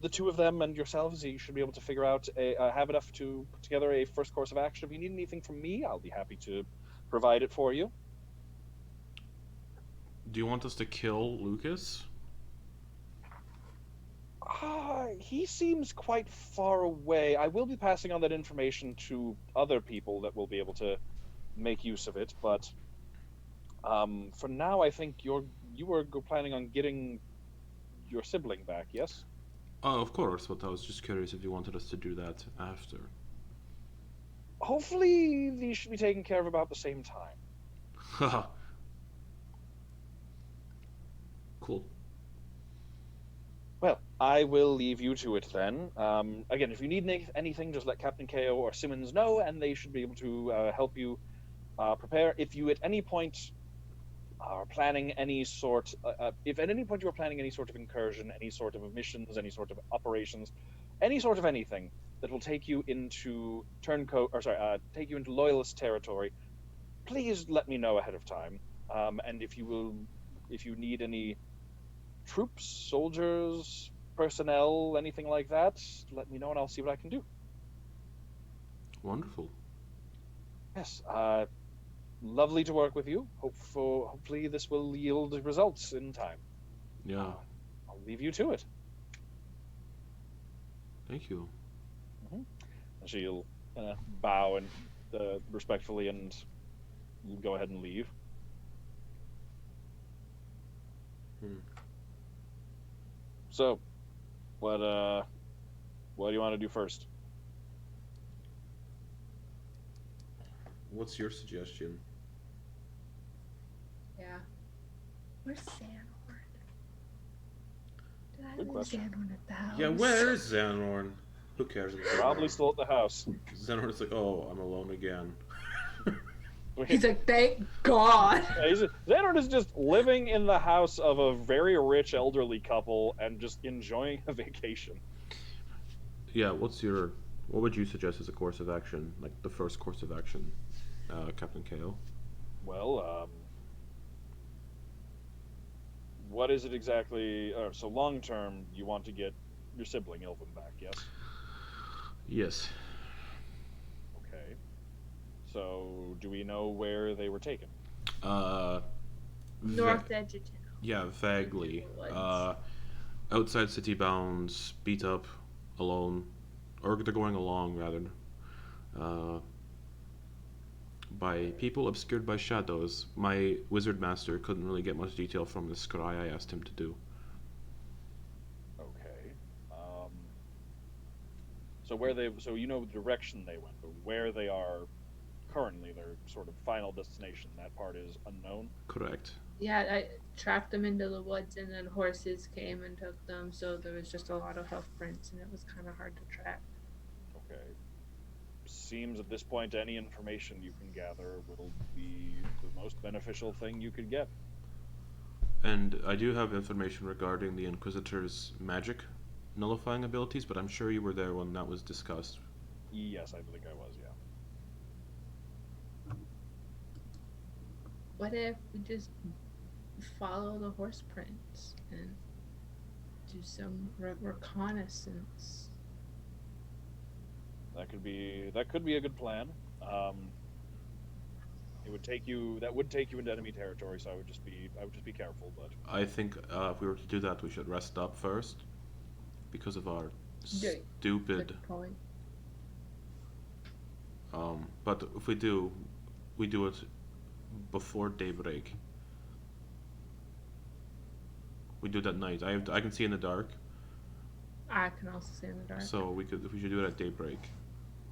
[SPEAKER 1] the two of them and yourselves, you should be able to figure out have enough to put together a first course of action. If you need anything from me, I'll be happy to provide it for you.
[SPEAKER 2] Do you want us to kill Lucas?
[SPEAKER 1] He seems quite far away. I will be passing on that information to other people that will be able to make use of it, but for now, I think you were planning on getting your sibling back, yes?
[SPEAKER 2] Oh, of course, but I was just curious if you wanted us to do that after.
[SPEAKER 1] Hopefully, these should be taken care of about the same time.
[SPEAKER 2] Haha. Cool.
[SPEAKER 1] Well, I will leave you to it then. Again, if you need anything, just let Captain KO or Simmons know, and they should be able to help you prepare. If you at any point are planning any sort, if at any point you are planning any sort of incursion, any sort of missions, any sort of operations, any sort of anything that will take you into take you into loyalist territory, please let me know ahead of time. And if you need any troops, soldiers, personnel, anything like that, let me know and I'll see what I can do.
[SPEAKER 2] Wonderful.
[SPEAKER 1] Yes, lovely to work with you. Hopefully this will yield results in time.
[SPEAKER 2] Yeah.
[SPEAKER 1] I'll leave you to it.
[SPEAKER 2] Thank you.
[SPEAKER 1] And she'll bow and respectfully and go ahead and leave. So, what do you want to do first?
[SPEAKER 2] What's your suggestion?
[SPEAKER 3] Yeah. Where's Xanhorn? Did I
[SPEAKER 1] Good
[SPEAKER 3] leave
[SPEAKER 1] question.
[SPEAKER 3] Xanhorn at the house?
[SPEAKER 2] Yeah, where is Xanhorn? Who cares?
[SPEAKER 1] Probably still at the house.
[SPEAKER 2] Xanhorn's like, oh, I'm alone again.
[SPEAKER 3] He's like, thank God.
[SPEAKER 1] Xanhorn is just living in the house of a very rich elderly couple and just enjoying a vacation.
[SPEAKER 2] Yeah, what would you suggest as a course of action? Like the first course of action, Captain KO?
[SPEAKER 1] Well, what is it exactly? So long term, you want to get your sibling Ilvin back, yes?
[SPEAKER 2] Yes.
[SPEAKER 1] Okay. So, do we know where they were taken?
[SPEAKER 3] North Edge of town.
[SPEAKER 2] Yeah, vaguely. Outside city bounds, beat up, alone, or they're going along rather. By people obscured by shadows. My wizard master couldn't really get much detail from the scry I asked him to do.
[SPEAKER 1] Okay. So you know the direction they went, but where they are currently, their sort of final destination, that part is unknown?
[SPEAKER 2] Correct.
[SPEAKER 3] Yeah, I tracked them into the woods, and then horses came and took them, so there was just a lot of hoof prints, and it was kind of hard to track.
[SPEAKER 1] Okay. Seems at this point any information you can gather will be the most beneficial thing you could get.
[SPEAKER 2] And I do have information regarding the Inquisitor's magic nullifying abilities, but I'm sure you were there when that was discussed.
[SPEAKER 1] Yes, I think I was. Yeah.
[SPEAKER 3] What if we just follow the horse prints and do some reconnaissance?
[SPEAKER 1] That could be a good plan. It would take you into enemy territory, so I would just be careful. But
[SPEAKER 2] I think if we were to do that, we should rest up first because of our
[SPEAKER 3] Yeah,
[SPEAKER 2] stupid.
[SPEAKER 3] good point.
[SPEAKER 2] But if we do it before daybreak. We do it at night. I can see in the dark,
[SPEAKER 3] I can also see in the dark.
[SPEAKER 2] so we should do it at daybreak,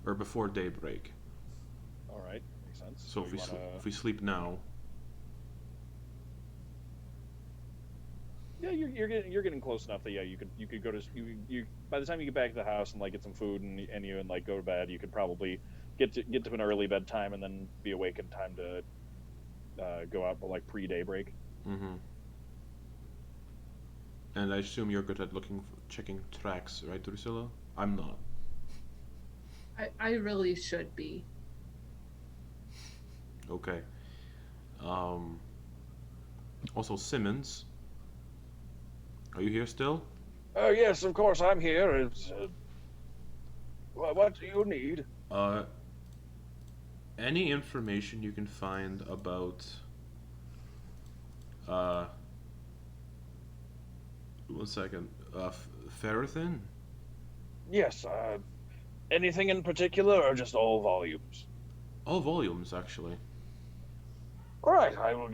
[SPEAKER 2] or before daybreak.
[SPEAKER 1] all right, makes sense.
[SPEAKER 2] So if
[SPEAKER 1] you
[SPEAKER 2] if we sleep now,
[SPEAKER 1] yeah, you're getting close enough that yeah, you could go to you by the time you get back to the house and like get some food and you like go to bed, you could probably get to an early bedtime and then be awake in time to go out, but like pre daybreak.
[SPEAKER 2] mm-hmm. And I assume you're good at checking tracks, right, Drusilla? I'm not.
[SPEAKER 3] I really should be.
[SPEAKER 2] Okay. Also, Simmons, are you here still?
[SPEAKER 1] Oh yes, of course I'm here. It's, what do you need?
[SPEAKER 2] Any information you can find about one second, Ferrithin?
[SPEAKER 1] Yes. Anything in particular, or just all volumes?
[SPEAKER 2] All volumes, actually.
[SPEAKER 1] All right, I will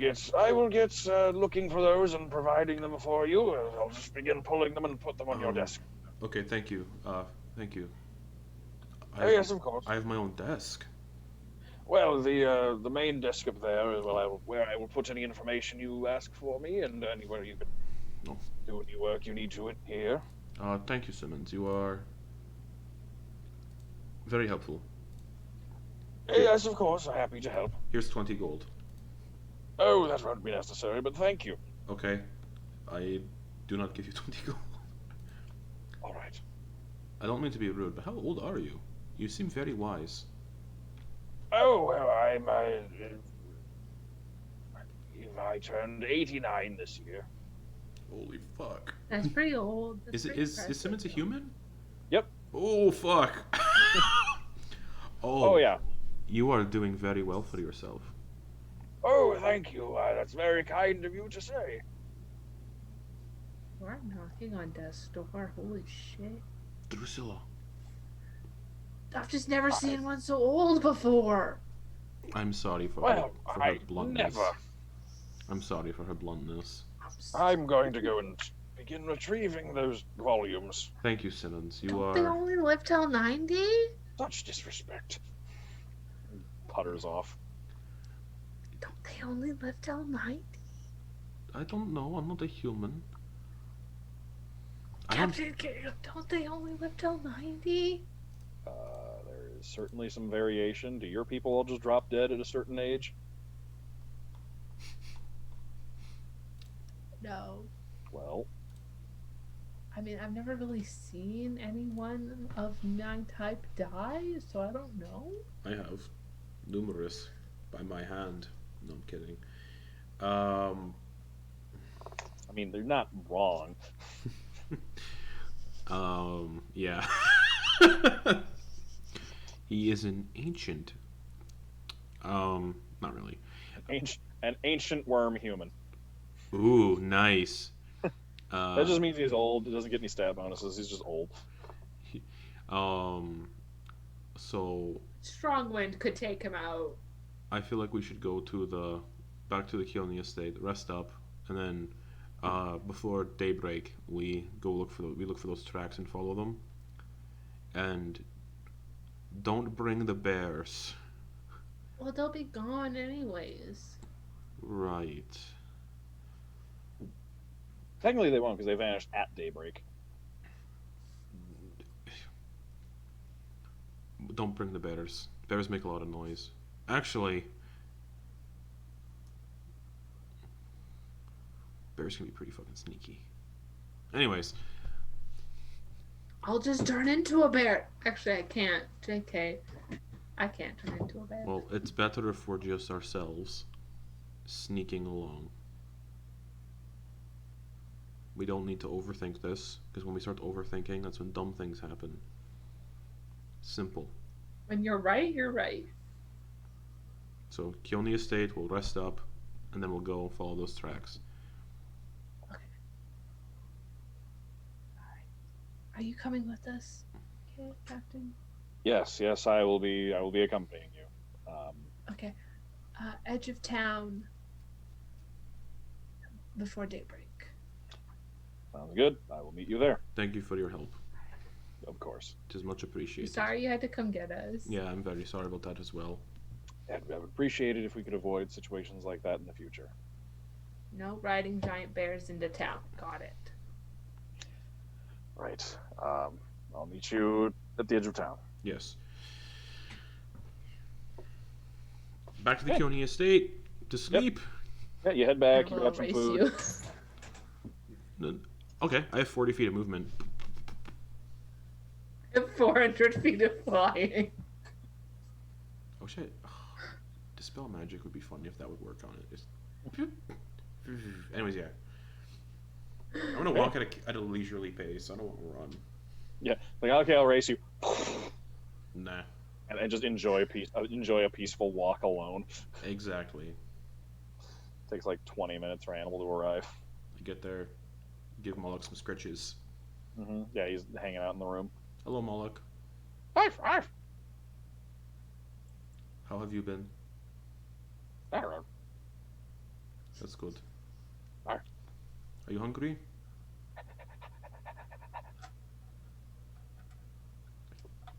[SPEAKER 1] get looking for those and providing them for you. I'll just begin pulling them and put them on your desk.
[SPEAKER 2] Okay, thank you. Thank you.
[SPEAKER 1] Oh yes, of course.
[SPEAKER 2] I have my own desk.
[SPEAKER 1] Well, the main desk up there is where I will put any information you ask for me, and anywhere you can do any work you need to in here.
[SPEAKER 2] Thank you, Simmons. You are very helpful.
[SPEAKER 1] Yes, of course. I'm happy to help.
[SPEAKER 2] Here's 20 gold.
[SPEAKER 1] Oh, that won't be necessary, but thank you.
[SPEAKER 2] Okay. I do not give you 20 gold.
[SPEAKER 1] All right.
[SPEAKER 2] I don't mean to be rude, but how old are you? You seem very wise.
[SPEAKER 1] Oh, well, I turned 89 this year.
[SPEAKER 2] Holy fuck.
[SPEAKER 3] That's pretty old. That's
[SPEAKER 2] Is Simmons a human?
[SPEAKER 1] Yep.
[SPEAKER 2] Oh, fuck.
[SPEAKER 1] Oh, yeah.
[SPEAKER 2] You are doing very well for yourself.
[SPEAKER 1] Oh, thank you. That's very kind of you to say.
[SPEAKER 3] We're knocking on death's door. Holy shit.
[SPEAKER 2] Drusilla.
[SPEAKER 3] I've just never seen one so old before.
[SPEAKER 2] I'm sorry for her bluntness.
[SPEAKER 1] Never.
[SPEAKER 2] I'm sorry for her bluntness.
[SPEAKER 1] I'm going to go and begin retrieving those volumes.
[SPEAKER 2] Thank you, Simmons.
[SPEAKER 3] Don't they only live till 90?
[SPEAKER 1] Such disrespect. Putters off.
[SPEAKER 3] Don't they only live till 90?
[SPEAKER 2] I don't know. I'm not a human.
[SPEAKER 3] Captain, don't they only live till 90?
[SPEAKER 1] There is certainly some variation. Do your people all just drop dead at a certain age?
[SPEAKER 3] No.
[SPEAKER 1] Well,
[SPEAKER 3] I mean, I've never really seen anyone of my type die, so I don't know.
[SPEAKER 2] I have. Numerous. By my hand. No, I'm kidding. I
[SPEAKER 1] mean, they're not wrong.
[SPEAKER 2] Yeah. He is an ancient. Not really.
[SPEAKER 1] An ancient worm human.
[SPEAKER 2] Ooh, nice.
[SPEAKER 1] That just means he's old. It doesn't get any stat bonuses. He's just old.
[SPEAKER 2] So
[SPEAKER 3] Strongwind could take him out.
[SPEAKER 2] I feel like we should go back to the Keone estate, rest up, and then before daybreak we look for those tracks and follow them. And don't bring the bears.
[SPEAKER 3] Well, they'll be gone anyways.
[SPEAKER 2] Right.
[SPEAKER 1] Technically, they won't because they vanished at daybreak.
[SPEAKER 2] Don't bring the bears. Bears make a lot of noise. Actually, Bears can be pretty fucking sneaky. Anyways,
[SPEAKER 3] I'll just turn into a bear. Actually, I can't. JK. I can't turn into a bear.
[SPEAKER 2] well, it's better if we're just ourselves sneaking along. We don't need to overthink this, because when we start overthinking, that's when dumb things happen. Simple.
[SPEAKER 3] When you're right, you're right.
[SPEAKER 2] So, Keone Estate, we'll rest up, and then we'll go follow those tracks.
[SPEAKER 3] Are you coming with us, okay, Captain?
[SPEAKER 1] Yes, I will be accompanying you.
[SPEAKER 3] Okay. Edge of town before daybreak.
[SPEAKER 1] Sounds good. I will meet you there.
[SPEAKER 2] Thank you for your help.
[SPEAKER 1] Of course.
[SPEAKER 2] It is much appreciated.
[SPEAKER 3] Sorry you had to come get us.
[SPEAKER 2] Yeah, I'm very sorry about that as well.
[SPEAKER 1] I would appreciate it if we could avoid situations like that in the future.
[SPEAKER 3] No riding giant bears into town. Got it.
[SPEAKER 1] Right. I'll meet you at the edge of town.
[SPEAKER 2] Yes. Back to the Keone Estate to sleep.
[SPEAKER 1] Yeah, you head back. You
[SPEAKER 3] I'll
[SPEAKER 1] grab some
[SPEAKER 3] erase
[SPEAKER 1] food.
[SPEAKER 3] you.
[SPEAKER 2] Okay, I have 40 feet of movement.
[SPEAKER 3] I have 400 feet of flying.
[SPEAKER 2] Oh shit. Dispel magic would be fun if that would work on it. Anyways, yeah. I'm gonna walk at a leisurely pace. I don't want to run.
[SPEAKER 1] Yeah, like okay, I'll race you,
[SPEAKER 2] Nah.
[SPEAKER 1] and just enjoy a peaceful walk alone.
[SPEAKER 2] Exactly.
[SPEAKER 1] Takes like 20 minutes for Hannibal to arrive.
[SPEAKER 2] I get there, give Moloch some scritches.
[SPEAKER 1] Yeah, he's hanging out in the room.
[SPEAKER 2] Hello, Moloch.
[SPEAKER 1] Arf, arf.
[SPEAKER 2] How have you been?
[SPEAKER 1] I don't know.
[SPEAKER 2] That's good.
[SPEAKER 1] Arf.
[SPEAKER 2] Are you hungry?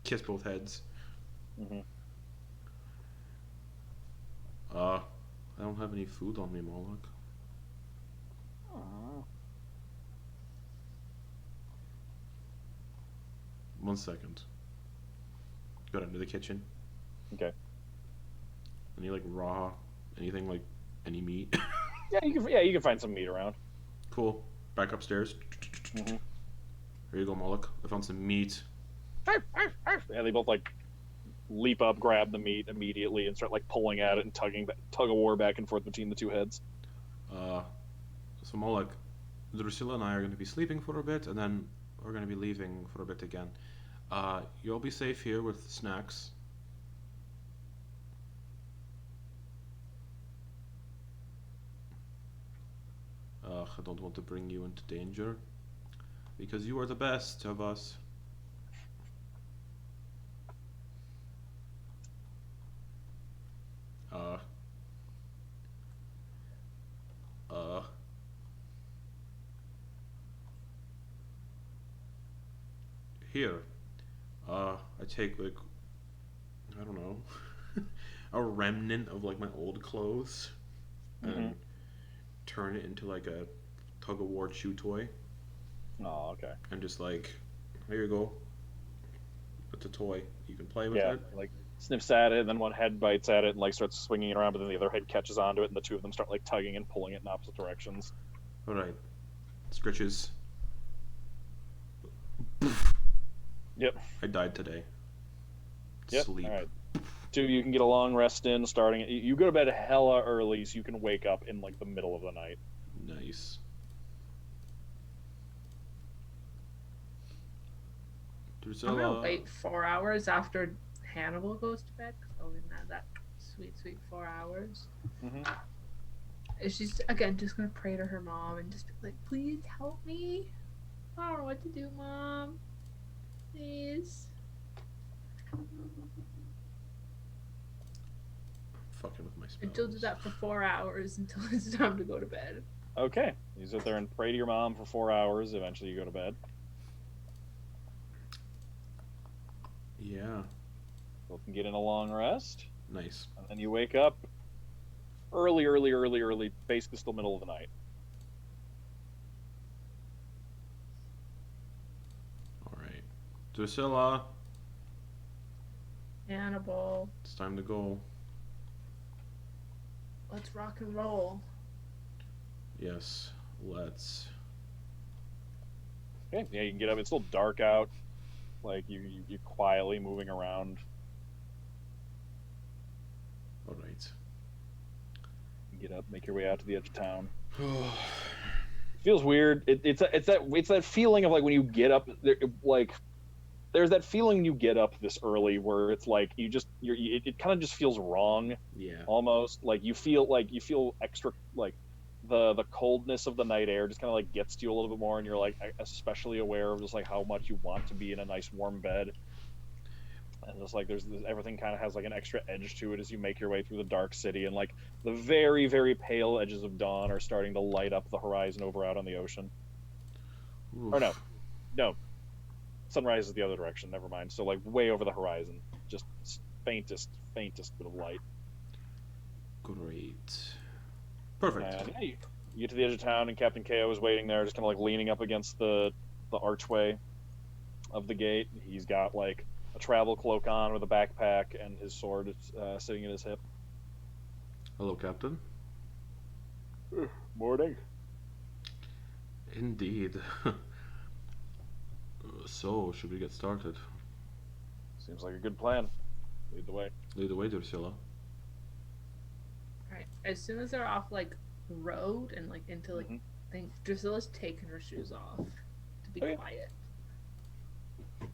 [SPEAKER 2] Kiss both heads. I don't have any food on me, Moloch.
[SPEAKER 1] Aww.
[SPEAKER 2] 1 second. Go into the kitchen.
[SPEAKER 1] Okay.
[SPEAKER 2] Any like raw, anything like any meat?
[SPEAKER 1] Yeah, you can find some meat around.
[SPEAKER 2] Cool. Back upstairs. Here you go, Moloch. I found some meat.
[SPEAKER 1] Arf, arf, arf. Yeah, they both like leap up, grab the meat immediately, and start like pulling at it and tug of war back and forth between the two heads.
[SPEAKER 2] So Moloch, Drusilla and I are going to be sleeping for a bit, and then we're going to be leaving for a bit again. You'll be safe here with snacks. I don't want to bring you into danger, because you are the best of us. Here, I take like, I don't know, a remnant of like my old clothes, and turn it into like a tug of war chew toy.
[SPEAKER 1] Oh, okay.
[SPEAKER 2] And just like, here you go. It's a toy. You can play with
[SPEAKER 1] Yeah,
[SPEAKER 2] it.
[SPEAKER 1] like sniffs at it, and then one head bites at it and like starts swinging it around, but then the other head catches onto it, and the two of them start like tugging and pulling it in opposite directions.
[SPEAKER 2] All right, scritches.
[SPEAKER 1] Yep.
[SPEAKER 2] I died today.
[SPEAKER 1] Yep.
[SPEAKER 2] Sleep.
[SPEAKER 1] All right. Two, you can get a long rest in. You go to bed hella early, so you can wake up in like the middle of the night.
[SPEAKER 2] Nice.
[SPEAKER 3] I'm gonna wait 4 hours after Hannibal goes to bed, because I'll even have that sweet 4 hours. And she's again just gonna pray to her mom and just be like, "Please help me. I don't know what to do, Mom. Please."
[SPEAKER 2] Fucking with my spells.
[SPEAKER 3] And she'll do that for 4 hours until it's time to go to bed.
[SPEAKER 1] Okay. You sit there and pray to your mom for 4 hours. Eventually, you go to bed.
[SPEAKER 2] Yeah.
[SPEAKER 1] Both can get in a long rest,
[SPEAKER 2] Nice.
[SPEAKER 1] and then you wake up early, basically still middle of the night.
[SPEAKER 2] All right. Drusilla,
[SPEAKER 3] Hannibal,
[SPEAKER 2] it's time to go.
[SPEAKER 3] let's rock and roll.
[SPEAKER 2] Yes. let's.
[SPEAKER 1] Okay, yeah, you can get up. It's still dark out. Like you quietly moving around.
[SPEAKER 2] All right.
[SPEAKER 1] You get up, make your way out to the edge of town. It feels weird. It's that feeling of like when you get up, like there's that feeling you get up this early where it's like it kind of just feels wrong,
[SPEAKER 2] Yeah.
[SPEAKER 1] almost like you feel extra like the coldness of the night air just kind of like gets to you a little bit more, and you're like especially aware of just like how much you want to be in a nice warm bed. And just like there's everything kind of has like an extra edge to it as you make your way through the dark city, and like the very very pale edges of dawn are starting to light up the horizon over out on the ocean. Or
[SPEAKER 2] Oof.
[SPEAKER 1] no, sunrise is the other direction. Never mind. So like way over the horizon, just faintest bit of light.
[SPEAKER 2] Great. Perfect.
[SPEAKER 1] And yeah, you get to the edge of town, and Captain KO is waiting there, just kind of like leaning up against the archway of the gate. He's got like a travel cloak on with a backpack, and his sword is sitting at his hip.
[SPEAKER 2] Hello, Captain.
[SPEAKER 1] Morning.
[SPEAKER 2] Indeed. So, should we get started?
[SPEAKER 1] Seems like a good plan. Lead the way.
[SPEAKER 2] Lead the way, Drusilla.
[SPEAKER 3] Alright, as soon as they're off like the road and like into like thing, Drusilla's taking her shoes off to be quiet.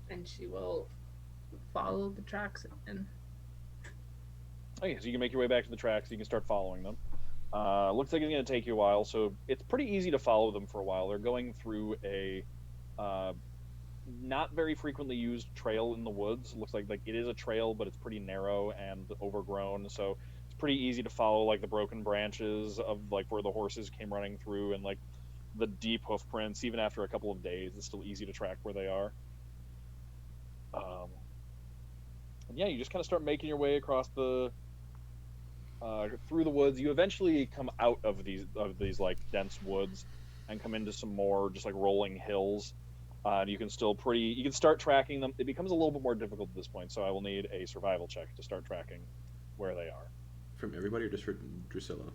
[SPEAKER 3] And she will follow the tracks and
[SPEAKER 1] Okay, so you can make your way back to the tracks. You can start following them. Looks like it's going to take you a while, so it's pretty easy to follow them for a while. They're going through a not very frequently used trail in the woods. Looks like it is a trail, but it's pretty narrow and overgrown, so it's pretty easy to follow like the broken branches of like where the horses came running through, and like the deep hoof prints. Even after a couple of days, it's still easy to track where they are. And yeah, you just kind of start making your way across the through the woods. You eventually come out of these like dense woods and come into some more just like rolling hills. And you can start tracking them. It becomes a little bit more difficult at this point, so I will need a survival check to start tracking where they are.
[SPEAKER 2] From everybody or just for Drusilla?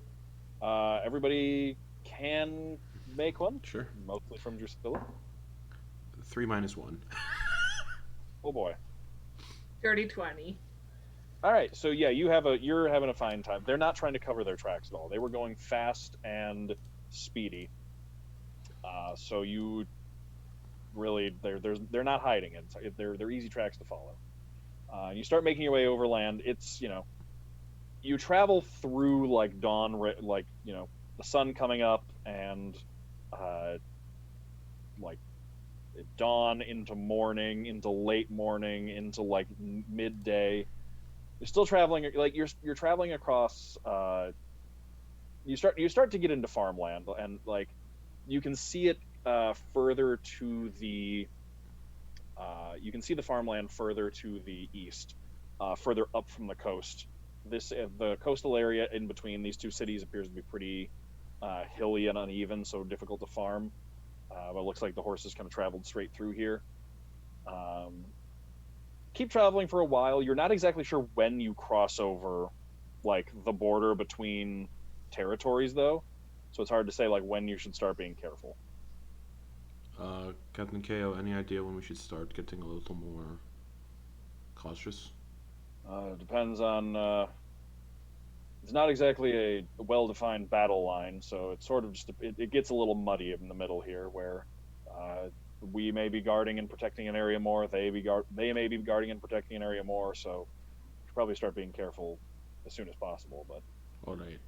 [SPEAKER 1] Everybody can make one.
[SPEAKER 2] Sure.
[SPEAKER 1] Mostly from Drusilla.
[SPEAKER 2] 3 minus 1.
[SPEAKER 1] Oh boy.
[SPEAKER 3] dirty 20.
[SPEAKER 1] All right, so yeah, you're having a fine time. They're not trying to cover their tracks at all. They were going fast and speedy. So you really they're not hiding it. They're easy tracks to follow. You start making your way overland. It's you travel through like dawn, like the sun coming up and like dawn into morning, into late morning, into like midday. You're still traveling, like you're traveling across. You start to get into farmland, and like you can see it further to the. You can see the farmland further to the east, further up from the coast. The coastal area in between these two cities appears to be pretty hilly and uneven, so difficult to farm. But it looks like the horses kind of traveled straight through here. Keep traveling for a while. You're not exactly sure when you cross over, like the border between territories, though. So it's hard to say like when you should start being careful.
[SPEAKER 2] Captain KO, any idea when we should start getting a little more cautious?
[SPEAKER 1] Depends on. It's not exactly a well-defined battle line, so it's sort of just it gets a little muddy in the middle here, where we may be guarding and protecting an area more. They may be guarding and protecting an area more. So we should probably start being careful as soon as possible. But
[SPEAKER 2] all right,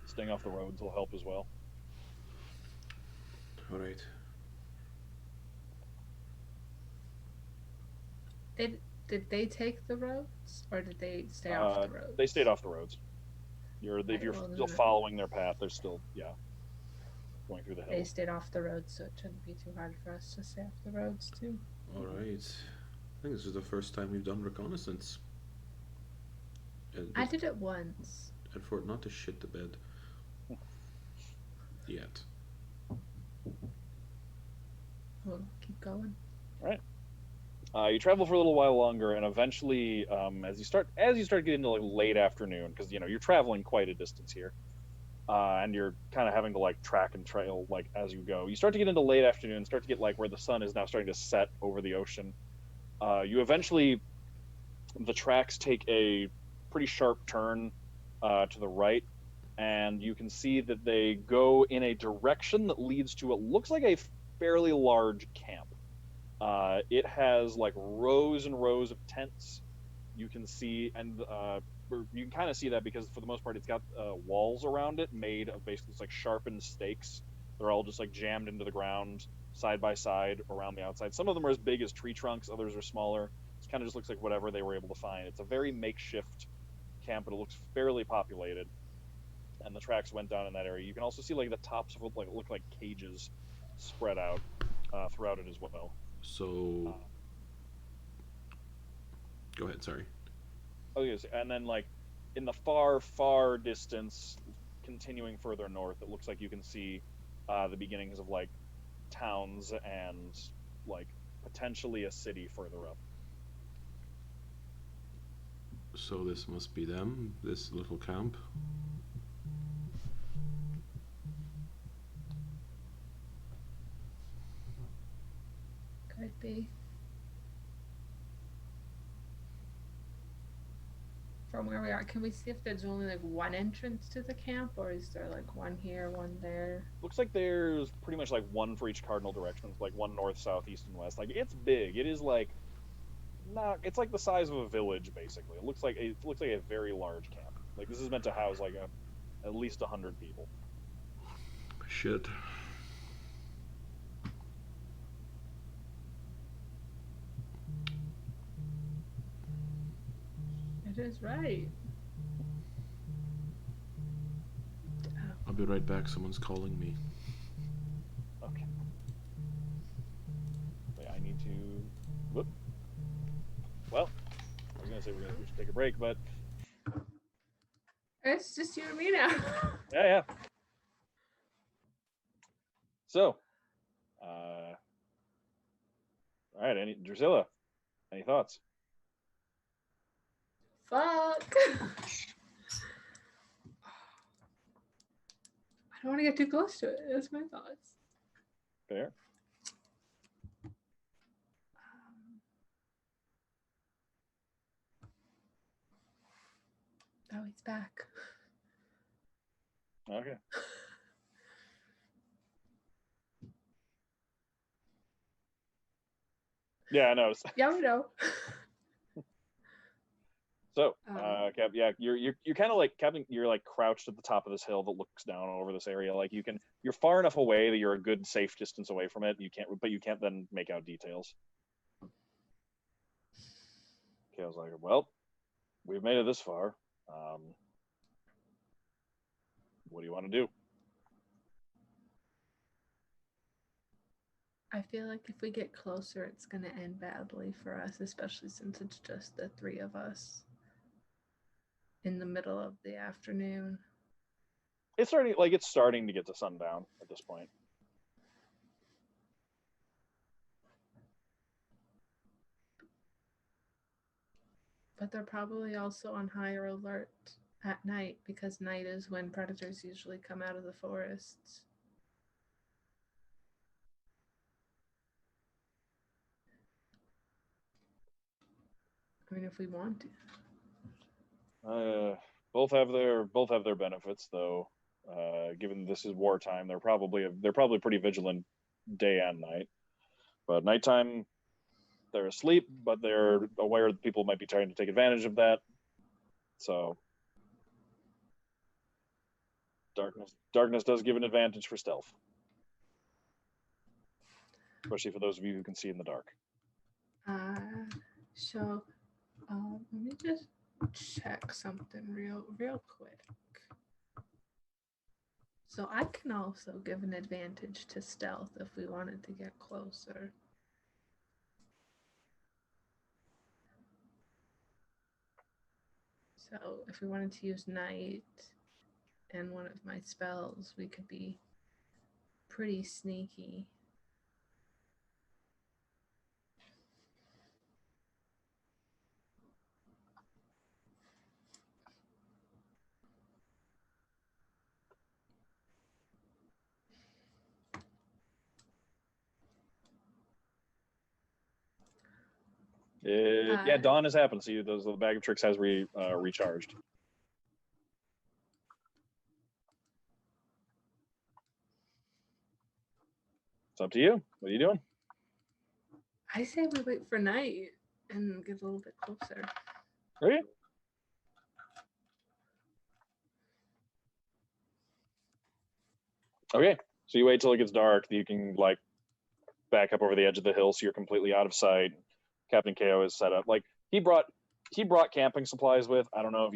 [SPEAKER 1] staying off the roads will help as well.
[SPEAKER 2] All right.
[SPEAKER 3] Did they take the roads, or did they stay off the roads?
[SPEAKER 1] They stayed off the roads. If you're still following their path, they're still going through the hills.
[SPEAKER 3] They stayed off the roads, so it shouldn't be too hard for us to stay off the roads too.
[SPEAKER 2] All right. I think this is the first time we've done reconnaissance.
[SPEAKER 3] I did it once.
[SPEAKER 2] And for it not to shit the bed. Yet.
[SPEAKER 3] We'll keep going.
[SPEAKER 1] All right. You travel for a little while longer, and eventually, as you start getting into like late afternoon, because you're traveling quite a distance here, and you're kind of having to like track and trail like as you go. You start to get into late afternoon, start to get like where the sun is now starting to set over the ocean. You eventually the tracks take a pretty sharp turn to the right, and you can see that they go in a direction that leads to what looks like a fairly large camp. It has like rows and rows of tents. You can see, and you can kind of see that because for the most part, it's got walls around it made of basically it's like sharpened stakes. They're all just like jammed into the ground side by side around the outside. Some of them are as big as tree trunks, others are smaller. It kind of just looks like whatever they were able to find. It's a very makeshift camp, but it looks fairly populated. And the tracks went down in that area. You can also see like the tops of what like look like cages spread out throughout it as well.
[SPEAKER 2] So, go ahead. Sorry.
[SPEAKER 1] Oh yes, and then like in the far, far distance, continuing further north, it looks like you can see the beginnings of like towns and like potentially a city further up.
[SPEAKER 2] So this must be them. This little camp.
[SPEAKER 3] Could be. From where we are, can we see if there's only like one entrance to the camp, or is there like one here, one there?
[SPEAKER 1] Looks like there's pretty much like one for each cardinal directions, like one north, south, east, and west. Like it's big. It is like not. It's like the size of a village basically. It looks like a very large camp. Like this is meant to house like at least 100 people.
[SPEAKER 2] Shit.
[SPEAKER 3] It is right.
[SPEAKER 2] I'll be right back. Someone's calling me.
[SPEAKER 1] Okay. Wait, I need to. Whoop. Well, I was gonna say we should take a break, but
[SPEAKER 3] It's just you and me now.
[SPEAKER 1] yeah. So, all right, Drusilla, any thoughts?
[SPEAKER 3] Fuck. I don't want to get too close to it. That's my thoughts.
[SPEAKER 1] Fair.
[SPEAKER 3] Oh, he's back.
[SPEAKER 1] Okay. Yeah, I know.
[SPEAKER 3] Yeah, we know.
[SPEAKER 1] So, Cap, yeah, you're kind of like Captain. You're like crouched at the top of this hill that looks down over this area. Like you're far enough away that you're a good safe distance away from it. But you can't then make out details. Okay, I was like, well, we've made it this far. What do you want to do?
[SPEAKER 3] I feel like if we get closer, it's going to end badly for us, especially since it's just the three of us in the middle of the afternoon.
[SPEAKER 1] It's starting to get to sundown at this point.
[SPEAKER 3] But they're probably also on higher alert at night because night is when predators usually come out of the forests. I mean, if we want to.
[SPEAKER 1] Both have their benefits, though. Given this is wartime, they're probably pretty vigilant day and night. But nighttime, they're asleep, but they're aware that people might be trying to take advantage of that. So darkness does give an advantage for stealth, especially for those of you who can see in the dark.
[SPEAKER 3] So let me just check something real quick. So I can also give an advantage to stealth if we wanted to get closer. So if we wanted to use night and one of my spells, we could be pretty sneaky.
[SPEAKER 1] Yeah, dawn has happened. So the bag of tricks has recharged. It's up to you. What are you doing?
[SPEAKER 3] I say we wait for night and get a little bit closer.
[SPEAKER 1] Okay. Okay. So you wait till it gets dark. You can like back up over the edge of the hill, so you're completely out of sight. Captain KO is set up. Like he brought camping supplies with. I don't know if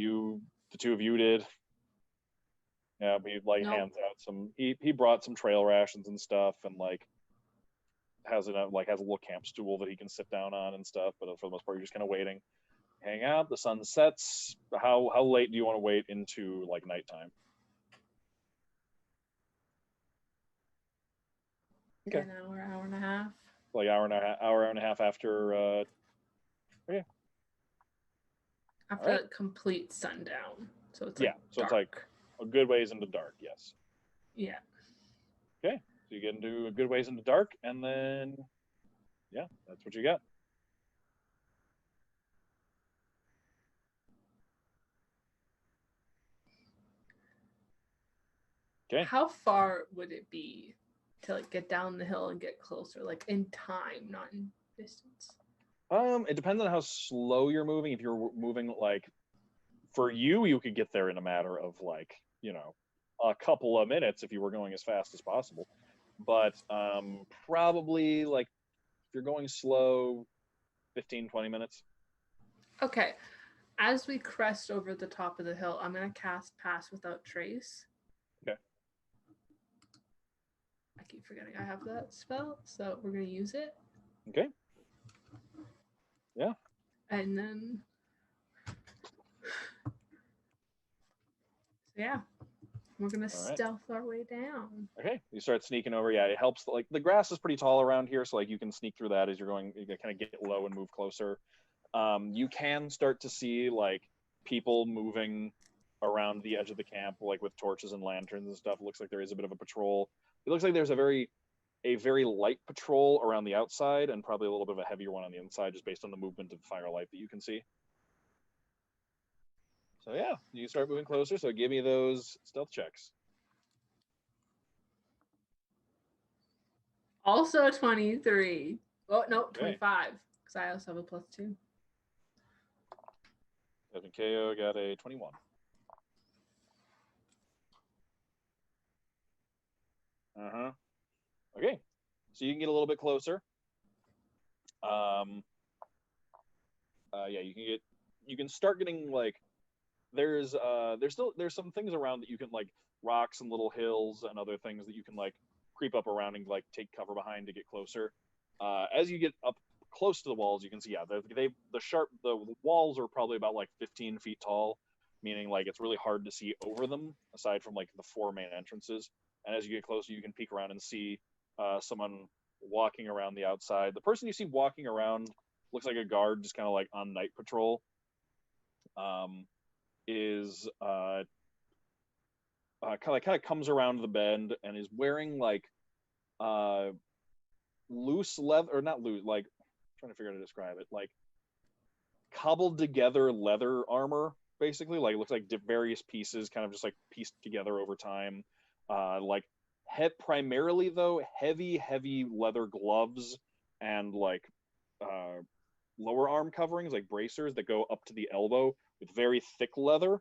[SPEAKER 1] the two of you did. Yeah, but he like
[SPEAKER 3] Nope.
[SPEAKER 1] hands out some. He brought some trail rations and stuff, and like has a little camp stool that he can sit down on and stuff. But for the most part, you're just kind of waiting, hang out. The sun sets. How late do you want to wait into like nighttime?
[SPEAKER 3] Okay. An hour and a half.
[SPEAKER 1] Like hour and a half after. Okay.
[SPEAKER 3] After complete sundown, so it's like
[SPEAKER 1] so
[SPEAKER 3] dark.
[SPEAKER 1] It's like a good ways into dark. Yes.
[SPEAKER 3] Yeah.
[SPEAKER 1] Okay, so you get into a good ways into dark, and then yeah, that's what you got. Okay.
[SPEAKER 3] How far would it be to like get down the hill and get closer, like in time, not in distance?
[SPEAKER 1] It depends on how slow you're moving. If you're moving like, for you could get there in a matter of like, a couple of minutes if you were going as fast as possible. But probably like if you're going slow, 15, 20 minutes.
[SPEAKER 3] Okay. As we crest over the top of the hill, I'm gonna cast Pass Without Trace.
[SPEAKER 1] Okay.
[SPEAKER 3] I keep forgetting I have that spell, so we're gonna use it.
[SPEAKER 1] Okay. Yeah.
[SPEAKER 3] And then, yeah, we're gonna stealth our way down.
[SPEAKER 1] Okay, you start sneaking over. Yeah, it helps. Like the grass is pretty tall around here, so like you can sneak through that as you're going. You kind of get low and move closer. You can start to see like people moving around the edge of the camp, like with torches and lanterns and stuff. It looks like there is a bit of a patrol. It looks like there's a very light patrol around the outside, and probably a little bit of a heavier one on the inside, just based on the movement of firelight that you can see. So yeah, you start moving closer. So give me those stealth checks.
[SPEAKER 3] Also 23. Oh no, 25. Because I also have a +2.
[SPEAKER 1] Evan KO got a 21. Okay, so you can get a little bit closer. Yeah, you can start getting like there's some things around that you can like rocks and little hills and other things that you can like creep up around and like take cover behind to get closer. As you get up close to the walls, you can see the walls are probably about like 15 feet tall, meaning like it's really hard to see over them aside from like the four main entrances. And as you get closer, you can peek around and see someone walking around the outside. The person you see walking around looks like a guard, just kind of like on night patrol. Is kind of comes around the bend and is wearing like loose leather, or not loose, like I'm trying to figure out how to describe it, like cobbled together leather armor, basically. Like it looks like various pieces kind of just like pieced together over time. Like primarily though heavy leather gloves and like lower arm coverings, like bracers that go up to the elbow with very thick leather,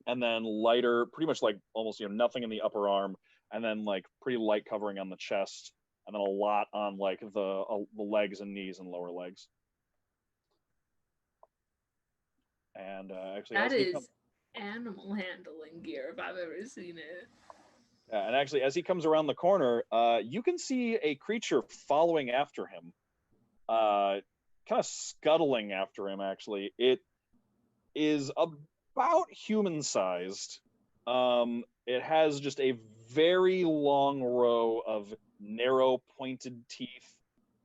[SPEAKER 1] and then lighter, pretty much like almost nothing in the upper arm, and then like pretty light covering on the chest, and then a lot on like the legs and knees and lower legs. And actually,
[SPEAKER 3] that is animal handling gear if I've ever seen it.
[SPEAKER 1] And actually, as he comes around the corner, you can see a creature following after him, kind of scuttling after him. Actually, it is about human-sized. It has just a very long row of narrow, pointed teeth,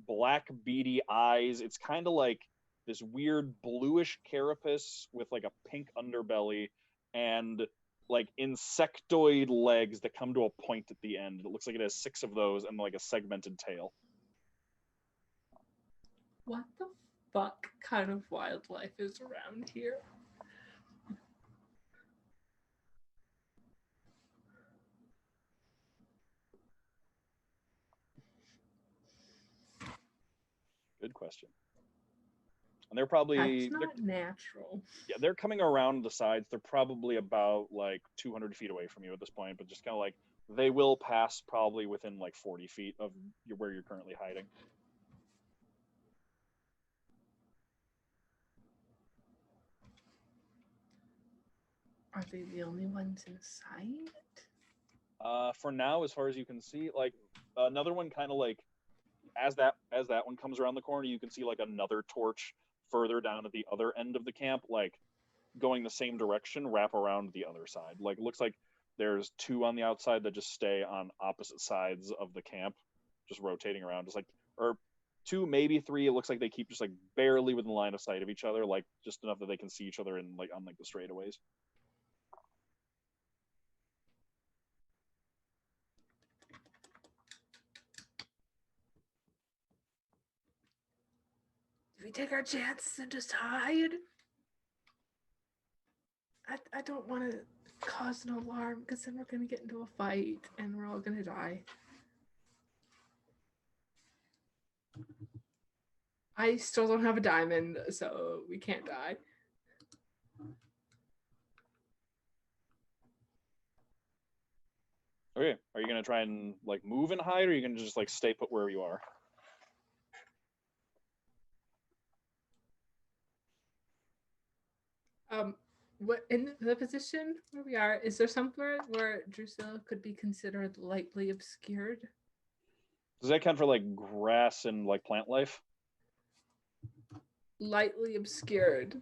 [SPEAKER 1] black, beady eyes. It's kind of like this weird bluish carapace with like a pink underbelly and like insectoid legs that come to a point at the end. It looks like it has 6 of those and like a segmented tail.
[SPEAKER 3] What the fuck kind of wildlife is around here?
[SPEAKER 1] Good question. And they're probably
[SPEAKER 3] That's not natural.
[SPEAKER 1] yeah, they're coming around the sides. They're probably about like 200 feet away from you at this point, but just kind of like they will pass probably within like 40 feet of where you're currently hiding.
[SPEAKER 3] Are they the only ones inside?
[SPEAKER 1] For now, as far as you can see, like another one kind of like as that one comes around the corner, you can see like another torch further down at the other end of the camp, like going the same direction, wrap around the other side. Like it looks like there's two on the outside that just stay on opposite sides of the camp, just rotating around, just like or two, maybe three. It looks like they keep just like barely within line of sight of each other, like just enough that they can see each other in like on like the straightaways.
[SPEAKER 3] Do we take our chances and just hide? I don't want to cause an alarm because then we're going to get into a fight and we're all going to die. I still don't have a diamond, so we can't die.
[SPEAKER 1] Okay, are you gonna try and like move and hide, or are you gonna just like stay put where you are?
[SPEAKER 3] What in the position where we are, is there somewhere where Drusilla could be considered lightly obscured?
[SPEAKER 1] Does that count for like grass and like plant life?
[SPEAKER 3] Lightly obscured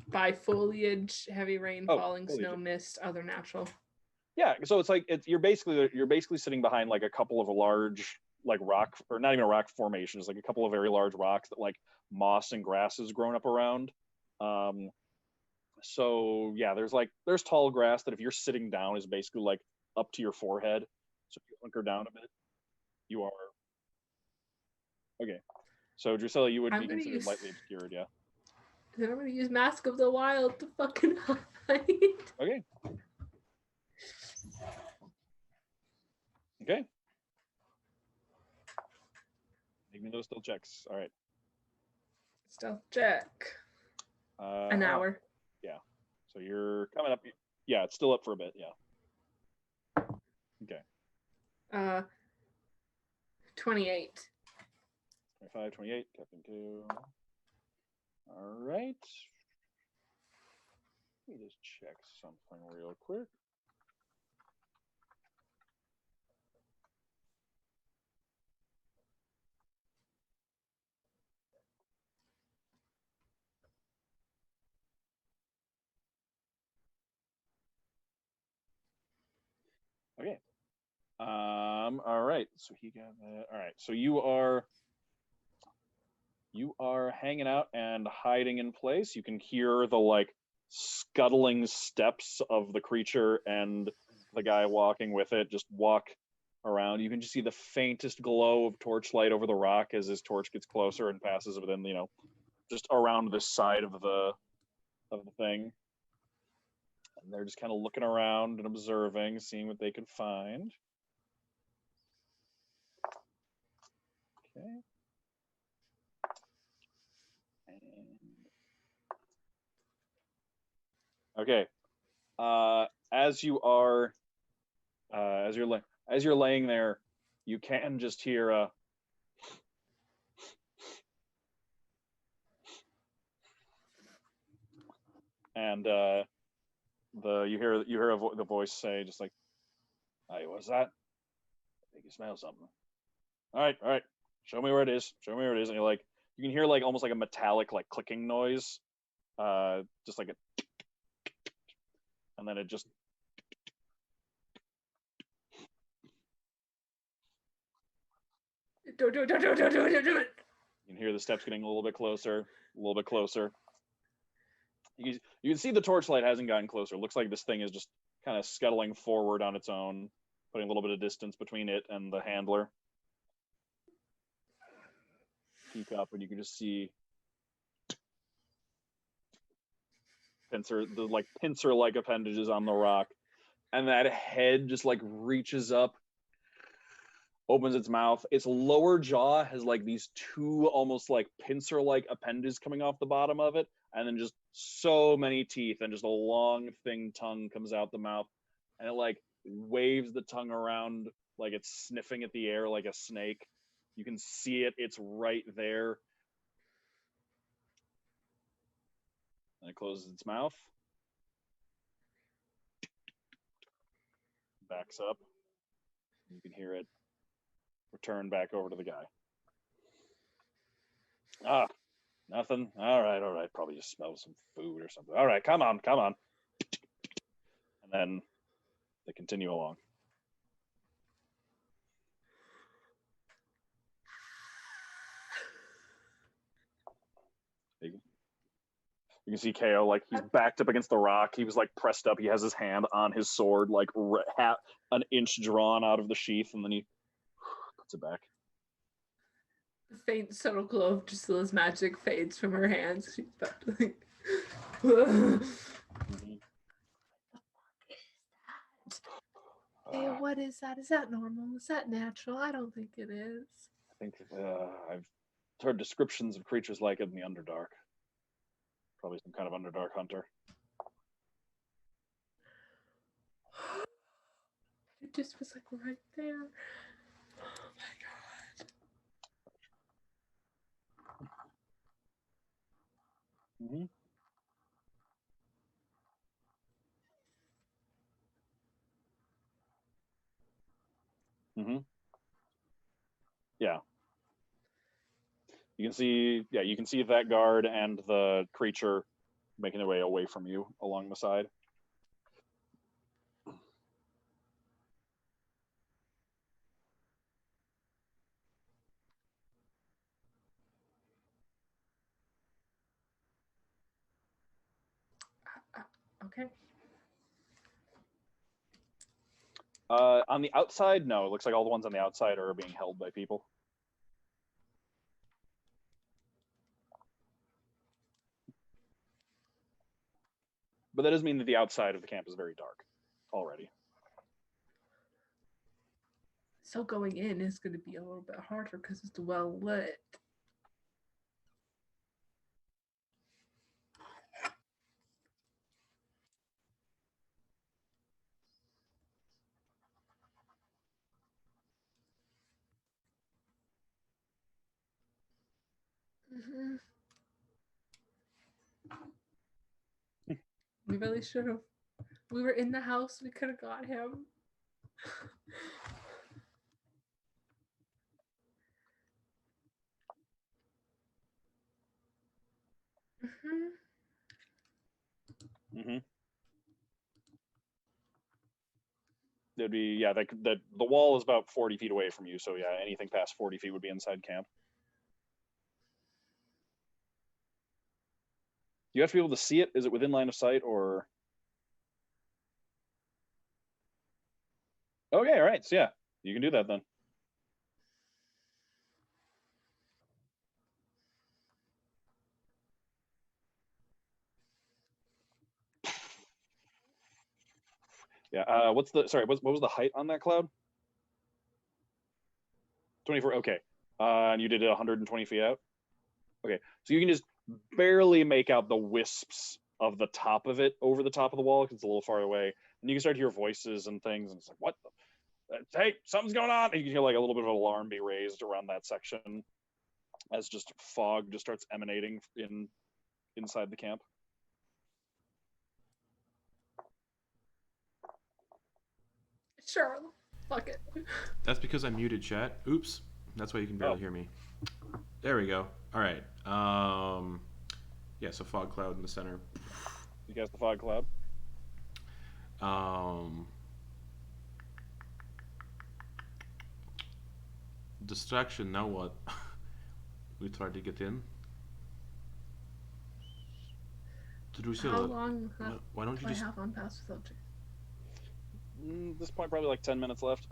[SPEAKER 3] by foliage, heavy rain, falling
[SPEAKER 1] foliage.
[SPEAKER 3] snow, mist, other natural.
[SPEAKER 1] Yeah, so it's like you're basically sitting behind like a couple of large like rock, or not even a rock formation, it's like a couple of very large rocks that like moss and grass has grown up around. So yeah, there's tall grass that if you're sitting down is basically like up to your forehead. So if you hunker down a bit, you are okay. So Drusilla, you would be considered lightly obscured, yeah.
[SPEAKER 3] Then I'm gonna use Mask of the Wild to fucking hide.
[SPEAKER 1] Okay. Okay. Make me those still checks. All right.
[SPEAKER 3] Stealth check. An hour.
[SPEAKER 1] Yeah. So you're coming up. Yeah, it's still up for a bit. Yeah. Okay.
[SPEAKER 3] 28.
[SPEAKER 1] 25, 28, Captain 2. All right. Let me just check something real quick. Okay. All right. So he got that. All right. So you are hanging out and hiding in place. You can hear the like scuttling steps of the creature and the guy walking with it just walk around. You can just see the faintest glow of torchlight over the rock as his torch gets closer and passes within, just around this side of the thing. And they're just kind of looking around and observing, seeing what they can find. Okay. Okay. As you're laying there, you can just hear and you hear the voice say just like, "Hey, what's that? I think you smell something. All right, show me where it is. Show me where it is." And you can hear like almost like a metallic like clicking noise, just like a, and then it just.
[SPEAKER 3] Do it.
[SPEAKER 1] You can hear the steps getting a little bit closer, a little bit closer. You can see the torchlight hasn't gotten closer. It looks like this thing is just kind of scuttling forward on its own, putting a little bit of distance between it and the handler. peek up, and you can just see pincer-like appendages on the rock, and that head just like reaches up, opens its mouth. Its lower jaw has like these two almost like pincer-like appendages coming off the bottom of it, and then just so many teeth, and just a long thin tongue comes out the mouth, and it like waves the tongue around like it's sniffing at the air like a snake. You can see it. It's right there. And it closes its mouth. Backs up. You can hear it return back over to the guy. Ah, nothing. All right. Probably just smell some food or something. All right, come on. And then they continue along. You can see KO, like, he's backed up against the rock. He was, like, pressed up. He has his hand on his sword, like, an inch drawn out of the sheath, and then he puts it back.
[SPEAKER 3] The faint, subtle glow of Drusilla's magic fades from her hands. She's about to, like... Hey, what is that? Is that normal? Is that natural? I don't think it is.
[SPEAKER 1] I think I've heard descriptions of creatures like it in the Underdark. Probably some kind of Underdark hunter.
[SPEAKER 3] It just was like right there. Oh my god.
[SPEAKER 1] Mm-hmm. Mm-hmm. Yeah. You can see that guard and the creature making their way away from you along the side.
[SPEAKER 3] Okay.
[SPEAKER 1] On the outside, no. It looks like all the ones on the outside are being held by people. But that doesn't mean that the outside of the camp is very dark already.
[SPEAKER 3] So going in is going to be a little bit harder because it's well lit. Mm-hmm. We really should have. We were in the house. We could have got him. Mm-hmm.
[SPEAKER 1] Mm-hmm. It'd be the wall is about 40 feet away from you, so yeah, anything past 40 feet would be inside camp. You have to be able to see it. Is it within line of sight or? Okay, all right. So yeah, you can do that then. Yeah. What was the height on that cloud? 24. Okay. And you did it 120 feet out. Okay, so you can just barely make out the wisps of the top of it over the top of the wall because it's a little far away, and you can start to hear voices and things, and it's like, what? Hey, something's going on! And you can hear like a little bit of an alarm be raised around that section as just fog just starts emanating inside the camp.
[SPEAKER 3] Sure. Fuck it.
[SPEAKER 2] That's because I muted chat. Oops. That's why you can barely hear me. There we go. All right. Yeah, so fog cloud in the center.
[SPEAKER 1] You cast the fog cloud.
[SPEAKER 2] Distraction, now what? We tried to get in. Drusilla,
[SPEAKER 3] How long
[SPEAKER 2] why don't you
[SPEAKER 3] do I
[SPEAKER 2] just...
[SPEAKER 3] have on pass with object?
[SPEAKER 1] At this point, probably like 10 minutes left.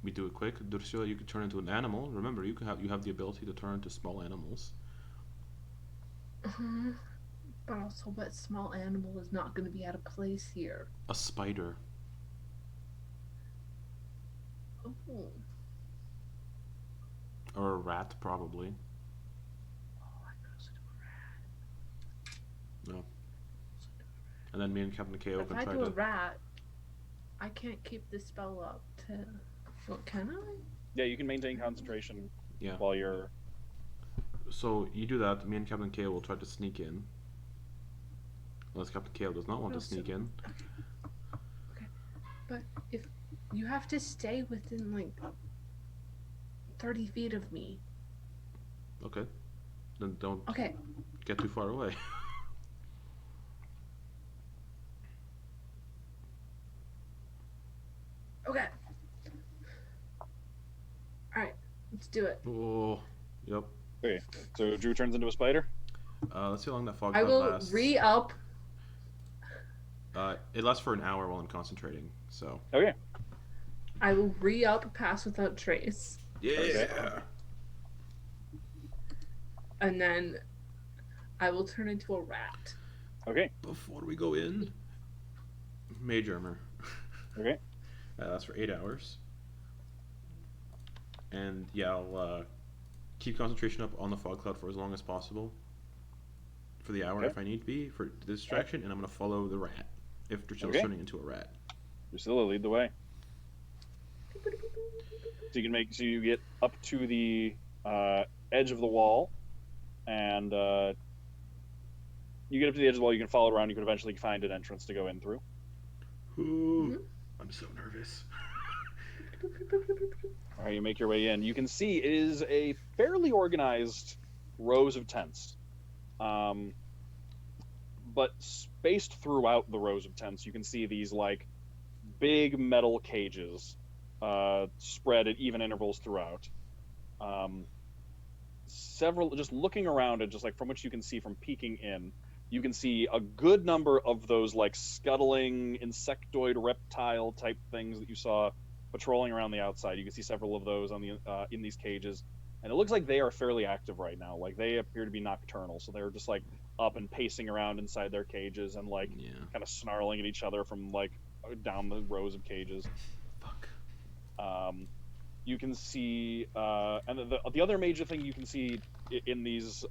[SPEAKER 2] we do it quick. Drusilla, you could turn into an animal. Remember, you have the ability to turn into small animals.
[SPEAKER 3] But also, what small animal is not going to be out of place here?
[SPEAKER 2] A spider.
[SPEAKER 3] Oh.
[SPEAKER 2] Or a rat, probably.
[SPEAKER 3] I could also do a rat.
[SPEAKER 2] No. And then me and Captain KO
[SPEAKER 3] If
[SPEAKER 2] can
[SPEAKER 3] I
[SPEAKER 2] try
[SPEAKER 3] do a
[SPEAKER 2] to.
[SPEAKER 3] rat, I can't keep this spell up to. What can I?
[SPEAKER 1] Yeah, you can maintain concentration
[SPEAKER 2] Yeah.
[SPEAKER 1] while you're.
[SPEAKER 2] So you do that. Me and Captain KO will try to sneak in. Unless Captain KO does not want to sneak in.
[SPEAKER 3] Okay. But if you have to stay within like 30 feet of me.
[SPEAKER 2] Okay. Then don't
[SPEAKER 3] Okay.
[SPEAKER 2] get too far away.
[SPEAKER 3] Okay. Alright, let's do it.
[SPEAKER 2] Oh. Yep.
[SPEAKER 1] Okay, so Drew turns into a spider.
[SPEAKER 2] Let's see how long that fog
[SPEAKER 3] I
[SPEAKER 2] cloud
[SPEAKER 3] will
[SPEAKER 2] lasts.
[SPEAKER 3] re-up.
[SPEAKER 2] It lasts for an hour while I'm concentrating. So.
[SPEAKER 1] Okay.
[SPEAKER 3] I will re-up Pass Without Trace.
[SPEAKER 2] Yeah.
[SPEAKER 1] Okay.
[SPEAKER 3] And then I will turn into a rat.
[SPEAKER 1] Okay.
[SPEAKER 2] Before we go in, mage armor.
[SPEAKER 1] Okay.
[SPEAKER 2] That's for 8 hours. And yeah, I'll keep concentration up on the fog cloud for as long as possible. For the hour
[SPEAKER 1] Okay.
[SPEAKER 2] if I need to be, for the distraction, and I'm going to follow the rat. If Drusilla's
[SPEAKER 1] Okay.
[SPEAKER 2] turning into a rat.
[SPEAKER 1] Drusilla, lead the way. So you get up to the edge of the wall, and you get up to the edge of the wall. You can follow it around. You can eventually find an entrance to go in through.
[SPEAKER 2] Ooh, I'm so nervous.
[SPEAKER 1] All right, you make your way in. You can see it is a fairly organized rows of tents, but spaced throughout the rows of tents, you can see these like big metal cages spread at even intervals throughout. Several, just looking around it, just like from what you can see from peeking in, you can see a good number of those like scuttling insectoid reptile type things that you saw patrolling around the outside. You can see several of those on the in these cages, and it looks like they are fairly active right now. Like they appear to be nocturnal, so they're just like up and pacing around inside their cages and like kind of snarling at each other from like down the rows of cages.
[SPEAKER 2] Fuck.
[SPEAKER 1] You can see, and the other major thing you can see in these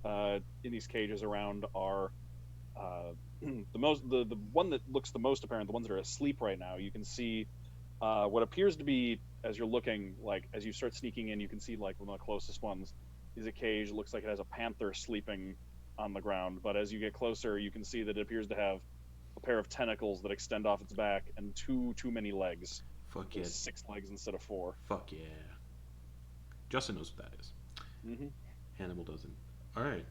[SPEAKER 1] cages around are the one that looks the most apparent, the ones that are asleep right now. You can see what appears to be, as you're looking, like as you start sneaking in, you can see like one of the closest ones is a cage. It looks like it has a panther sleeping on the ground, but as you get closer, you can see that it appears to have a pair of tentacles that extend off its back and too many legs.
[SPEAKER 2] Fuck yeah.
[SPEAKER 1] 6 legs instead of 4.
[SPEAKER 2] Fuck yeah. Justin knows what that is.
[SPEAKER 1] Mm-hmm.
[SPEAKER 2] Hannibal doesn't. All right.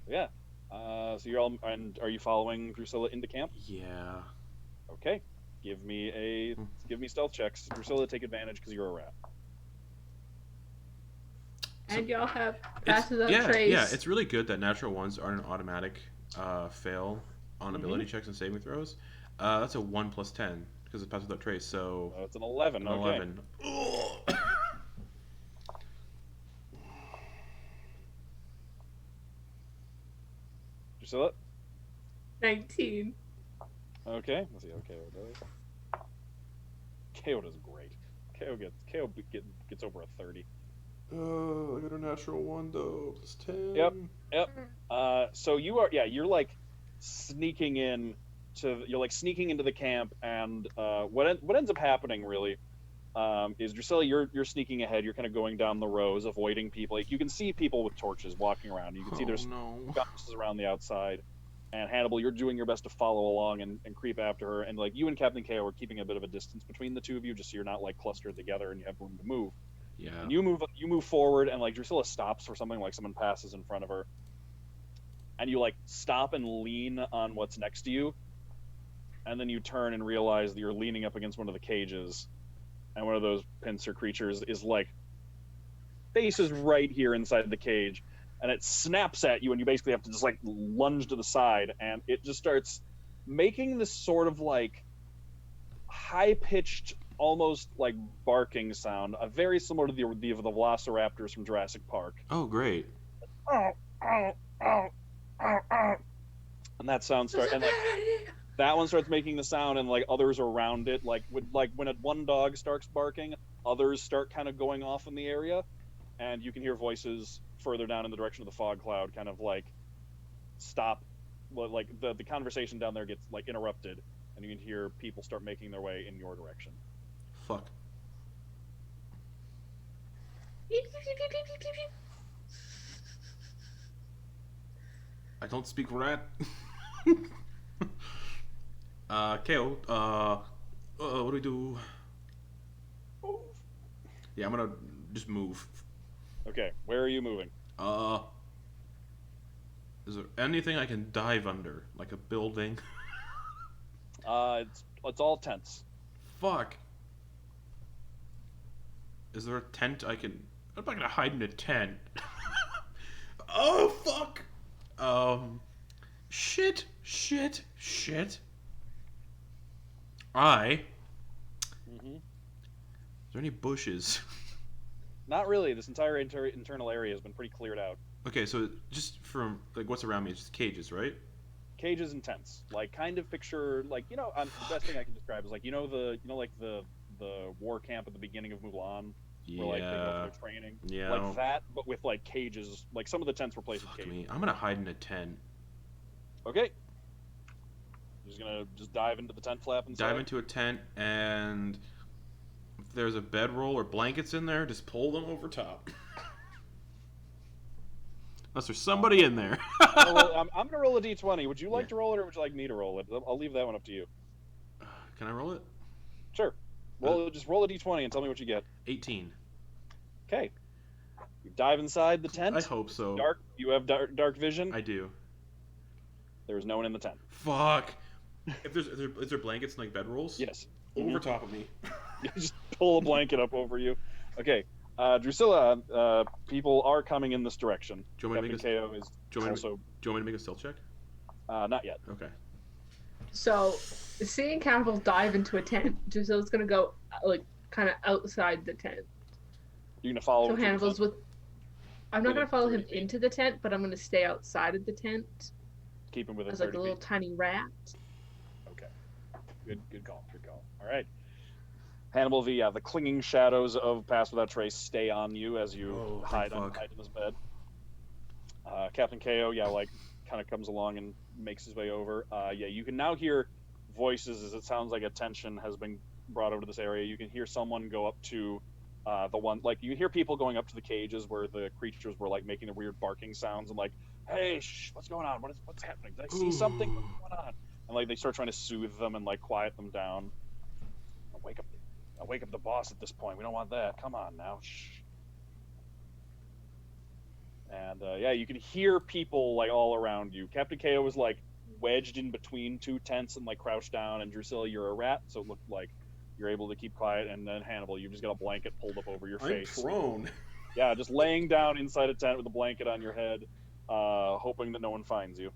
[SPEAKER 1] Yeah. So you're all, and are you following Drusilla into camp?
[SPEAKER 2] Yeah.
[SPEAKER 1] Okay. Give me stealth checks. Drusilla, take advantage because you're a rat.
[SPEAKER 3] And y'all have Pass Without Trace.
[SPEAKER 2] Yeah, it's really good that natural ones are an automatic fail on ability checks and saving throws. That's a 1 plus 10 because it's Pass Without Trace. So
[SPEAKER 1] It's an 11.
[SPEAKER 2] an
[SPEAKER 1] Okay.
[SPEAKER 2] 11.
[SPEAKER 1] Drusilla.
[SPEAKER 3] 19.
[SPEAKER 1] Okay. Let's see how KO does. KO does great. KO gets over a 30.
[SPEAKER 2] I got a natural 1 though. Plus 10.
[SPEAKER 1] Yep. So you're like sneaking in sneaking into the camp, and what ends up happening really is Drusilla, you're sneaking ahead. You're kind of going down the rows, avoiding people. Like you can see people with torches walking around. You can see there's bounces around the outside. And Hannibal, you're doing your best to follow along and creep after her. And like you and Captain KO are keeping a bit of a distance between the two of you, just so you're not like clustered together and you have room to move.
[SPEAKER 2] Yeah.
[SPEAKER 1] And you move forward, and like Drusilla stops for something, like someone passes in front of her, and you like stop and lean on what's next to you, and then you turn and realize that you're leaning up against one of the cages, and one of those pincer creatures is like faces right here inside the cage, and it snaps at you, and you basically have to just like lunge to the side, and it just starts making this sort of like high-pitched almost like barking sound, very similar to the velociraptors from Jurassic Park.
[SPEAKER 2] Oh, great.
[SPEAKER 1] And that sound starts, and like that one starts making the sound, and like others around it, like when one dog starts barking, others start kind of going off in the area, and you can hear voices further down in the direction of the fog cloud, kind of like stop, like the conversation down there gets like interrupted, and you can hear people start making their way in your direction.
[SPEAKER 2] Fuck. I don't speak rat. KO. What do we do? Yeah, I'm gonna just move.
[SPEAKER 1] Okay, where are you moving?
[SPEAKER 2] Is there anything I can dive under, like a building?
[SPEAKER 1] It's all tents.
[SPEAKER 2] Fuck. Is there a tent I can? I'm not gonna hide in a tent. Oh fuck. Shit.
[SPEAKER 1] Mm-hmm.
[SPEAKER 2] Is there any bushes?
[SPEAKER 1] Not really. This entire internal area has been pretty cleared out.
[SPEAKER 2] Okay, so just from like what's around me, it's just cages, right?
[SPEAKER 1] Cages and tents. Like kind of picture like the best thing I can describe is like the war camp at the beginning of Mulan.
[SPEAKER 2] Yeah.
[SPEAKER 1] Where like they go for their training.
[SPEAKER 2] Yeah.
[SPEAKER 1] Like that, but with like cages. Like some of the tents were placed with
[SPEAKER 2] Fuck
[SPEAKER 1] cages.
[SPEAKER 2] me. I'm gonna hide in a tent.
[SPEAKER 1] Okay. You're just gonna dive into the tent flap inside.
[SPEAKER 2] Dive into a tent, and if there's a bedroll or blankets in there, just pull them over top. Unless there's somebody in there.
[SPEAKER 1] I'm gonna roll a d20. Would you like to roll it, or would you like me to roll it? I'll leave that one up to you.
[SPEAKER 2] Can I roll it?
[SPEAKER 1] Sure. Just roll a d20 and tell me what you get.
[SPEAKER 2] 18.
[SPEAKER 1] Okay. You dive inside the tent.
[SPEAKER 2] I hope so.
[SPEAKER 1] Dark. You have dark vision.
[SPEAKER 2] I do.
[SPEAKER 1] There is no one in the tent.
[SPEAKER 2] Fuck. Is there blankets and like bedrolls?
[SPEAKER 1] Yes.
[SPEAKER 2] Over top of me.
[SPEAKER 1] You just pull a blanket up over you. Okay. Drusilla, people are coming in this direction.
[SPEAKER 2] Do you want me to
[SPEAKER 1] KO is also...
[SPEAKER 2] Do you want me to make a stealth check?
[SPEAKER 1] Not yet.
[SPEAKER 2] Okay.
[SPEAKER 3] So, seeing Cannibal dive into a tent, Drusilla's gonna go like kind of outside the tent.
[SPEAKER 1] You're gonna follow.
[SPEAKER 3] So
[SPEAKER 1] him
[SPEAKER 3] Hannibal's with. I'm not gonna follow him
[SPEAKER 1] 30 feet.
[SPEAKER 3] into the tent, but I'm gonna stay outside of the tent
[SPEAKER 1] Keep him within
[SPEAKER 3] as like
[SPEAKER 1] 30
[SPEAKER 3] a little
[SPEAKER 1] feet.
[SPEAKER 3] tiny rat.
[SPEAKER 1] Okay. Good call. All right. Hannibal V, the clinging shadows of Pass Without Trace stay on you as you hide in this bed. Captain KO, kind of comes along and makes his way over. You can now hear voices as it sounds like attention has been brought over to this area. You can hear someone go up to the one, like you hear people going up to the cages where the creatures were like making the weird barking sounds and like, hey, shh, what's going on? What's happening? Did I see something? What's going on? And like they start trying to soothe them and like quiet them down. I'll wake up the boss at this point. We don't want that. Come on now. Shh. And you can hear people like all around you. Captain KO was like wedged in between two tents and like crouched down. And Drusilla, you're a rat, so it looked like you're able to keep quiet. And then Hannibal, you've just got a blanket pulled up over your face.
[SPEAKER 2] I'm prone.
[SPEAKER 1] Yeah, just laying down inside a tent with a blanket on your head, hoping that no one finds you.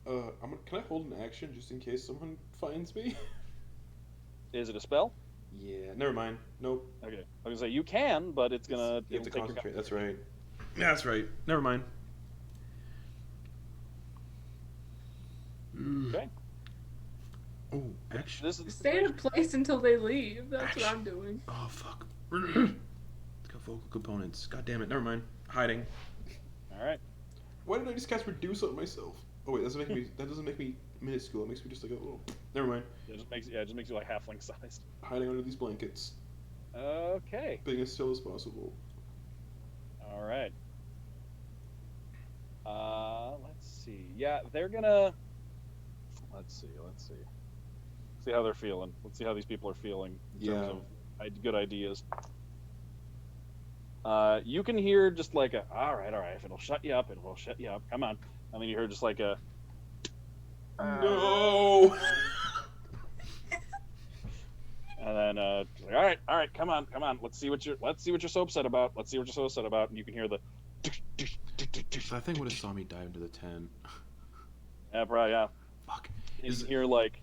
[SPEAKER 2] Can I hold an action just in case someone finds me?
[SPEAKER 1] Is it a spell?
[SPEAKER 2] Yeah, never mind. Nope.
[SPEAKER 1] Okay. I was gonna say you can, but it's gonna.
[SPEAKER 2] You have to
[SPEAKER 1] take
[SPEAKER 2] concentrate. That's right. Yeah, that's right. Never mind.
[SPEAKER 1] Okay.
[SPEAKER 2] Oh, action.
[SPEAKER 1] This is
[SPEAKER 3] Stay in a place until they leave. That's what I'm doing.
[SPEAKER 2] Oh fuck. It's got vocal components. God damn it. Never mind. Hiding.
[SPEAKER 1] All right.
[SPEAKER 2] Why did I just cast reduce on myself? Oh wait, that doesn't make me minuscule. It makes me just like a little. Never mind.
[SPEAKER 1] It just makes you like halfling sized.
[SPEAKER 2] Hiding under these blankets.
[SPEAKER 1] Okay.
[SPEAKER 2] Being as still as possible.
[SPEAKER 1] All right. Let's see. Yeah, they're gonna. Let's see. See how they're feeling. Let's see how these people are feeling in terms of good ideas. You can hear just like a, all right, if it'll shut you up, come on. And then you hear just like a,
[SPEAKER 2] no.
[SPEAKER 1] And then like, all right, come on, let's see what you're so upset about. And you can hear the.
[SPEAKER 2] I think would have saw me dive into the tent.
[SPEAKER 1] Yeah, probably, yeah.
[SPEAKER 2] Fuck.
[SPEAKER 1] You can hear like,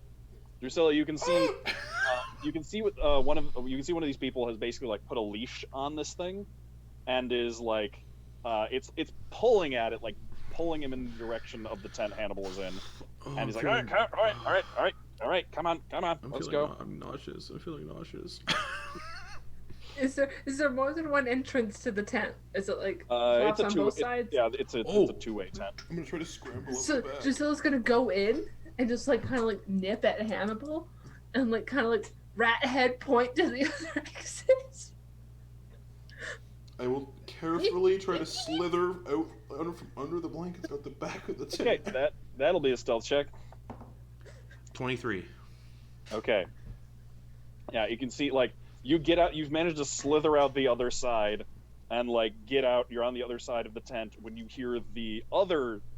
[SPEAKER 1] Drusilla, you can see one of these people has basically like put a leash on this thing, and is like, it's pulling at it, like pulling him in the direction of the tent Hannibal is in, and he's like, all right, come on, let's go.
[SPEAKER 2] I'm nauseous. I'm feeling nauseous.
[SPEAKER 3] Is there more than one entrance to the tent? Is it like
[SPEAKER 1] It's
[SPEAKER 3] on both sides?
[SPEAKER 1] it's a two-way tent.
[SPEAKER 2] I'm gonna try to scramble
[SPEAKER 3] So
[SPEAKER 2] up the back.
[SPEAKER 3] Drusilla's gonna go in and just like kind of like nip at Hannibal, and like kind of like rat head point to the other exit.
[SPEAKER 2] I will carefully try to slither out from under the blankets out the back of the tent.
[SPEAKER 1] Okay, that'll be a stealth check.
[SPEAKER 2] 23.
[SPEAKER 1] Okay. Yeah, you can see like you get out. You've managed to slither out the other side, and like get out. You're on the other side of the tent when you hear the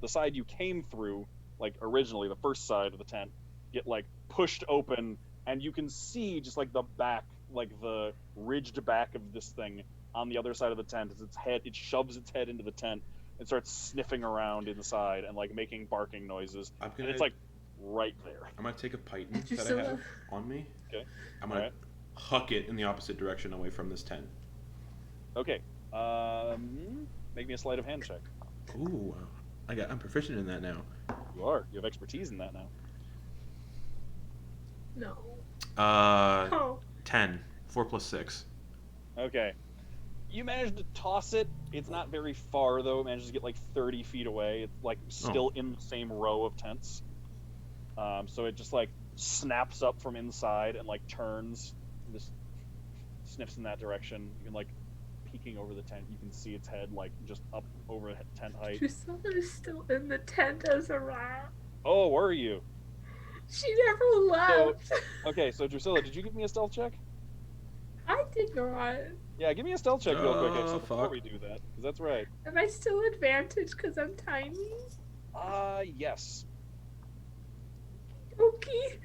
[SPEAKER 1] side you came through, like originally the first side of the tent, get like pushed open, and you can see just like the back, like the ridged back of this thing on the other side of the tent as it shoves its head into the tent and starts sniffing around inside and like making barking noises. And it's like right there.
[SPEAKER 2] I'm gonna take a python that I have on me.
[SPEAKER 1] Okay.
[SPEAKER 2] I'm gonna huck it in the opposite direction away from this tent.
[SPEAKER 1] Okay. Make me a sleight of hand check.
[SPEAKER 2] Ooh, I'm proficient in that now.
[SPEAKER 1] You are. You have expertise in that now.
[SPEAKER 3] No.
[SPEAKER 2] 10. 4 plus 6.
[SPEAKER 1] Okay. You managed to toss it. It's not very far though. It manages to get like 30 feet away. It's like still in the same row of tents. So it just like snaps up from inside and like turns, and just sniffs in that direction. You can like peeking over the tent, you can see its head like just up over tent height.
[SPEAKER 3] Drusilla is still in the tent as a rat.
[SPEAKER 1] Oh, were you?
[SPEAKER 3] She never left.
[SPEAKER 1] Okay, so Drusilla, did you give me a stealth check?
[SPEAKER 3] I did not.
[SPEAKER 1] Yeah, give me a stealth check real quick actually, before
[SPEAKER 2] fuck.
[SPEAKER 1] we do that, because that's right.
[SPEAKER 3] Am I still advantaged because I'm tiny?
[SPEAKER 1] Yes.
[SPEAKER 3] Okay.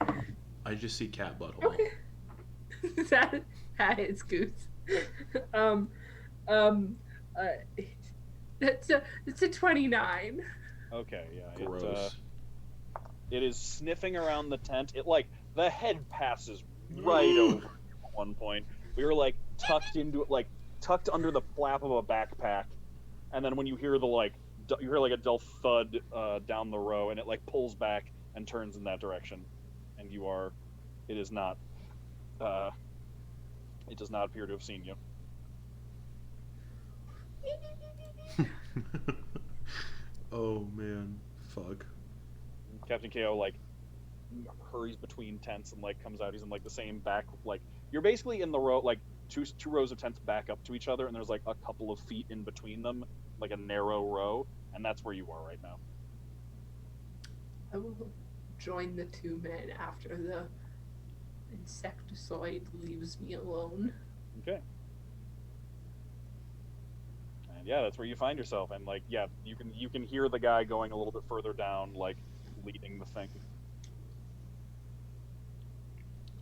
[SPEAKER 2] I just see cat butthole.
[SPEAKER 3] Okay. that is Goose. It's a 29.
[SPEAKER 1] Okay, yeah.
[SPEAKER 2] Gross.
[SPEAKER 1] It is sniffing around the tent. It like the head passes right over at one point. We were like tucked under the flap of a backpack, and then when you hear you hear like a dull thud down the row, and it like pulls back and turns in that direction, and it does not appear to have seen you.
[SPEAKER 2] Oh man, fuck.
[SPEAKER 1] Captain KO like hurries between tents and like comes out. He's in like the same back, like you're basically in the row, like two rows of tents back up to each other, and there's like a couple of feet in between them, like a narrow row, and that's where you are right now.
[SPEAKER 3] I will join the two men after the insecticide leaves me alone.
[SPEAKER 1] Okay. And yeah, that's where you find yourself, and like yeah, you can hear the guy going a little bit further down, like leading the thing.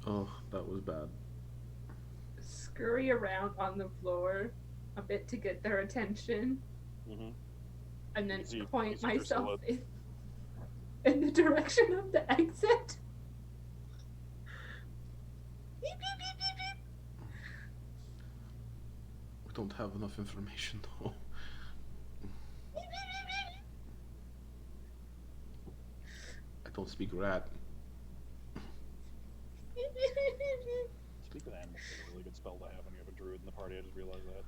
[SPEAKER 2] Oh, that was bad.
[SPEAKER 3] Scurry around on the floor a bit to get their attention, and then point myself in the direction of the exit. Beep, beep, beep, beep, beep.
[SPEAKER 2] We don't have enough information though. I don't speak rat.
[SPEAKER 1] Speak with animals is a really good spell to have when you have a druid in the party. I just realized that.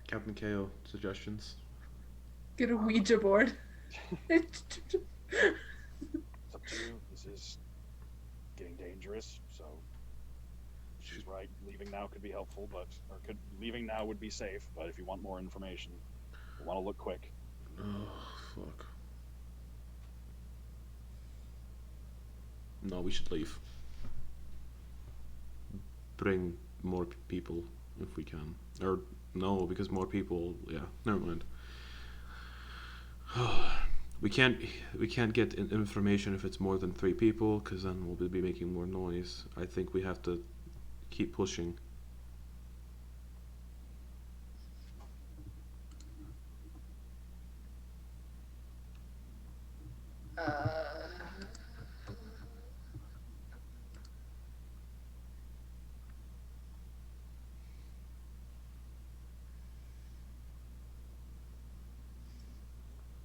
[SPEAKER 2] Captain KO, suggestions?
[SPEAKER 3] Get a Ouija board.
[SPEAKER 1] It's up to you. This is getting dangerous, so she's right. Leaving now could be helpful, leaving now would be safe. But if you want more information, you want to look quick.
[SPEAKER 2] Oh fuck. No, we should leave. Bring more people if we can. Or no, because more people. Yeah, never mind. We can't get information if it's more than 3 people, because then we'll be making more noise. I think we have to keep pushing.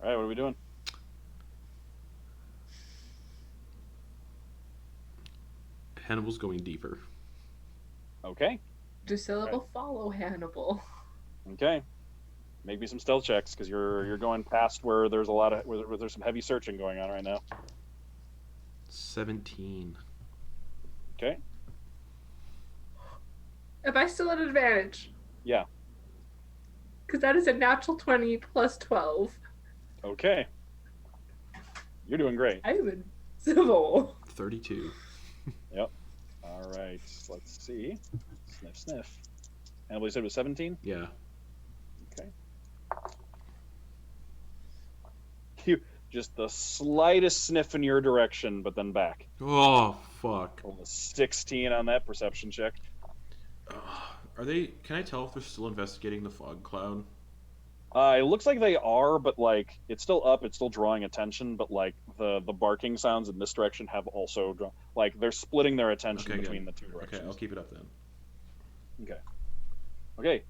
[SPEAKER 1] All right, what are we doing?
[SPEAKER 2] Hannibal's going deeper.
[SPEAKER 1] Okay.
[SPEAKER 3] Drusilla
[SPEAKER 1] Right.
[SPEAKER 3] will follow Hannibal.
[SPEAKER 1] Okay. Make me some stealth checks because you're going past where there's a lot of where there's some heavy searching going on right now.
[SPEAKER 2] 17.
[SPEAKER 1] Okay.
[SPEAKER 3] Am I still at advantage?
[SPEAKER 1] Yeah.
[SPEAKER 3] Because that is a natural 20 plus 12.
[SPEAKER 1] Okay. You're doing great.
[SPEAKER 3] I am invincible.
[SPEAKER 2] 32.
[SPEAKER 1] Yep. All right. Let's see. Sniff, sniff. And you said it was 17?
[SPEAKER 2] Yeah.
[SPEAKER 1] Okay. You just the slightest sniff in your direction, but then back.
[SPEAKER 2] Oh, fuck.
[SPEAKER 1] Roll a 16 on that perception check.
[SPEAKER 2] Are they... Can I tell if they're still investigating the fog cloud?
[SPEAKER 1] It looks like they are, but like it's still up. It's still drawing attention, but like the barking sounds in this direction have also drawn. Like they're splitting their attention
[SPEAKER 2] Okay,
[SPEAKER 1] between
[SPEAKER 2] good.
[SPEAKER 1] the two directions.
[SPEAKER 2] Okay, I'll keep it up then.
[SPEAKER 1] Okay.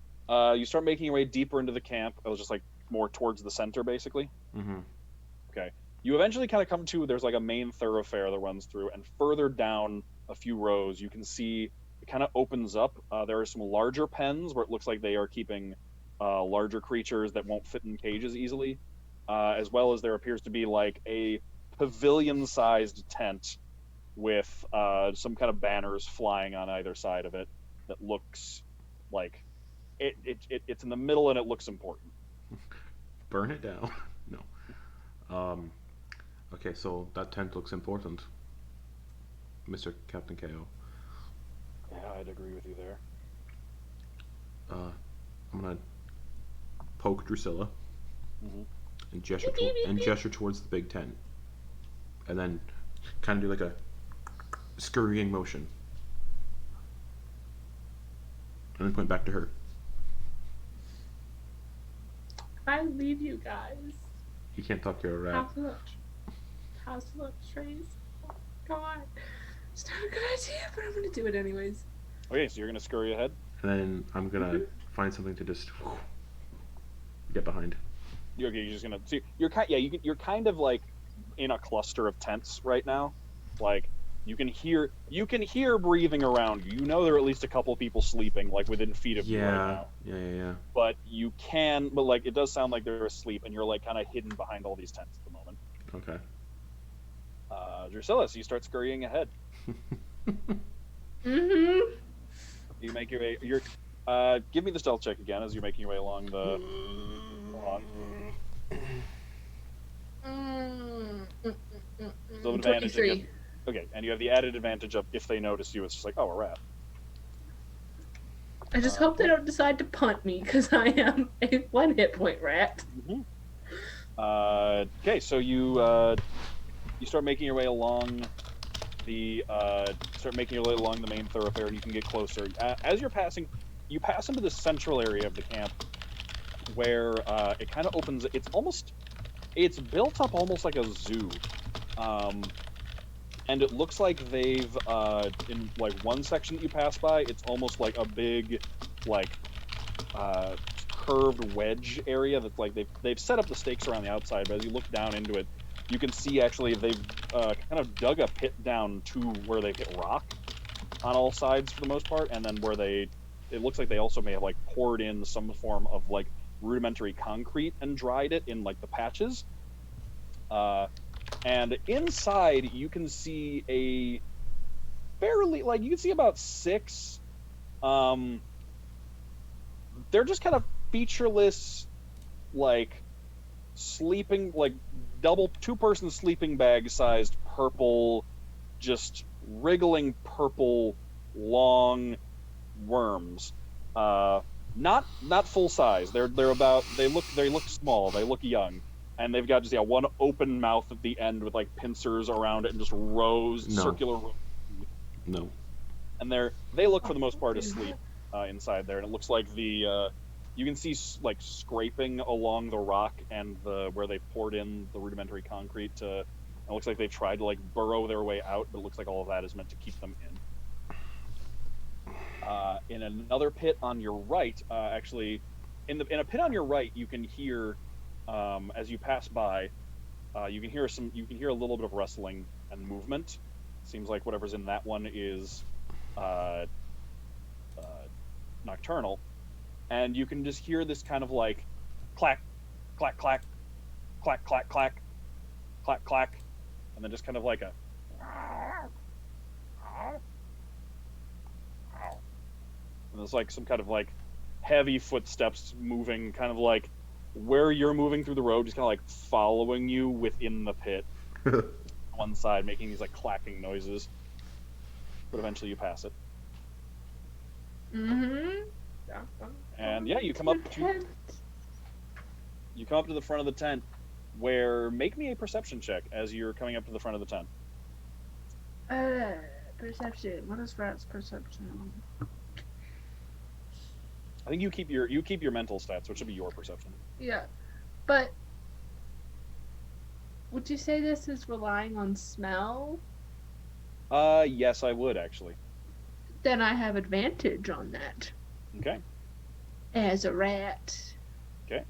[SPEAKER 1] You start making your way deeper into the camp. It was just like more towards the center, basically.
[SPEAKER 2] Mm-hmm.
[SPEAKER 1] Okay. You eventually kind of come to there's like a main thoroughfare that runs through, and further down a few rows, you can see it kind of opens up. There are some larger pens where it looks like they are keeping larger creatures that won't fit in cages easily, as well as there appears to be like a pavilion-sized tent with some kind of banners flying on either side of it that looks like it's in the middle and it looks important.
[SPEAKER 2] Burn it down. No. Okay, so that tent looks important. Mr. Captain KO.
[SPEAKER 1] Yeah, I'd agree with you there.
[SPEAKER 2] I'm gonna poke Drusilla
[SPEAKER 1] Mhm.
[SPEAKER 2] and gesture towards the big tent, and then kind of do like a scurrying motion, and then point back to her.
[SPEAKER 3] I leave you guys.
[SPEAKER 2] You can't talk to a rat.
[SPEAKER 3] How's the look, trees? Oh, God. It's not a good idea, but I'm gonna do it anyways.
[SPEAKER 1] Okay, so you're gonna scurry ahead.
[SPEAKER 2] And then I'm gonna find something to just get behind.
[SPEAKER 1] You're just gonna see. You're kind of like in a cluster of tents right now. Like you can hear breathing around you. You know there are at least a couple of people sleeping like within feet of you right now.
[SPEAKER 2] Yeah.
[SPEAKER 1] But like it does sound like they're asleep, and you're like kind of hidden behind all these tents at the moment.
[SPEAKER 2] Okay.
[SPEAKER 1] Drusilla, so you start scurrying ahead.
[SPEAKER 3] Mm-hmm.
[SPEAKER 1] You make your way. Give me the stealth check again as you're making your way along the. So advantage
[SPEAKER 3] 23.
[SPEAKER 1] again. Okay, and you have the added advantage of if they notice you, it's just like, oh, a rat.
[SPEAKER 3] I just hope they don't decide to punt me, because I am a 1 hit point rat.
[SPEAKER 1] Mm-hmm. Okay, so you start making your way along the main thoroughfare, and you can get closer. As you're passing, you pass into the central area of the camp, where it kind of opens. It's built up almost like a zoo, and it looks like they've in like one section that you pass by, it's almost like a big like curved wedge area that's like they've set up the stakes around the outside, but as you look down into it, you can see actually they've kind of dug a pit down to where they've hit rock on all sides for the most part, and then where it looks like they also may have like poured in some form of like rudimentary concrete and dried it in like the patches. And inside you can see you can see about 6 they're just kind of featureless, like sleeping, like double 2-person sleeping bag sized purple, just wriggling purple long worms. Not full size. They look small. They look young, and they've got just one open mouth at the end with like pincers around it and just circular rows.
[SPEAKER 2] No.
[SPEAKER 1] And they look for the most part asleep inside there, and it looks like you can see like scraping along the rock and where they poured in the rudimentary concrete. It looks like they've tried to like burrow their way out, but it looks like all of that is meant to keep them in. In another pit on your right, actually, in a pit on your right, you can hear as you pass by, you can hear a little bit of rustling and movement. Seems like whatever's in that one is uh, uh, nocturnal, and you can just hear this kind of like clack, clack, clack, clack, clack, clack, clack, clack, and then just kind of like a, and there's like some kind of like heavy footsteps moving, kind of like where you're moving through the road, just kind of like following you within the pit. One side, making these like clacking noises, but eventually you pass it.
[SPEAKER 3] Mm-hmm.
[SPEAKER 1] And yeah, you come up to the front of the tent, where make me a perception check as you're coming up to the front of the tent.
[SPEAKER 3] Perception. What is Rat's perception?
[SPEAKER 1] I think you keep your mental stats, which should be your perception.
[SPEAKER 3] Yeah, but would you say this is relying on smell?
[SPEAKER 1] Yes, I would actually.
[SPEAKER 3] Then I have advantage on that
[SPEAKER 1] Okay.
[SPEAKER 3] as a rat.
[SPEAKER 1] Okay.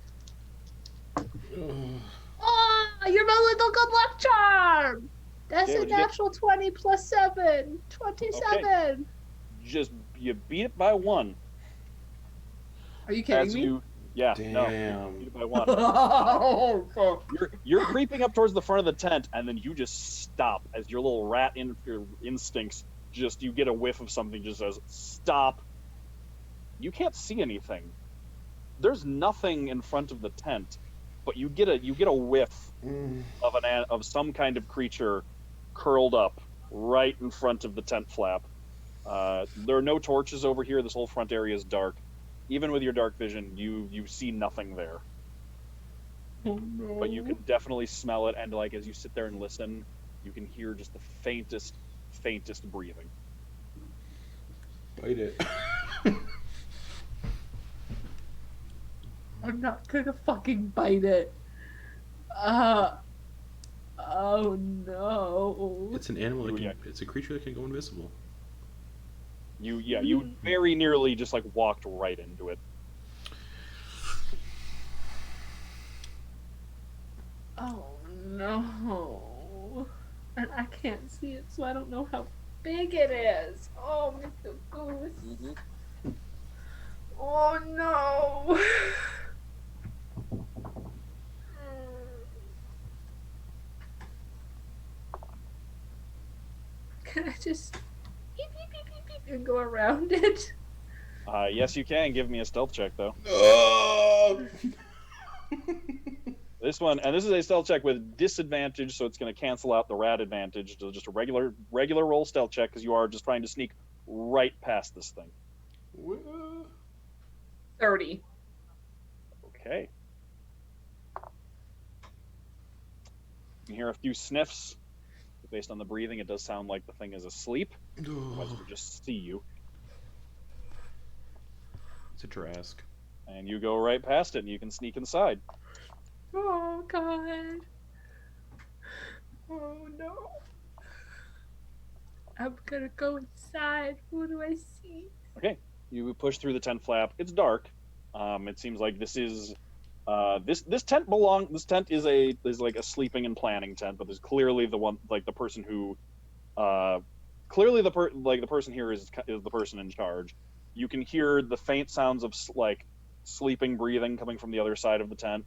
[SPEAKER 3] Oh, you're my little good luck charm! That's
[SPEAKER 1] Okay,
[SPEAKER 3] a
[SPEAKER 1] what'd you get?
[SPEAKER 3] natural 20 plus 7. 27.
[SPEAKER 1] Just you beat it by 1.
[SPEAKER 3] Are you kidding
[SPEAKER 1] As
[SPEAKER 3] me?
[SPEAKER 1] you, yeah, no,
[SPEAKER 2] Damn.
[SPEAKER 1] you beat it by 1.
[SPEAKER 3] Oh, fuck.
[SPEAKER 1] You're creeping up towards the front of the tent, and then you just stop as your little rat your instincts just you get a whiff of something just says stop. You can't see anything. There's nothing in front of the tent, but you get a whiff of some kind of creature curled up right in front of the tent flap. There are no torches over here. This whole front area is dark. Even with your dark vision, you see nothing there.
[SPEAKER 3] Oh, no.
[SPEAKER 1] But you can definitely smell it, and like as you sit there and listen, you can hear just the faintest breathing.
[SPEAKER 2] Bite it.
[SPEAKER 3] I'm not gonna fucking bite it. Oh no.
[SPEAKER 2] It's an animal. That
[SPEAKER 1] Yeah.
[SPEAKER 2] it's a creature that can go invisible.
[SPEAKER 1] You very nearly just like walked right into it.
[SPEAKER 3] Oh no. And I can't see it, so I don't know how big it is. Oh, Mr. Goose.
[SPEAKER 1] Mm-hmm.
[SPEAKER 3] Oh no. Can I just beep, beep, beep, beep, beep, and go around it?
[SPEAKER 1] Yes, you can. Give me a stealth check though.
[SPEAKER 2] Oh!
[SPEAKER 1] This is a stealth check with disadvantage, so it's going to cancel out the rat advantage. So just a regular roll stealth check because you are just trying to sneak right past this thing.
[SPEAKER 3] 30.
[SPEAKER 1] Okay. You can hear a few sniffs. Based on the breathing, it does sound like the thing is asleep. Otherwise, it would just see you.
[SPEAKER 2] It's a Trask.
[SPEAKER 1] And you go right past it, and you can sneak inside.
[SPEAKER 3] Oh god. Oh no. I'm gonna go inside. Who do I see?
[SPEAKER 1] Okay. You push through the tent flap. It's dark. It seems like this is this tent is like a sleeping and planning tent, but there's clearly the person who clearly the person here is the person in charge. You can hear the faint sounds of like sleeping breathing coming from the other side of the tent.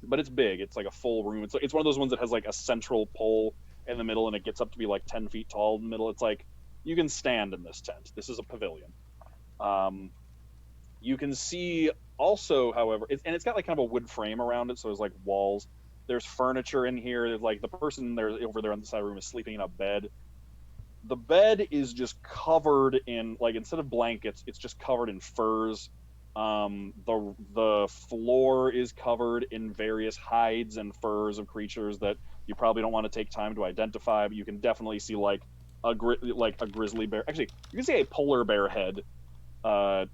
[SPEAKER 1] But it's big. It's like a full room. It's one of those ones that has like a central pole in the middle, and it gets up to be like 10 feet tall in the middle. It's like you can stand in this tent. This is a pavilion. You can see also, however, it's got like kind of a wood frame around it, so there's like walls. There's furniture in here. There's like the person there over there on the side of the room is sleeping in a bed. The bed is just covered in like instead of blankets, it's just covered in furs. The floor is covered in various hides and furs of creatures that you probably don't want to take time to identify, but you can definitely see like a grizzly bear. Actually, you can see a polar bear head,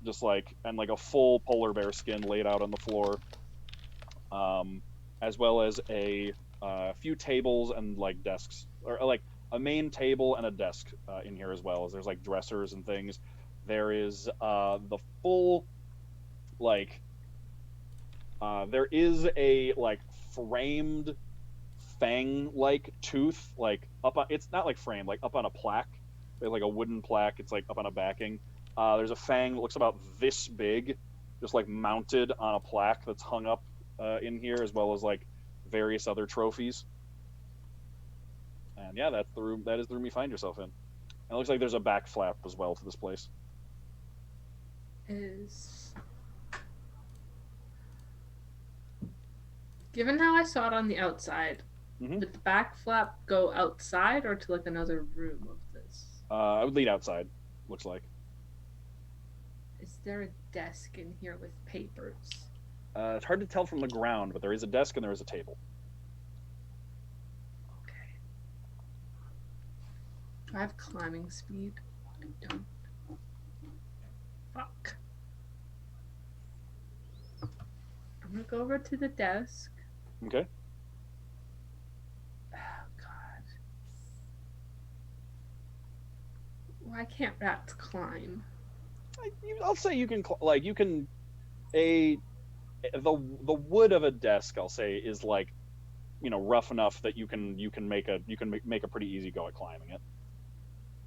[SPEAKER 1] just like and like a full polar bear skin laid out on the floor, as well as a few tables and like desks, or like a main table and a desk in here as well. As there's like dressers and things. There is the full like There is a like framed fang-like tooth, like up on. It's not like framed, like up on a plaque. There's like a wooden plaque. It's like up on a backing. There's a fang that looks about this big, just like mounted on a plaque that's hung up in here, as well as like various other trophies. And yeah, that's the room. That is the room you find yourself in. And it looks like there's a back flap as well to this place.
[SPEAKER 3] Is given how I saw it on the outside,
[SPEAKER 1] Mhm.
[SPEAKER 3] would the back flap go outside or to like another room of this?
[SPEAKER 1] I would lead outside. Looks like.
[SPEAKER 3] Is there a desk in here with papers?
[SPEAKER 1] It's hard to tell from the ground, but there is a desk and there is a table.
[SPEAKER 3] Okay. Do I have climbing speed? I don't. Fuck. I'm gonna go over to the desk.
[SPEAKER 1] Okay.
[SPEAKER 3] Oh god. Why can't rats climb?
[SPEAKER 1] I'll say you can like you can the wood of a desk I'll say is like rough enough that you can make a pretty easy go at climbing it.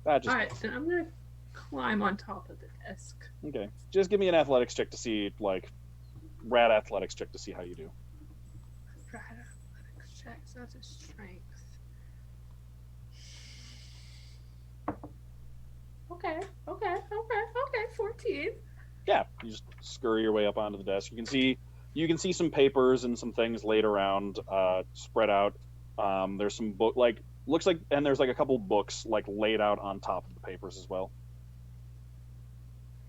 [SPEAKER 1] That just
[SPEAKER 3] Alright, then I'm gonna climb on top of the desk.
[SPEAKER 1] okay. Just give me an athletics check to see rat athletics check to see how you do.
[SPEAKER 3] Rat athletics checks, that's a strength. Okay, 14.
[SPEAKER 1] Yeah, you just scurry your way up onto the desk. You can see some papers and some things laid around, spread out. There's some book looks like, and there's like a couple books like laid out on top of the papers as well.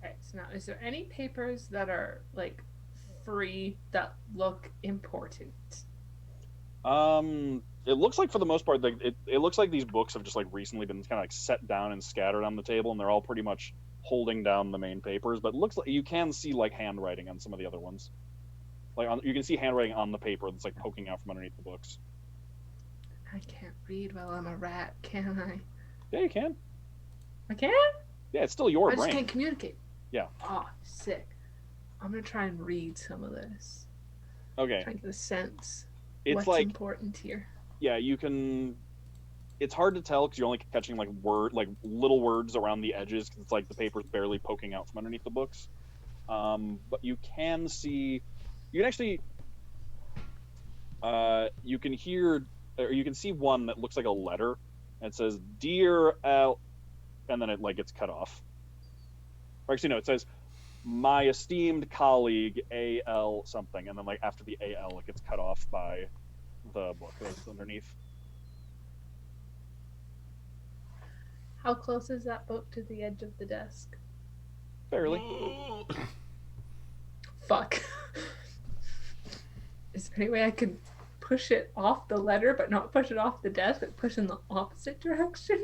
[SPEAKER 3] Okay, so now is there any papers that are like free that look important?
[SPEAKER 1] It looks like for the most part, it looks like these books have just like recently been kind of like set down and scattered on the table, and they're all pretty much holding down the main papers. But it looks like you can see like handwriting on some of the other ones. You can see handwriting on the paper that's like poking out from underneath the books.
[SPEAKER 3] I can't read while I'm a rat, can I?
[SPEAKER 1] Yeah, you can.
[SPEAKER 3] I can?
[SPEAKER 1] Yeah, it's still your
[SPEAKER 3] I just
[SPEAKER 1] brain.
[SPEAKER 3] can't communicate.
[SPEAKER 1] Yeah.
[SPEAKER 3] Oh, sick. I'm gonna try and read some of this.
[SPEAKER 1] Okay.
[SPEAKER 3] Try and get a sense.
[SPEAKER 1] It's
[SPEAKER 3] What's
[SPEAKER 1] like
[SPEAKER 3] important here?
[SPEAKER 1] yeah, you can. It's hard to tell because you're only catching like little words around the edges because it's like the paper's barely poking out from underneath the books. But you can see, you can actually, you can hear, or you can see one that looks like a letter. And it says "Dear Al," and then it like gets cut off. Or actually, no, it says "My esteemed colleague A.L." something, and then like after the A.L. it gets cut off by the book that's underneath.
[SPEAKER 3] How close is that book to the edge of the desk?
[SPEAKER 1] Barely.
[SPEAKER 3] Fuck. Is there any way I can push it off the letter but not push it off the desk, but push in the opposite direction?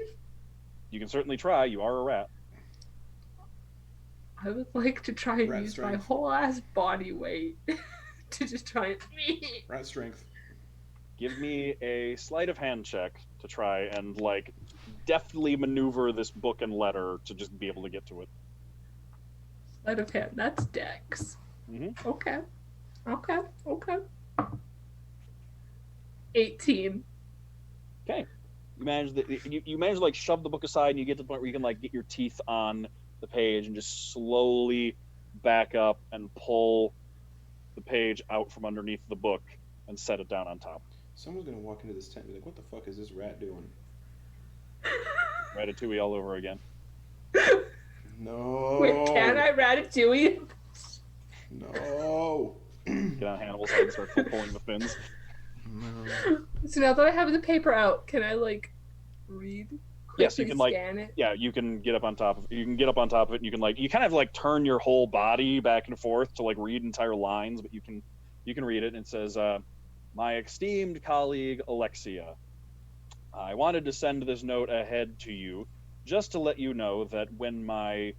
[SPEAKER 1] You can certainly try. You are a rat.
[SPEAKER 3] I would like to try and
[SPEAKER 2] Rat
[SPEAKER 3] use my
[SPEAKER 2] strength.
[SPEAKER 3] whole ass body weight to just try and.
[SPEAKER 2] Rat strength.
[SPEAKER 1] Give me a sleight of hand check to try and like deftly maneuver this book and letter to just be able to get to it.
[SPEAKER 3] Sleight of hand. That's Dex.
[SPEAKER 1] Mm-hmm.
[SPEAKER 3] Okay. 18.
[SPEAKER 1] Okay. You manage to like shove the book aside, and you get to the point where you can like get your teeth on the page and just slowly back up and pull the page out from underneath the book and set it down on top.
[SPEAKER 2] Someone's gonna walk into this tent and be like, "What the fuck is this rat doing?"
[SPEAKER 1] Ratatouille all over again.
[SPEAKER 2] No.
[SPEAKER 3] Wait, can I Ratatouille?
[SPEAKER 2] No.
[SPEAKER 1] Get on Hannibal's head and start pulling the fins.
[SPEAKER 2] No.
[SPEAKER 3] So now that I have the paper out, can I like read?
[SPEAKER 1] Yes, you
[SPEAKER 3] quickly
[SPEAKER 1] can like
[SPEAKER 3] scan it?
[SPEAKER 1] yeah, you can get up on top of it. You can get up on top of it and you can like you kind of like turn your whole body back and forth to like read entire lines, but you can read it and it says my esteemed colleague Alexia, I wanted to send this note ahead to you just to let you know that when my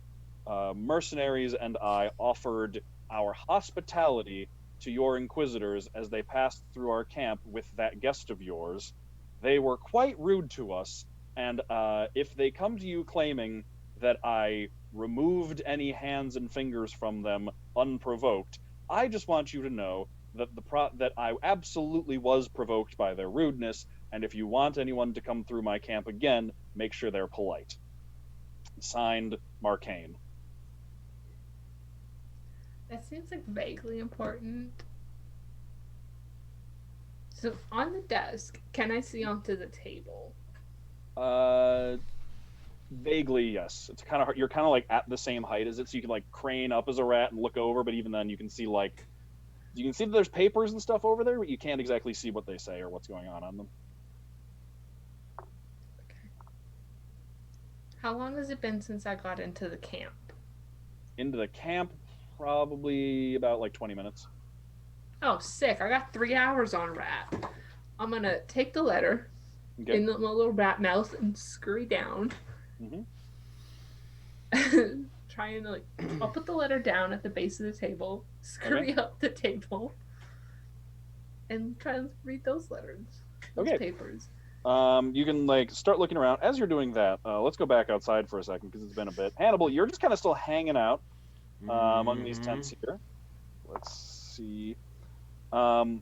[SPEAKER 1] mercenaries and I offered our hospitality to your inquisitors as they passed through our camp with that guest of yours, they were quite rude to us, and if they come to you claiming that I removed any hands and fingers from them unprovoked, I just want you to know that I absolutely was provoked by their rudeness, and if you want anyone to come through my camp again, make sure they're polite. Signed, Marcane.
[SPEAKER 3] That seems like vaguely important. So on the desk, can I see onto the table?
[SPEAKER 1] Vaguely, yes. It's kind of hard. You're kind of like at the same height as it, so you can like crane up as a rat and look over. But even then, you can see that there's papers and stuff over there, but you can't exactly see what they say or what's going on them.
[SPEAKER 3] Okay. How long has it been since I got into the camp?
[SPEAKER 1] Into the camp, probably about like 20 minutes.
[SPEAKER 3] Oh, sick. I got 3 hours on rat. I'm going to take the letter
[SPEAKER 1] Okay.
[SPEAKER 3] in my little rat mouth and scurry down.
[SPEAKER 1] Mm-hmm.
[SPEAKER 3] Trying to, I'll put the letter down at the base of the table, scurry up the table, and try to read those letters, those papers.
[SPEAKER 1] You can start looking around. As you're doing that, let's go back outside for a second because it's been a bit. Hannibal, you're just kind of still hanging out among these tents here. Let's see. You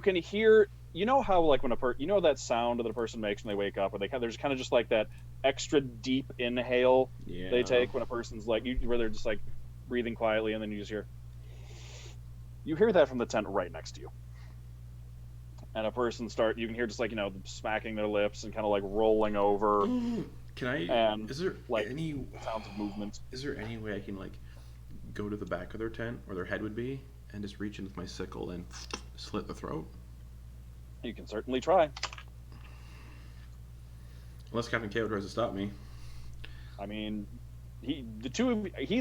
[SPEAKER 1] can hear. You know how when that sound that a person makes when they wake up, where there's kind of just like that extra deep inhale they take when a person's where they're just breathing quietly, and then you just hear. You hear that from the tent right next to you. And a person you can hear just smacking their lips and kind of rolling over.
[SPEAKER 2] Can I?
[SPEAKER 1] And
[SPEAKER 2] is there any
[SPEAKER 1] sounds of movement?
[SPEAKER 2] Is there any way I can go to the back of their tent where their head would be and just reach in with my sickle and slit the throat?
[SPEAKER 1] You can certainly try.
[SPEAKER 2] Unless Captain KO tries to stop me.
[SPEAKER 1] I mean, he's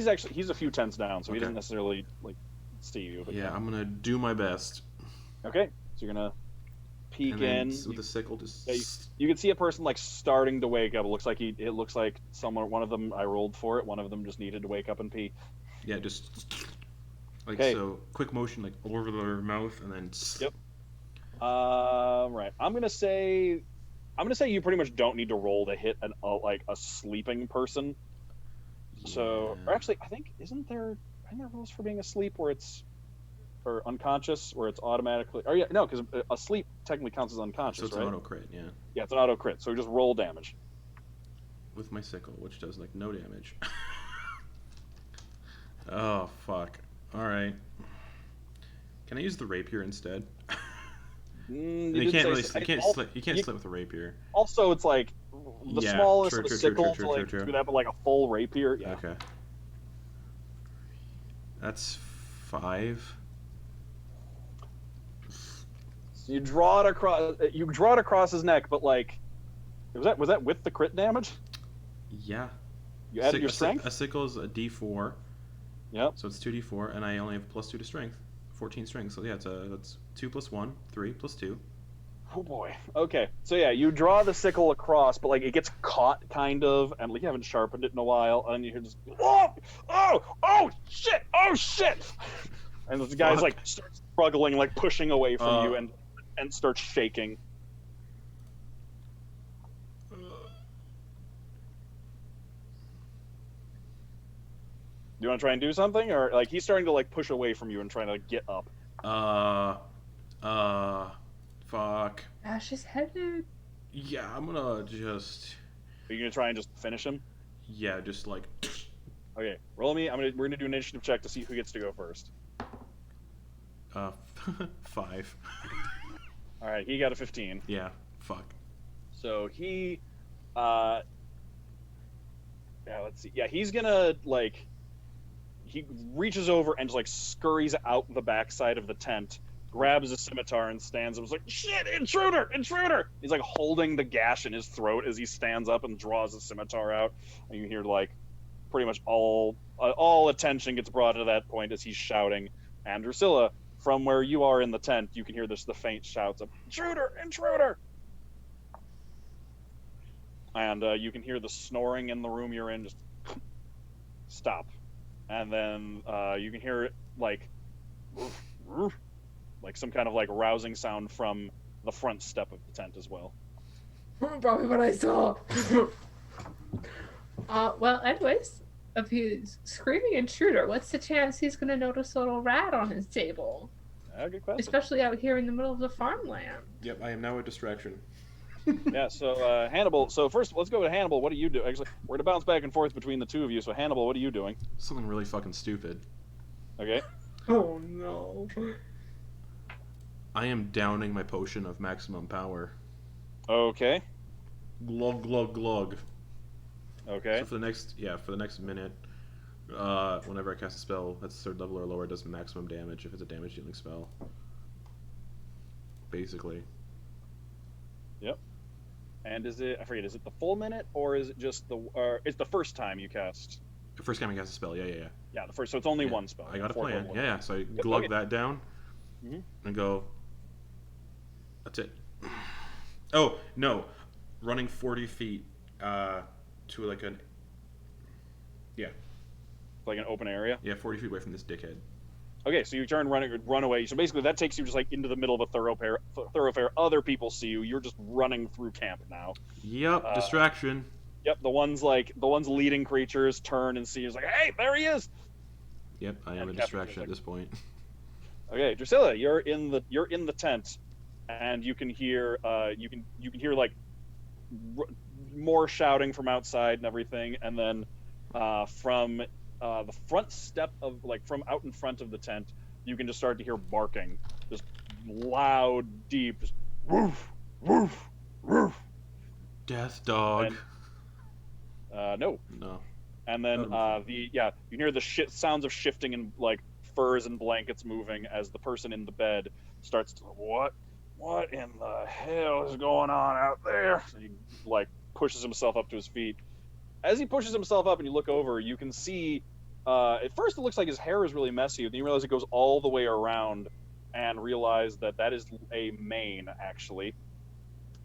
[SPEAKER 1] a few tents down, so he doesn't necessarily see you. But
[SPEAKER 2] yeah, I'm gonna do my best.
[SPEAKER 1] Okay, so you're gonna peek in
[SPEAKER 2] with the sickle. Just
[SPEAKER 1] you can see a person starting to wake up. It looks like one of them. I rolled for it. One of them just needed to wake up and pee.
[SPEAKER 2] Yeah, just so quick motion over their mouth and then.
[SPEAKER 1] Yep. Right. I'm gonna say you pretty much don't need to roll to hit a sleeping person. Yeah. So, or actually, I think isn't there rules for being asleep where it's or unconscious where it's automatically? Oh yeah, no, because asleep technically counts as unconscious,
[SPEAKER 2] so it's
[SPEAKER 1] right?
[SPEAKER 2] an auto crit, yeah.
[SPEAKER 1] Yeah, it's an auto crit. So just roll damage
[SPEAKER 2] with my sickle, which does no damage. Oh fuck! All right. Can I use the rapier instead? You can't really. You can't slit with a rapier.
[SPEAKER 1] Also, it's the smallest of the sickle to do that, but a full rapier. Yeah.
[SPEAKER 2] Okay. That's 5.
[SPEAKER 1] So you draw it across. You draw it across his neck, but was that with the crit damage?
[SPEAKER 2] Yeah.
[SPEAKER 1] You added your strength.
[SPEAKER 2] A sickle is a D4.
[SPEAKER 1] Yep.
[SPEAKER 2] So it's 2D4, and I only have +2 to strength. 14 strength. So yeah, that's 2 + 1, 3 + 2.
[SPEAKER 1] Oh boy. Okay. So yeah, you draw the sickle across, but it gets caught kind of, and you haven't sharpened it in a while, and you hear just oh shit, and the guy's starts struggling, pushing away from you, and starts shaking. Do you want to try and do something, or he's starting to push away from you and trying to get up?
[SPEAKER 2] Fuck.
[SPEAKER 3] Ash is headed.
[SPEAKER 2] Yeah, I'm gonna just.
[SPEAKER 1] Are you gonna try and just finish him?
[SPEAKER 2] Yeah, just
[SPEAKER 1] Okay, roll me. We're gonna do an initiative check to see who gets to go first.
[SPEAKER 2] 5.
[SPEAKER 1] All right, he got a 15.
[SPEAKER 2] Yeah. Fuck.
[SPEAKER 1] So he, yeah, let's see. Yeah, he's gonna he reaches over and just scurries out the backside of the tent, grabs a scimitar and stands up. Shit, intruder! He's holding the gash in his throat as he stands up and draws the scimitar out. And you hear pretty much all attention gets brought to that point as he's shouting. And Drusilla, from where you are in the tent, you can hear the faint shouts of intruder! And you can hear the snoring in the room you're in just stop. And then you can hear some kind of rousing sound from the front step of the tent as well.
[SPEAKER 3] Probably what I saw. Well, anyways, if he's screaming intruder, what's the chance he's gonna notice a little rat on his table?
[SPEAKER 1] Good question.
[SPEAKER 3] Especially out here in the middle of the farmland.
[SPEAKER 2] Yep, I am now a distraction.
[SPEAKER 1] Yeah, so Hannibal. So first, let's go to Hannibal. What do you do? Actually, we're gonna bounce back and forth between the two of you. So Hannibal, what are you doing?
[SPEAKER 2] Something really fucking stupid.
[SPEAKER 1] Okay.
[SPEAKER 3] Oh no.
[SPEAKER 2] I am downing my potion of maximum power.
[SPEAKER 1] Okay.
[SPEAKER 2] Glug glug glug.
[SPEAKER 1] Okay.
[SPEAKER 2] So for the next minute, whenever I cast a spell that's 3rd level or lower, it does maximum damage if it's a damage dealing spell. Basically.
[SPEAKER 1] Yep. And is it? I forget. Is it the full minute or is it just the? It's the first time you cast.
[SPEAKER 2] The first time I cast a spell, yeah.
[SPEAKER 1] Yeah, the first. So it's only one spell.
[SPEAKER 2] I got a
[SPEAKER 1] Fourth
[SPEAKER 2] plan.
[SPEAKER 1] level.
[SPEAKER 2] Yeah. So I glug
[SPEAKER 1] okay.
[SPEAKER 2] that down,
[SPEAKER 1] Mhm.
[SPEAKER 2] and go. That's it. Oh no, running 40 feet to like an. Yeah.
[SPEAKER 1] Like an open area.
[SPEAKER 2] Yeah, 40 feet away from this dickhead.
[SPEAKER 1] Okay, so you run away. So basically, that takes you just like into the middle of a thoroughfare. Other people see you. You're just running through camp now.
[SPEAKER 2] Yep, distraction.
[SPEAKER 1] Yep, the ones leading creatures turn and see you. It's like, hey, there he is.
[SPEAKER 2] Yep, I am a distraction at this point.
[SPEAKER 1] Okay, Drusilla, you're in the tent, and you can hear like more shouting from outside and everything, and then from the front step of from out in front of the tent, you can just start to hear barking, just loud, deep, just woof, woof, woof.
[SPEAKER 2] Death dog.
[SPEAKER 1] And, no. And then you hear the sounds of shifting and like furs and blankets moving as the person in the bed starts to what in the hell is going on out there? So he like pushes himself up to his feet. As he pushes himself up and you look over, you can see at first it looks like his hair is really messy, then you realize it goes all the way around and realize that is a mane actually.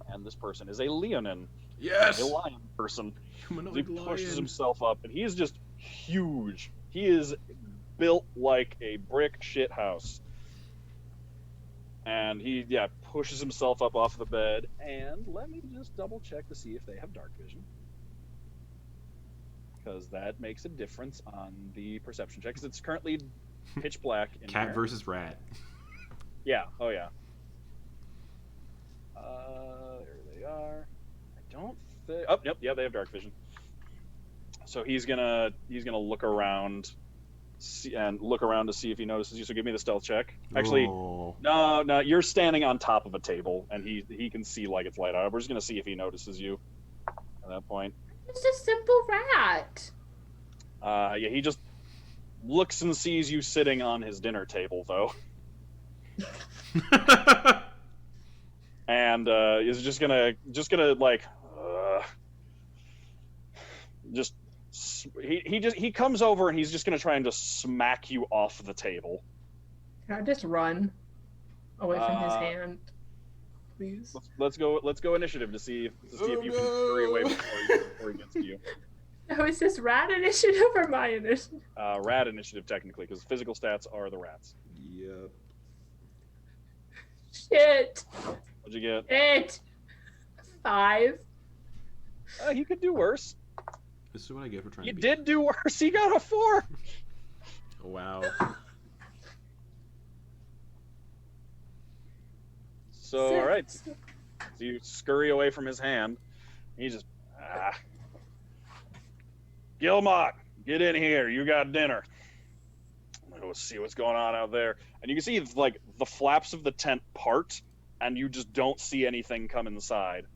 [SPEAKER 1] And this person is a leonin.
[SPEAKER 2] Yes!
[SPEAKER 1] A lion person. He pushes
[SPEAKER 2] lion.
[SPEAKER 1] himself up, and he's just huge. He is built like a brick shit house. And he, pushes himself up off the bed. And let me just double check to see if they have dark vision. Because that makes a difference on the perception check. Because it's currently pitch black in
[SPEAKER 2] Cat
[SPEAKER 1] here.
[SPEAKER 2] versus rat.
[SPEAKER 1] Yeah, oh yeah. There they are. I don't think. Oh, yep, yeah, they have dark vision. So he's gonna look around, to see if he notices you. So give me the stealth check. Actually, no, you're standing on top of a table, and he can see like it's light out. We're just gonna see if he notices you. At that point,
[SPEAKER 3] it's a simple rat.
[SPEAKER 1] He just looks and sees you sitting on his dinner table, though. And is just gonna like he comes over and he's just gonna try and just smack you off the table.
[SPEAKER 3] Can I just run away from his hand, please?
[SPEAKER 1] Let's go initiative to see if you can hurry away before he gets to you.
[SPEAKER 3] Oh, is this rat initiative or my initiative?
[SPEAKER 1] Rat initiative technically, because physical stats are the rats.
[SPEAKER 2] Yep.
[SPEAKER 3] Shit.
[SPEAKER 1] What'd you get?
[SPEAKER 3] 8. 5.
[SPEAKER 1] He could do worse.
[SPEAKER 2] This is what I get for trying
[SPEAKER 1] He
[SPEAKER 2] to
[SPEAKER 1] did do worse. He got a 4.
[SPEAKER 2] Wow.
[SPEAKER 1] So, all right. So you scurry away from his hand. He just, Gilmot, get in here. You got dinner. Let's see what's going on out there. And you can see like the flaps of the tent part, and you just don't see anything come inside.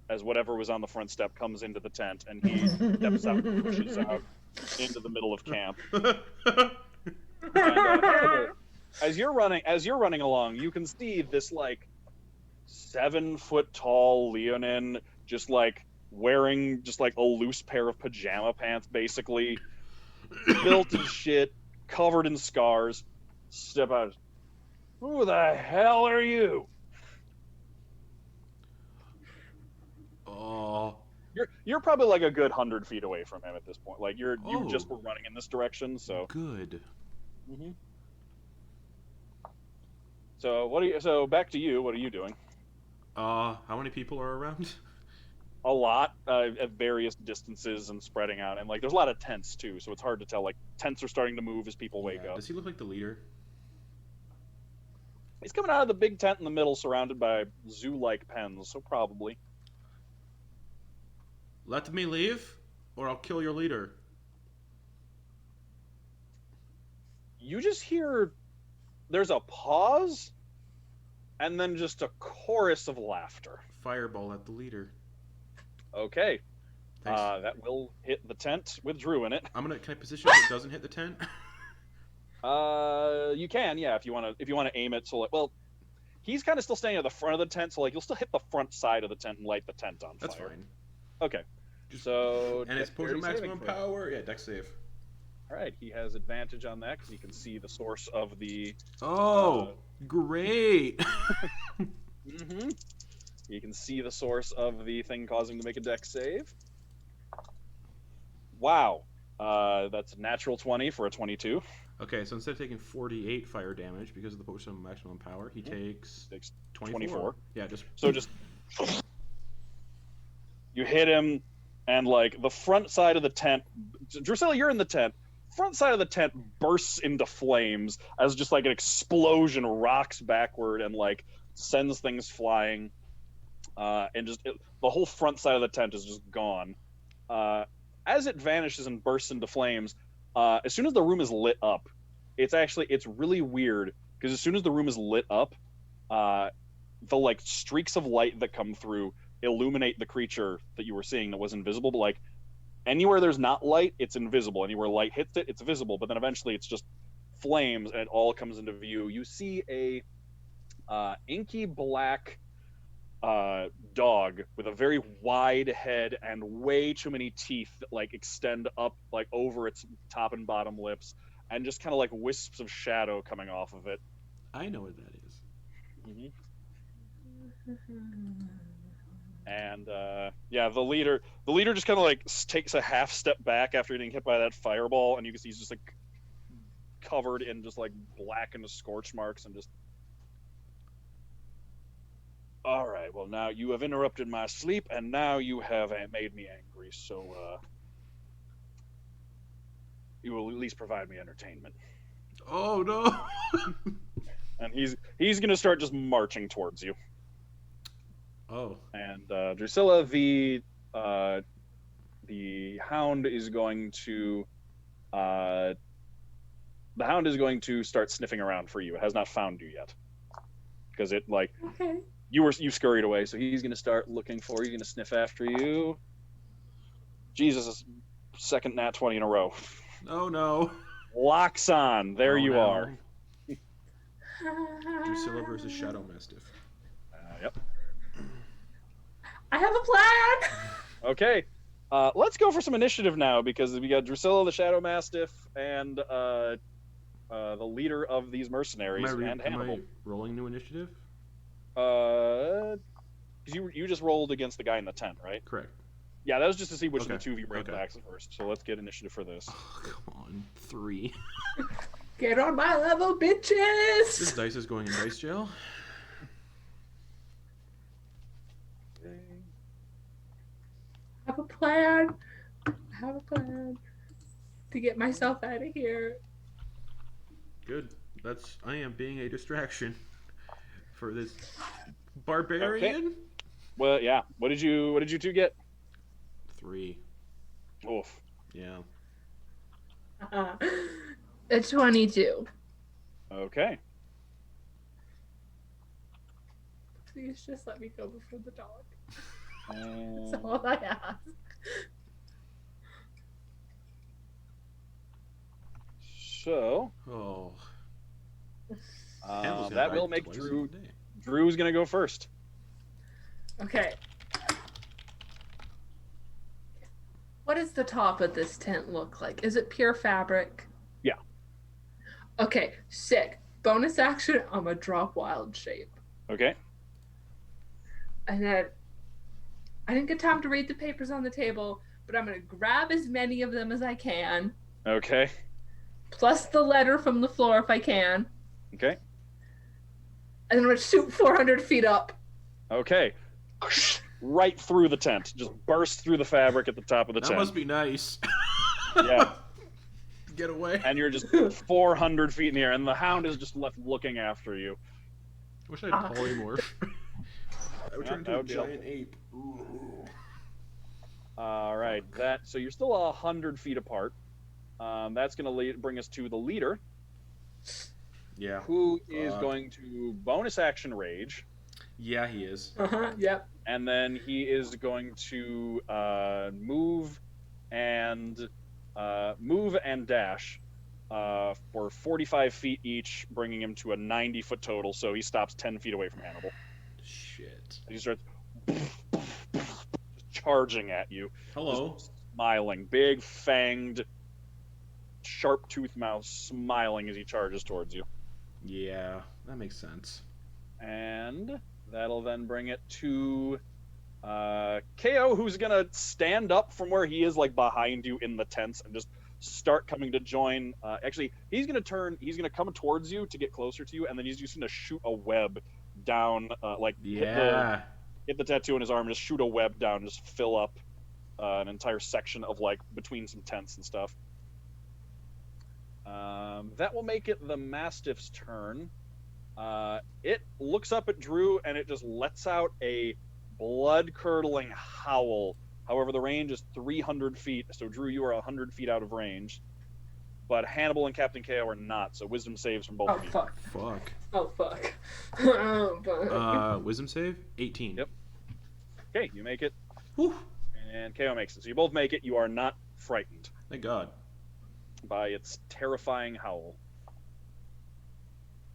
[SPEAKER 1] As whatever was on the front step comes into the tent, and he steps out and pushes out into the middle of camp. And, as you're running along, you can see this like 7-foot tall Leonin just like wearing just like a loose pair of pajama pants, basically built as shit, covered in scars. Step out. Who the hell are you?
[SPEAKER 2] Oh.
[SPEAKER 1] You're probably like a good 100 feet away from him at this point. Like you just were running in this direction, so
[SPEAKER 2] good.
[SPEAKER 1] Mm-hmm. So back to you. What are you doing?
[SPEAKER 2] How many people are around?
[SPEAKER 1] a lot at various distances and spreading out, and like there's a lot of tents too, so it's hard to tell. Like tents are starting to move as people wake up.
[SPEAKER 2] Does he look like the leader?
[SPEAKER 1] He's coming out of the big tent in the middle, surrounded by zoo-like pens, so probably.
[SPEAKER 2] Let me leave, or I'll kill your leader.
[SPEAKER 1] You just hear there's a pause, and then just a chorus of laughter.
[SPEAKER 2] Fireball at the leader.
[SPEAKER 1] Okay.
[SPEAKER 2] Thanks.
[SPEAKER 1] That will hit the tent with Drew in it.
[SPEAKER 2] Can I position it so it doesn't hit the tent?
[SPEAKER 1] You can, yeah, if you want to aim it. So, like, well, he's kind of still standing at the front of the tent, so like you'll still hit the front side of the tent and light the tent on fire.
[SPEAKER 2] That's fine.
[SPEAKER 1] Okay. So
[SPEAKER 2] and it's potion maximum power. Yeah, dex save.
[SPEAKER 1] All right, he has advantage on that because he can see the source of the.
[SPEAKER 2] Oh, great!
[SPEAKER 1] Mm-hmm. You can see the source of the thing causing him to make a dex save. Wow, that's a natural 20 for a 22.
[SPEAKER 2] Okay, so instead of taking 48 fire damage because of the potion of maximum power, he takes 24. Yeah, just
[SPEAKER 1] you hit him, and like the front side of the tent, Drusilla, you're in the tent. Front side of the tent bursts into flames as just like an explosion rocks backward and like sends things flying, and the whole front side of the tent is just gone. As it vanishes and bursts into flames, as soon as the room is lit up, it's really weird because as soon as the room is lit up, the like streaks of light that come through illuminate the creature that you were seeing that was invisible. But like anywhere there's not light, it's invisible. Anywhere light hits it, it's visible. But then eventually it's just flames and it all comes into view. You see a inky black dog with a very wide head and way too many teeth that like extend up like over its top and bottom lips, and just kind of like wisps of shadow coming off of it.
[SPEAKER 2] I know what that is.
[SPEAKER 1] Mm-hmm. And yeah, the leader just kind of like takes a half step back after getting hit by that fireball, and you can see he's just like covered in just like blackened scorch marks and just. All right, well, now you have interrupted my sleep, and now you have made me angry, so you will at least provide me entertainment.
[SPEAKER 2] Oh, no!
[SPEAKER 1] And he's going to start just marching towards you.
[SPEAKER 2] Oh.
[SPEAKER 1] And Drusilla, the hound is going to start sniffing around for you. It has not found you yet, because it like.
[SPEAKER 3] Okay.
[SPEAKER 1] You scurried away, so he's going to start looking for you. He's going to sniff after you. Jesus, second nat 20 in a row.
[SPEAKER 2] Oh, no.
[SPEAKER 1] Locks on. There you are.
[SPEAKER 2] Drusilla versus Shadow Mastiff.
[SPEAKER 1] Yep.
[SPEAKER 3] I have a plan!
[SPEAKER 1] Okay. Let's go for some initiative now, because we got Drusilla, the Shadow Mastiff, and the leader of these mercenaries, and Hannibal.
[SPEAKER 2] Am I rolling new initiative?
[SPEAKER 1] You just rolled against the guy in the tent, right?
[SPEAKER 2] Correct.
[SPEAKER 1] Yeah, that was just to see which of the two of you break
[SPEAKER 2] Okay.
[SPEAKER 1] the axe first. So let's get initiative for this.
[SPEAKER 2] Oh, come on. 3.
[SPEAKER 3] Get on my level, bitches!
[SPEAKER 2] This dice is going in dice jail.
[SPEAKER 3] I have a plan. I have a plan to get myself out of here.
[SPEAKER 2] Good. I am being a distraction for this barbarian.
[SPEAKER 1] Okay. Well, yeah. What did you two get?
[SPEAKER 2] 3.
[SPEAKER 1] Oof.
[SPEAKER 2] Yeah.
[SPEAKER 3] A 22.
[SPEAKER 1] Okay.
[SPEAKER 3] Please just let me go before the dog.
[SPEAKER 1] Um,
[SPEAKER 3] That's all I ask.
[SPEAKER 1] so
[SPEAKER 2] Oh. Hannibal's gonna
[SPEAKER 1] that
[SPEAKER 2] die
[SPEAKER 1] will make
[SPEAKER 2] twice
[SPEAKER 1] Drew.
[SPEAKER 2] in a day.
[SPEAKER 1] Drew's gonna go first.
[SPEAKER 3] Okay. What does the top of this tent look like? Is it pure fabric?
[SPEAKER 1] Yeah.
[SPEAKER 3] Okay, sick. Bonus action, I'm a drop wild shape.
[SPEAKER 1] Okay.
[SPEAKER 3] And then I didn't get time to read the papers on the table, but I'm going to grab as many of them as I can,
[SPEAKER 1] Okay.
[SPEAKER 3] plus the letter from the floor if I can,
[SPEAKER 1] Okay.
[SPEAKER 3] and then I'm going to shoot 400 feet up.
[SPEAKER 1] Okay. right through the tent. Just burst through the fabric at the top of the
[SPEAKER 2] That
[SPEAKER 1] tent.
[SPEAKER 2] must be nice.
[SPEAKER 1] Yeah.
[SPEAKER 2] Get away.
[SPEAKER 1] And you're just 400 feet in the air, and the hound is just left looking after you.
[SPEAKER 2] I wish I had polymorph. I would turn into a giant ape. Ooh.
[SPEAKER 1] All right, so you're still 100 feet apart. That's going to bring us to the leader.
[SPEAKER 2] Yeah.
[SPEAKER 1] Who is going to bonus action rage.
[SPEAKER 2] Yeah, he is.
[SPEAKER 3] Yep.
[SPEAKER 1] And then he is going to move and dash for 45 feet each, bringing him to a 90-foot total. So he stops 10 feet away from Hannibal.
[SPEAKER 2] Shit.
[SPEAKER 1] He starts charging at you.
[SPEAKER 2] Hello.
[SPEAKER 1] Smiling, big fanged, sharp-toothed mouth, smiling as he charges towards you.
[SPEAKER 2] Yeah, that makes sense.
[SPEAKER 1] And that'll then bring it to KO, who's gonna stand up from where he is, like behind you in the tents, and just start coming to join. Actually, he's gonna come towards you to get closer to you, and then he's just gonna shoot a web down, hit the tattoo in his arm, and just shoot a web down, and just fill up an entire section of like between some tents and stuff. That will make it the Mastiff's turn. It looks up at Drew and it just lets out a blood-curdling howl. However, the range is 300 feet, so Drew, you are 100 feet out of range. But Hannibal and Captain KO are not, so wisdom saves from both of you.
[SPEAKER 3] Fuck. Oh, fuck. Oh, fuck.
[SPEAKER 2] Wisdom save? 18.
[SPEAKER 1] Yep. Okay, you make it.
[SPEAKER 2] Whew.
[SPEAKER 1] And KO makes it. So you both make it. You are not frightened
[SPEAKER 2] Thank God.
[SPEAKER 1] by its terrifying howl.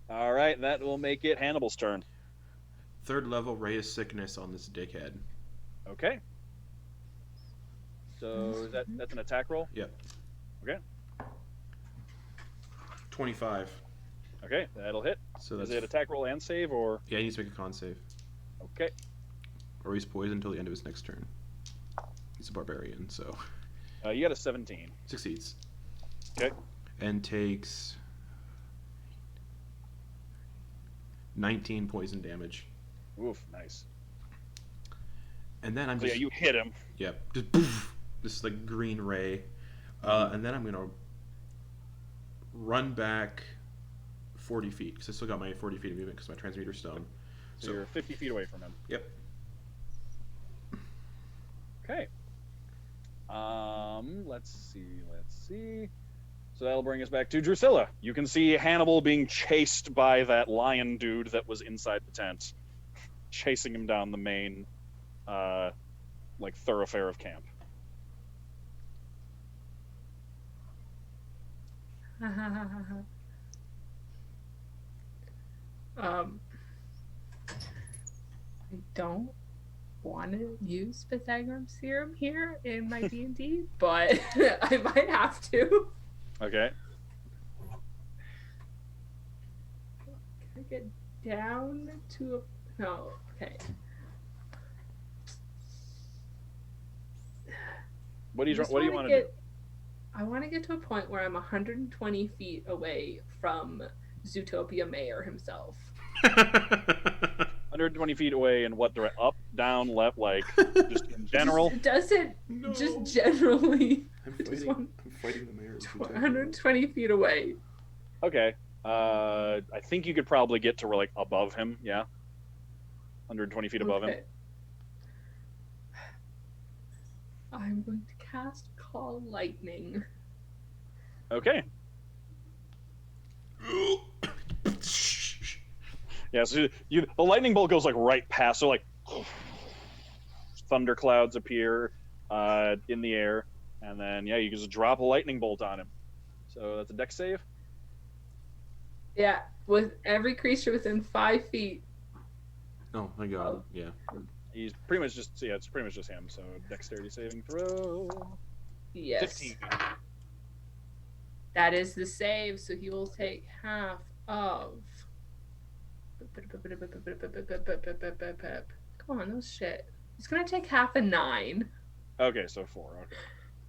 [SPEAKER 1] All right, that will make it Hannibal's turn.
[SPEAKER 2] 3rd level Ray of Sickness on this dickhead.
[SPEAKER 1] Okay. So that's an attack roll?
[SPEAKER 2] Yep.
[SPEAKER 1] Okay.
[SPEAKER 2] 25.
[SPEAKER 1] Okay, that'll hit.
[SPEAKER 2] So
[SPEAKER 1] Is
[SPEAKER 2] that's
[SPEAKER 1] it attack roll and save, or?
[SPEAKER 2] Yeah, he needs to make a con save.
[SPEAKER 1] Okay.
[SPEAKER 2] Or he's poisoned until the end of his next turn. He's a barbarian, so.
[SPEAKER 1] You got a 17.
[SPEAKER 2] Succeeds.
[SPEAKER 1] Okay.
[SPEAKER 2] And takes 19 poison damage.
[SPEAKER 1] Oof, nice.
[SPEAKER 2] And then I'm
[SPEAKER 1] So
[SPEAKER 2] just.
[SPEAKER 1] yeah, you hit him.
[SPEAKER 2] Yep. Just poof, this like green ray. And then I'm gonna run back 40 feet because I still got my 40 feet of movement because my transmuter's stone.
[SPEAKER 1] So you're 50 feet away from him.
[SPEAKER 2] Yep.
[SPEAKER 1] Okay. Let's see. So that'll bring us back to Drusilla. You can see Hannibal being chased by that lion dude that was inside the tent, chasing him down the main, thoroughfare of camp.
[SPEAKER 3] I don't want to use Pythagorean theorem here in my D&D, but I might have to.
[SPEAKER 1] Okay.
[SPEAKER 3] Can I get down to a... No, okay.
[SPEAKER 1] What do you want to do?
[SPEAKER 3] I want to get to a point where I'm 120 feet away from Zootopia Mayor himself.
[SPEAKER 1] 120 feet away in what direction? Up, down, left, just in general?
[SPEAKER 3] Does it just generally?
[SPEAKER 2] I'm fighting the mayor.
[SPEAKER 3] 120 feet away.
[SPEAKER 1] Okay. I think you could probably get to above him, yeah? 120 feet above him.
[SPEAKER 3] I'm going to cast Call Lightning.
[SPEAKER 1] Okay. Yeah, so the lightning bolt goes right past, so thunderclouds appear in the air, and then you just drop a lightning bolt on him. So that's a dex save.
[SPEAKER 3] Yeah, with every creature within 5 feet.
[SPEAKER 2] Oh my God! Yeah.
[SPEAKER 1] He's pretty much just it's pretty much just him. So dexterity saving throw.
[SPEAKER 3] Yes.
[SPEAKER 1] 15.
[SPEAKER 3] That is the save, so he will take half of. Come on, no shit. He's gonna take half a 9.
[SPEAKER 1] Okay, so 4. Okay.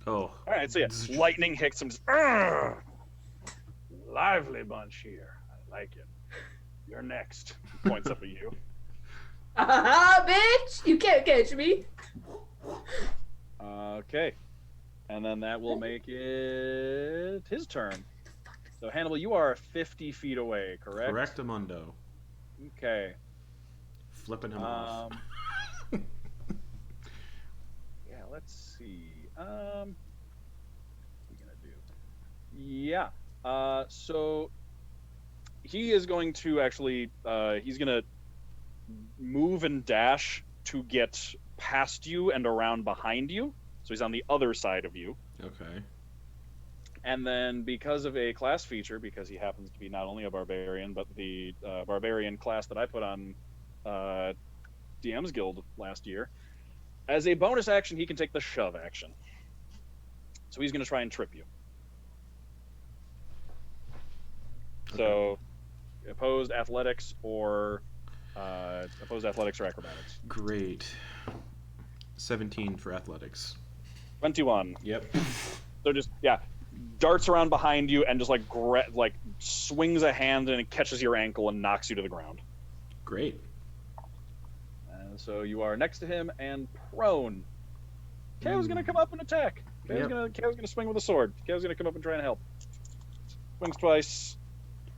[SPEAKER 2] Oh.
[SPEAKER 1] All right, so lightning hits him. Just, lively bunch here. I like it. You're next. He points up at you.
[SPEAKER 3] Bitch! You can't catch me.
[SPEAKER 1] Okay. And then that will make it his turn. So Hannibal, you are 50 feet away, correct?
[SPEAKER 2] Correctamundo.
[SPEAKER 1] Okay.
[SPEAKER 2] Flipping him off.
[SPEAKER 1] Yeah, let's see. What are we gonna do? Yeah. So he is going to actually he's gonna move and dash to get past you and around behind you. So he's on the other side of you.
[SPEAKER 2] Okay.
[SPEAKER 1] And then because of a class feature, because he happens to be not only a barbarian, but the barbarian class that I put on DM's Guild last year, as a bonus action, he can take the shove action. So he's going to try and trip you.
[SPEAKER 2] Okay.
[SPEAKER 1] So opposed athletics or acrobatics.
[SPEAKER 2] Great. 17 for athletics.
[SPEAKER 1] 21.
[SPEAKER 2] Yep.
[SPEAKER 1] So just darts around behind you and just like swings a hand and it catches your ankle and knocks you to the ground.
[SPEAKER 2] Great.
[SPEAKER 1] And so you are next to him and prone. KO's gonna come up and attack. KO's gonna swing with a sword. KO's gonna come up and try and help. Swings twice,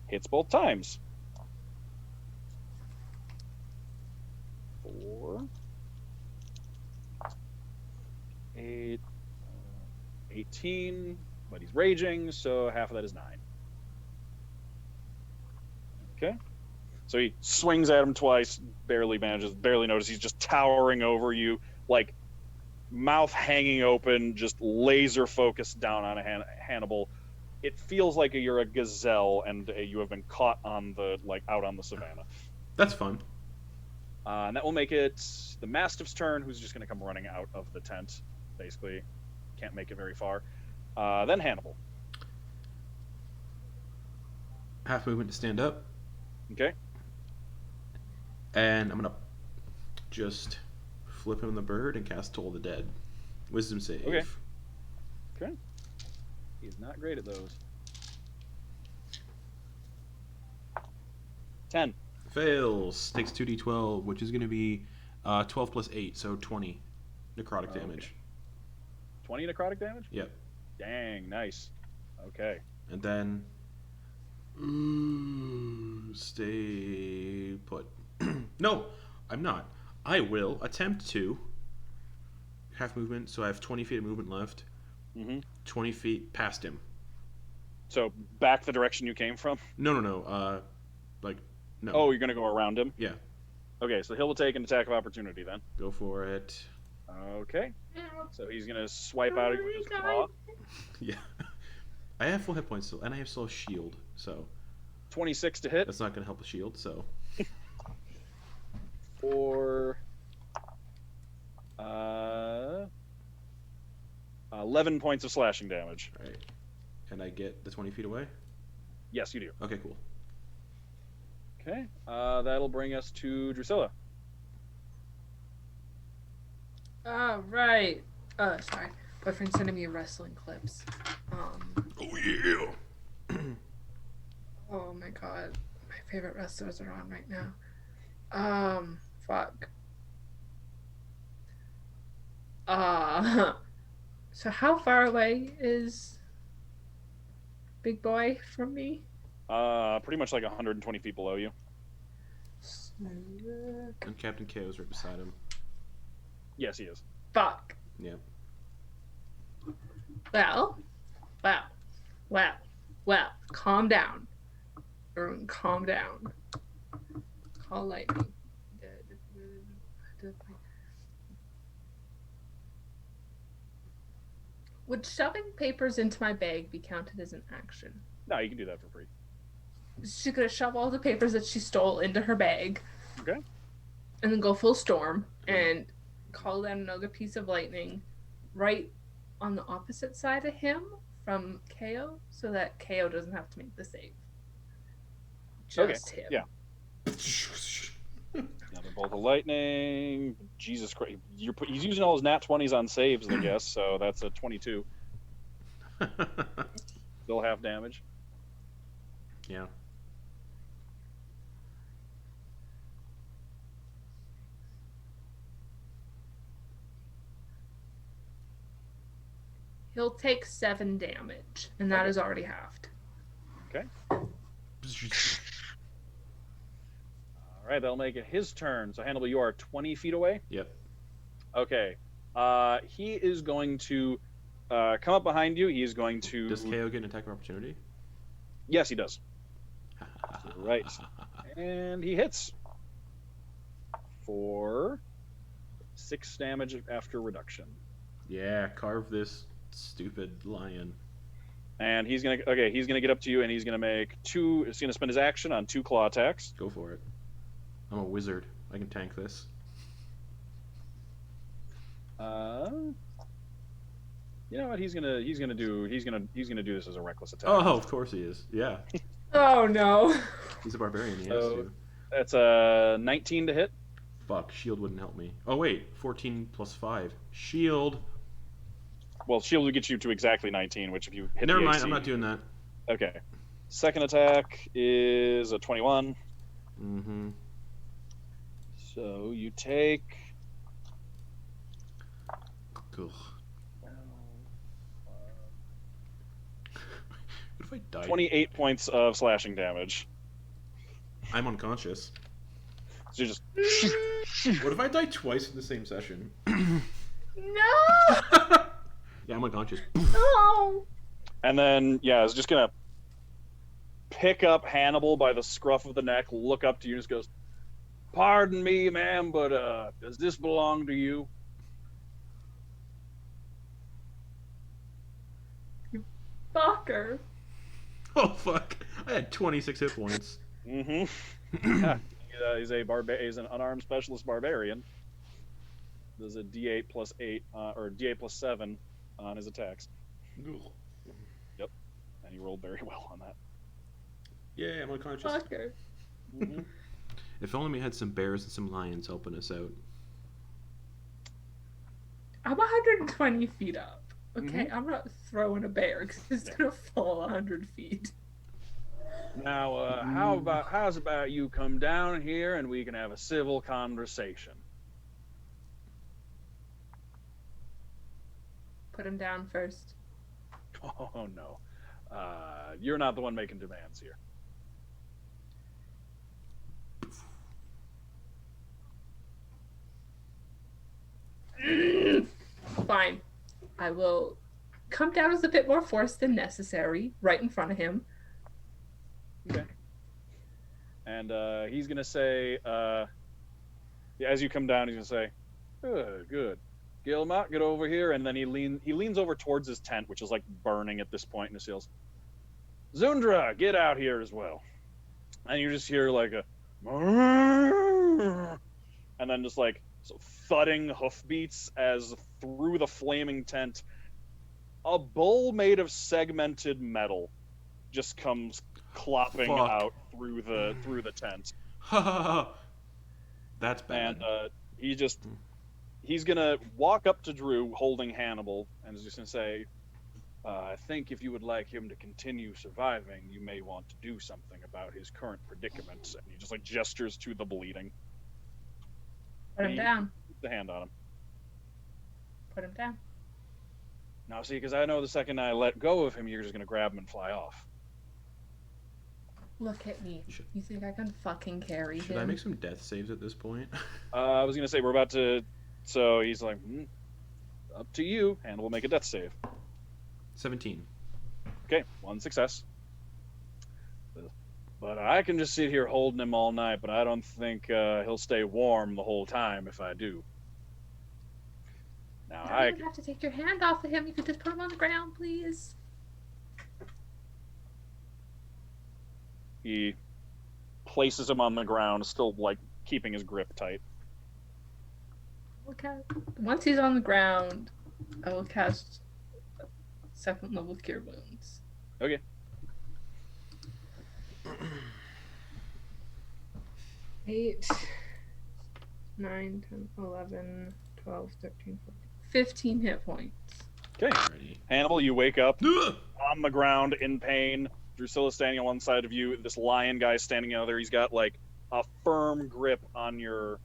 [SPEAKER 1] hits both times. 4, 8, 18, but he's raging, so half of that is 9. Okay. So he swings at him twice, barely notices. He's just towering over you, like mouth hanging open, just laser focused down on Hannibal. It feels like you're a gazelle and you have been caught on out on the savannah.
[SPEAKER 2] That's fun.
[SPEAKER 1] And that will make it the Mastiff's turn, who's just going to come running out of the tent. Basically, can't make it very far. Then Hannibal.
[SPEAKER 2] Half movement to stand up.
[SPEAKER 1] Okay.
[SPEAKER 2] And I'm gonna just flip him the bird and cast Toll the Dead. Wisdom save.
[SPEAKER 1] Okay. He's not great at those. 10.
[SPEAKER 2] Fails. Takes 2d12, which is gonna be 12 plus 8, so 20 necrotic damage.
[SPEAKER 1] 20 necrotic damage?
[SPEAKER 2] Yep.
[SPEAKER 1] Dang, nice. Okay.
[SPEAKER 2] And then stay put. No, I'm not. I will attempt to half movement, so I have 20 feet of movement left. 20 feet past him.
[SPEAKER 1] So back the direction you came from?
[SPEAKER 2] No. No.
[SPEAKER 1] Oh, you're gonna go around him?
[SPEAKER 2] Yeah.
[SPEAKER 1] Okay, so he'll take an attack of opportunity then.
[SPEAKER 2] Go for it.
[SPEAKER 1] Okay. So he's gonna swipe out of his claw.
[SPEAKER 2] Yeah. I have full hit points still, and I have still a shield, so
[SPEAKER 1] 26 to hit.
[SPEAKER 2] that's not gonna help the shield. So
[SPEAKER 1] for 11 points of slashing damage.
[SPEAKER 2] all right, and I get the 20 feet away.
[SPEAKER 1] Yes, you do.
[SPEAKER 2] Okay, cool.
[SPEAKER 1] Okay, that'll bring us to Drusilla.
[SPEAKER 3] Right. Sorry. Boyfriend's sending me wrestling clips.
[SPEAKER 2] Oh yeah.
[SPEAKER 3] Oh my god. My favorite wrestlers are on right now. Fuck. So how far away is Big Boy from me?
[SPEAKER 1] Pretty much like 120 feet below you.
[SPEAKER 2] And Captain KO's right beside him.
[SPEAKER 1] Yes, he is.
[SPEAKER 3] Fuck.
[SPEAKER 2] Yeah.
[SPEAKER 3] Well. Calm down. Everyone, calm down. Call lightning. Would shoving papers into my bag be counted as an action?
[SPEAKER 1] No, you can do that for free.
[SPEAKER 3] She's gonna shove all the papers that she stole into her bag.
[SPEAKER 1] Okay.
[SPEAKER 3] And then go full storm and call down another piece of lightning right on the opposite side of him from KO so that KO doesn't have to make the save. Just him.
[SPEAKER 1] Yeah. Another bolt of lightning. Jesus Christ. He's using all his nat 20s on saves, I guess, so that's a 22. Still half damage.
[SPEAKER 2] Yeah.
[SPEAKER 3] He'll take 7 damage, and that
[SPEAKER 1] Okay.
[SPEAKER 3] is already halved.
[SPEAKER 1] Okay. All right, that'll make it his turn. So Hannibal, you are 20 feet away.
[SPEAKER 2] Yep.
[SPEAKER 1] Okay. He is going to come up behind you. He is going to.
[SPEAKER 2] Does KO get an attack of opportunity?
[SPEAKER 1] Yes, he does. Right. And he hits for 6 damage after reduction.
[SPEAKER 2] Yeah, carve this stupid lion.
[SPEAKER 1] And he's gonna get up to you, and he's gonna make 2. He's gonna spend his action on 2 claw attacks.
[SPEAKER 2] Go for it. I'm a wizard. I can tank this.
[SPEAKER 1] You know what? He's gonna do this as a reckless attack.
[SPEAKER 2] Oh, of course he is. Yeah,
[SPEAKER 3] Oh no.
[SPEAKER 2] he's a barbarian. He has
[SPEAKER 1] So-
[SPEAKER 2] to.
[SPEAKER 1] That's a 19 to hit.
[SPEAKER 2] Fuck, shield wouldn't help me. Oh wait, 14 plus 5. Shield.
[SPEAKER 1] Well, shield will get you to exactly 19, which if you hit
[SPEAKER 2] Never
[SPEAKER 1] the
[SPEAKER 2] mind,
[SPEAKER 1] AC,
[SPEAKER 2] I'm not doing that.
[SPEAKER 1] Okay. Second attack is a 21.
[SPEAKER 2] Mm-hmm.
[SPEAKER 1] So you take
[SPEAKER 2] Ugh. What if I die?
[SPEAKER 1] 28 points of slashing damage.
[SPEAKER 2] I'm unconscious.
[SPEAKER 1] So you just
[SPEAKER 2] What if I die twice in the same session?
[SPEAKER 3] No.
[SPEAKER 2] Yeah, I'm unconscious.
[SPEAKER 3] No.
[SPEAKER 1] and then it's just gonna pick up Hannibal by the scruff of the neck, look up to you, and just goes, "Pardon me, ma'am, but does this belong to you?"
[SPEAKER 3] Fucker.
[SPEAKER 2] Oh fuck! I had 26 hit points.
[SPEAKER 1] Mm-hmm. He's an unarmed specialist barbarian. There's a D8 plus 8 or D8 plus 7 on his attacks.
[SPEAKER 2] Ugh.
[SPEAKER 1] Yep, and he rolled very well on that.
[SPEAKER 2] Yeah, I'm unconscious.
[SPEAKER 3] Fucker.
[SPEAKER 1] Mm-hmm.
[SPEAKER 2] If only we had some bears and some lions helping us out.
[SPEAKER 3] I'm 120 feet up. Okay,
[SPEAKER 1] Mhm.
[SPEAKER 3] I'm not throwing a bear because it's gonna fall 100 feet.
[SPEAKER 1] Now, how's about you come down here and we can have a civil conversation?
[SPEAKER 3] Put him down first.
[SPEAKER 1] Oh no, you're not the one making demands here.
[SPEAKER 3] Fine. I will come down with a bit more force than necessary, right in front of him.
[SPEAKER 1] Okay. And he's gonna say, as you come down, he's gonna say, "Good, Gilmot, get over here." And then he leans over towards his tent, which is like burning at this point, and he yells, "Zundra, get out here as well." And you just hear like a, and then just like thudding hoofbeats as through the flaming tent, a bull made of segmented metal just comes clopping
[SPEAKER 2] Fuck.
[SPEAKER 1] out through the tent.
[SPEAKER 2] That's bad.
[SPEAKER 1] And he's gonna walk up to Drew holding Hannibal and is just gonna say, "I think if you would like him to continue surviving, you may want to do something about his current predicament." And he just like gestures to the bleeding.
[SPEAKER 3] Put him down.
[SPEAKER 1] Put the hand on him.
[SPEAKER 3] Put him down.
[SPEAKER 1] Now see, because I know the second I let go of him, you're just gonna grab him and fly off.
[SPEAKER 3] Look at me.
[SPEAKER 2] Should-
[SPEAKER 3] You think I can fucking carry
[SPEAKER 2] Should
[SPEAKER 3] him?
[SPEAKER 2] I make some death saves at this point?
[SPEAKER 1] I was gonna say we're about to. So he's like, "Up to you." Hannibal, make a death save.
[SPEAKER 2] 17.
[SPEAKER 1] Okay, 1 success. But I can just sit here holding him all night, but I don't think he'll stay warm the whole time if I do. Now
[SPEAKER 3] You don't have to take your hand off of him. You could just put him on the ground, please.
[SPEAKER 1] he places him on the ground, still like keeping his grip tight.
[SPEAKER 3] Okay. Once he's on the ground, I will cast 2nd level Cure Wounds.
[SPEAKER 1] Okay.
[SPEAKER 3] 8, 9, 10, 11, 12, 13, 14, 15 hit points.
[SPEAKER 1] Okay.
[SPEAKER 2] Alrighty.
[SPEAKER 1] Hannibal, you wake up
[SPEAKER 2] Ugh!
[SPEAKER 1] on the ground in pain. Drusilla standing on one side of you. This lion guy standing on the other. He's got like a firm grip on your,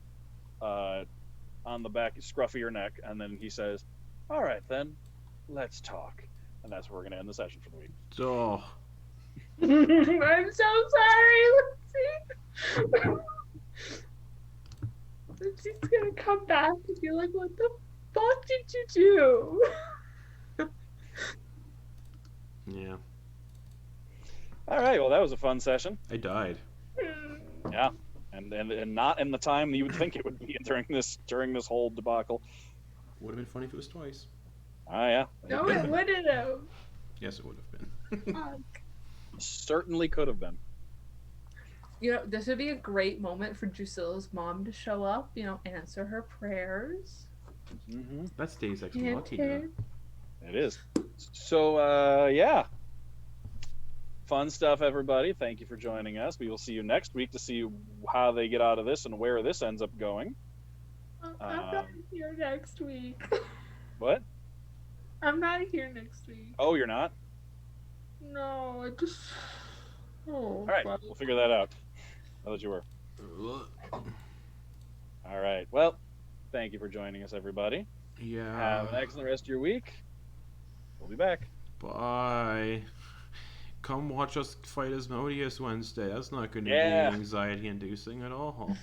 [SPEAKER 1] on the back scruff of your neck, and then he says, "All right then, let's talk. And that's where we're going to end the session for the week.
[SPEAKER 2] Oh.
[SPEAKER 3] I'm so sorry, Lindsay. She's gonna come back and be like, what the fuck did you do?
[SPEAKER 2] Yeah.
[SPEAKER 1] All right, well, that was a fun session.
[SPEAKER 2] I died.
[SPEAKER 1] Yeah, and not in the time you would think it would be during this whole debacle.
[SPEAKER 2] Would have been funny if it was twice.
[SPEAKER 1] Ah, yeah.
[SPEAKER 3] No, it wouldn't have.
[SPEAKER 2] Yes, it would have been.
[SPEAKER 1] Certainly could have been.
[SPEAKER 3] You know, this would be a great moment for Drusilla's mom to show up, you know, answer her prayers.
[SPEAKER 1] Mm-hmm.
[SPEAKER 2] That's Deus Ex
[SPEAKER 3] Hint,
[SPEAKER 2] Machina.
[SPEAKER 3] hint.
[SPEAKER 1] It is. So, yeah. Fun stuff, everybody. Thank you for joining us. We will see you next week to see how they get out of this and where this ends up going.
[SPEAKER 3] I'm not here next week.
[SPEAKER 1] What?
[SPEAKER 3] I'm not here next week.
[SPEAKER 1] Oh, you're not?
[SPEAKER 3] No, I just... Oh,
[SPEAKER 1] All right,
[SPEAKER 3] fuck.
[SPEAKER 1] we'll figure that out. I thought you were. All right. Well, thank you for joining us, everybody.
[SPEAKER 2] Yeah.
[SPEAKER 1] Have an excellent rest of your week. We'll be back.
[SPEAKER 2] Bye. Come watch us fight Asmodeus Wednesday. That's not going to
[SPEAKER 1] Yeah.
[SPEAKER 2] be anxiety-inducing at all.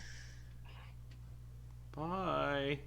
[SPEAKER 2] Bye.